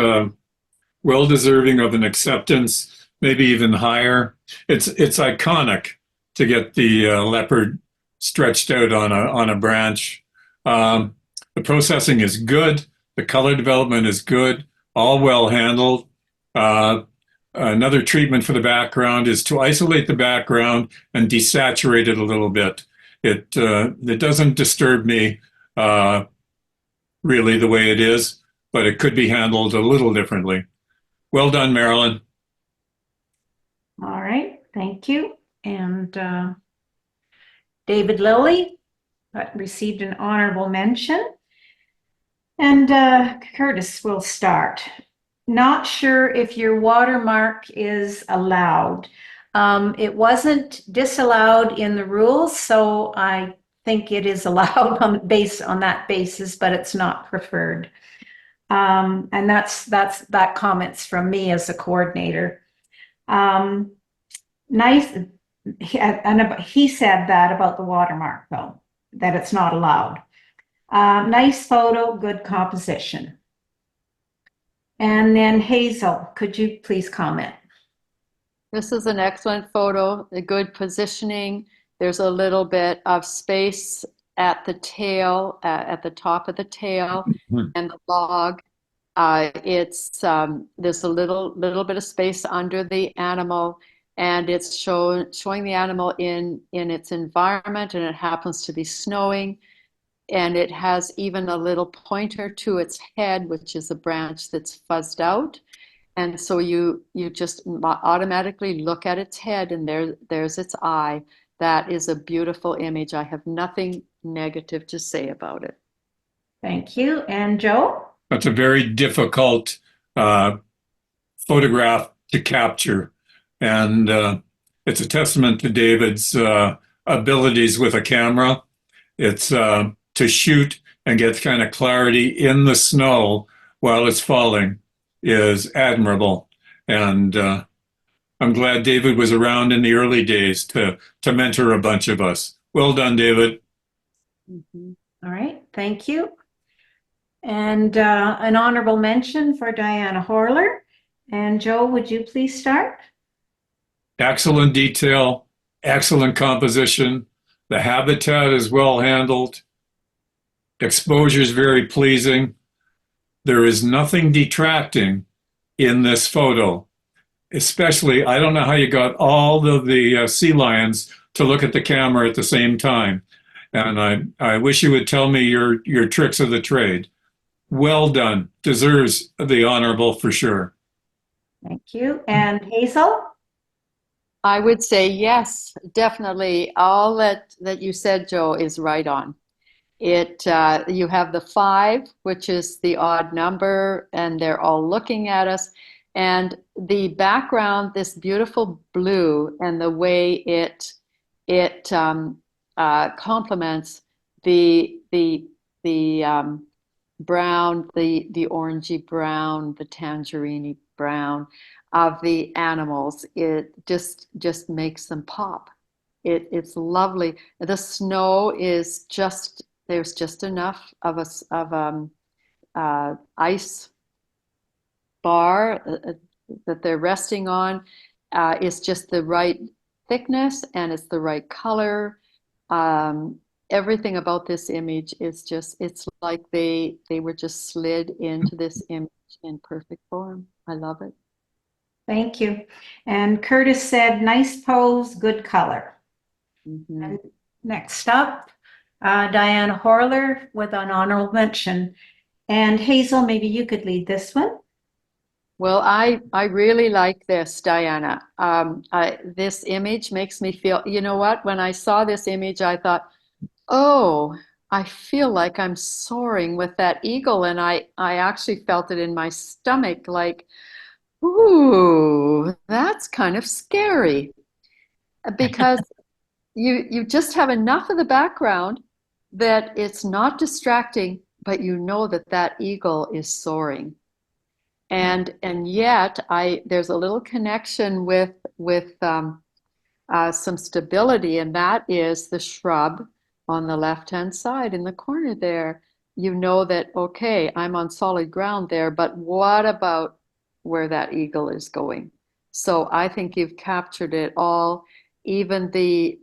well deserving of an acceptance, maybe even higher. It's iconic to get the leopard stretched out on a branch. The processing is good. The color development is good. All well handled. Another treatment for the background is to isolate the background and desaturate it a little bit. It doesn't disturb me really the way it is, but it could be handled a little differently. Well done, Marilyn. All right, thank you. And David Lilly received an honorable mention. And Curtis will start. Not sure if your watermark is allowed. It wasn't disallowed in the rules, so I think it is allowed based on that basis, but it's not preferred. And that comments from me as a coordinator. Nice. And he said that about the watermark, though, that it's not allowed. Nice photo, good composition. And then Hazel, could you please comment? This is an excellent photo, a good positioning. There's a little bit of space at the tail, at the top of the tail and the log. There's a little bit of space under the animal, and it's showing the animal in its environment, and it happens to be snowing. And it has even a little pointer to its head, which is a branch that's fuzzed out. And so you just automatically look at its head, and there's its eye. That is a beautiful image. I have nothing negative to say about it. Thank you. And Joe? That's a very difficult photograph to capture. And it's a testament to David's abilities with a camera. It's to shoot and get kind of clarity in the snow while it's falling is admirable. And I'm glad David was around in the early days to mentor a bunch of us. Well done, David. Mm-hmm. All right, thank you. And an honorable mention for Diana Horler. And Joe, would you please start? Excellent detail, excellent composition. The habitat is well handled. Exposure is very pleasing. There is nothing detracting in this photo. Especially, I don't know how you got all of the sea lions to look at the camera at the same time. And I wish you would tell me your tricks of the trade. Well done. Deserves the honorable for sure. Thank you. And Hazel? I would say yes, definitely. All that you said, Joe, is right on. You have the 5, which is the odd number, and they're all looking at us. And the background, this beautiful blue, and the way it complements the brown, the orangey brown, the tangerine brown of the animals. It just makes them pop. It's lovely. The snow is there's just enough of ice bar that they're resting on. It's just the right thickness, and it's the right color. Everything about this image is it's like they were just slid into this image in perfect form. I love it. Thank you. And Curtis said, nice pose, good color. Mm-hmm. And next up, Diana Horler with an honorable mention. And Hazel, maybe you could lead this one. Well, I really like this, Diana. This image makes me feel, you know what? When I saw this image, I thought, oh, I feel like I'm soaring with that eagle. And I actually felt it in my stomach, like, ooh, that's kind of scary. Because you just have enough of the background that it's not distracting, but you know that that eagle is soaring. And yet there's a little connection with some stability, and that is the shrub on the left-hand side in the corner there. You know that, okay, I'm on solid ground there, but what about where that eagle is going? So I think you've captured it all, even the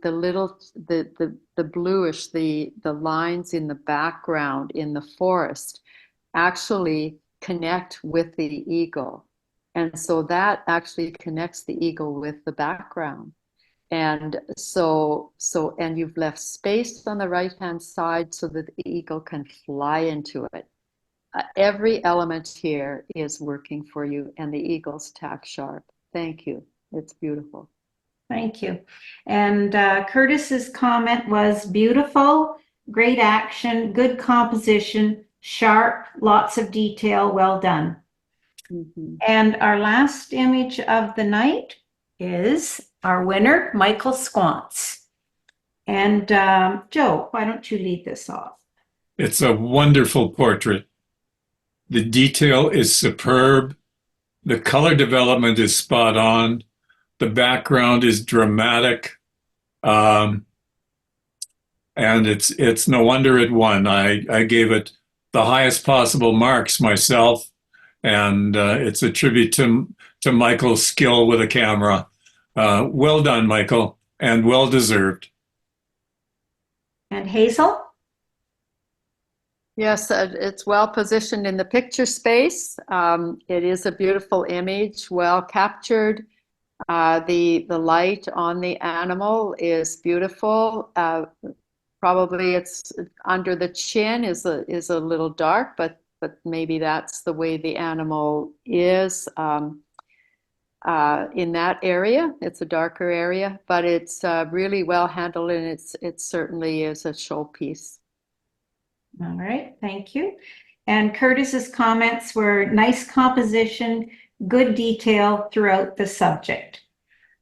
bluish, the lines in the background in the forest actually connect with the eagle. And so that actually connects the eagle with the background. And and you've left space on the right-hand side so that the eagle can fly into it. Every element here is working for you, and the eagle's tack sharp. Thank you. It's beautiful. Thank you. And Curtis's comment was beautiful, great action, good composition, sharp, lots of detail, well done. Mhm. And our last image of the night is our winner, Michael Squants. And Joe, why don't you lead this off? It's a wonderful portrait. The detail is superb. The color development is spot on. The background is dramatic. And it's no wonder it won. I gave it the highest possible marks myself. And it's a tribute to Michael's skill with a camera. Well done, Michael, and well deserved. And Hazel? Yes, it's well positioned in the picture space. It is a beautiful image, well captured. The light on the animal is beautiful. Probably it's under the chin is a little dark, but maybe that's the way the animal is in that area. It's a darker area, but it's really well handled, and it certainly is a showpiece. All right, thank you. And Curtis's comments were nice composition, good detail throughout the subject.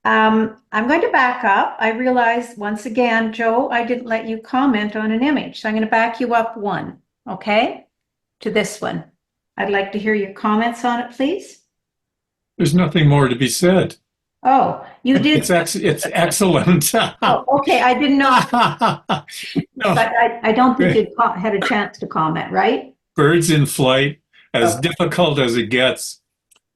I'm going to back up. I realize once again, Joe, I didn't let you comment on an image. So I'm going to back you up one, okay, to this one. I'd like to hear your comments on it, please. There's nothing more to be said. Oh, you did. It's excellent. Oh, okay, I didn't know, No, but I don't think you had a chance to comment, right? birds in flight, as Okay. difficult as it gets.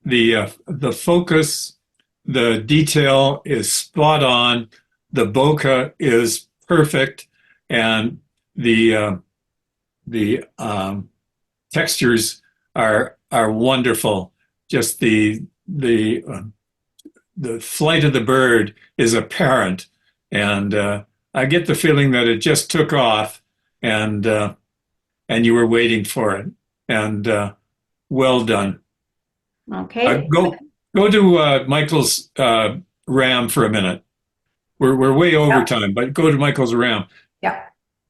The focus, the detail is spot on. The bokeh is perfect, and the textures are wonderful. Just the flight of the bird is apparent, and I get the feeling that it just took off, and you were waiting for it. And well done. Okay. Go to Michael's RAM for a minute. We're way over time, but go to Michael's RAM. Yeah.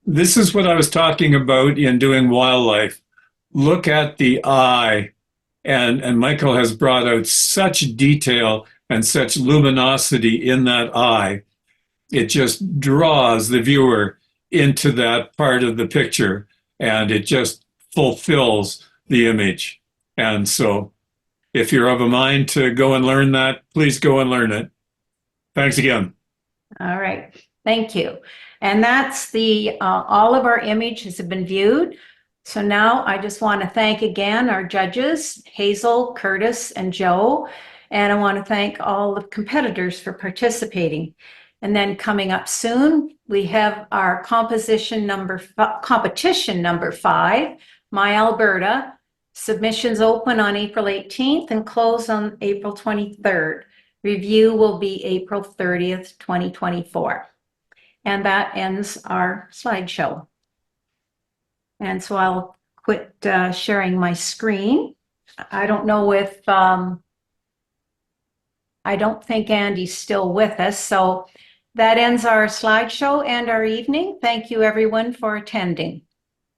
This is what I was talking about in doing wildlife. Look at the eye, and Michael has brought out such detail and such luminosity in that eye. It just draws the viewer into that part of the picture, and it just fulfills the image. And so if you're of a mind to go and learn that, please go and learn it. Thanks again. All right, thank you. And that's all of our images have been viewed. So now I just want to thank again our judges, Hazel, Curtis, and Joe. And I want to thank all the competitors for participating. And then coming up soon, we have our competition number 5, My Alberta. Submissions open on April 18th and close on April 23rd. Review will be April 30th, 2024. And that ends our slideshow. And so I'll quit sharing my screen. I don't know if, I don't think Andy's still with us. So that ends our slideshow and our evening. Thank you, everyone, for attending.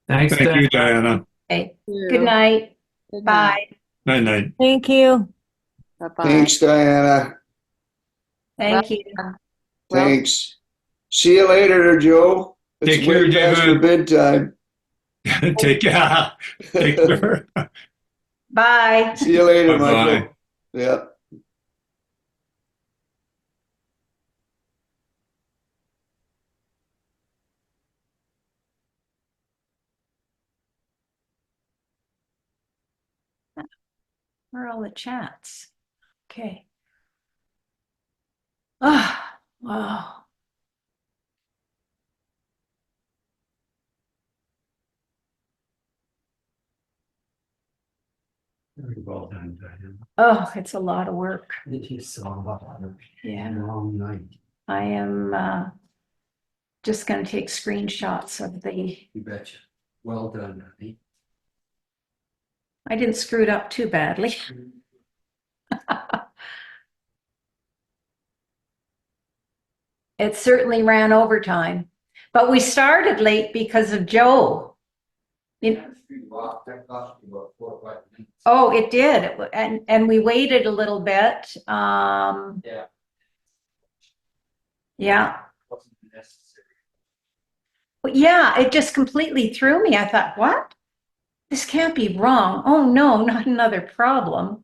Thanks, Thank you, Diana. Diana. Okay. Good night. Good night. Bye. Night night. Thank you. Bye-bye. Thanks, Diana. Thank you. Well- Thanks. See you later, Joe. It's Take care, way past your David. bedtime. Take care. Take care. Bye. See you later, Bye-bye. Michael. Yeah. Where are all the chats? Okay. Ah, wow. Very well done, Diana. Oh, it's a lot of work. It is so long. Yeah. Long night. I am just going to take screenshots of the. You betcha. Well done, honey. I didn't screw it up too badly. It certainly ran overtime, but we started late because of Joe. Oh, it did. And we waited a little bit. Yeah. Yeah. Wasn't necessary. But yeah, it just completely threw me. I thought, what? This can't be wrong. Oh no, not another problem.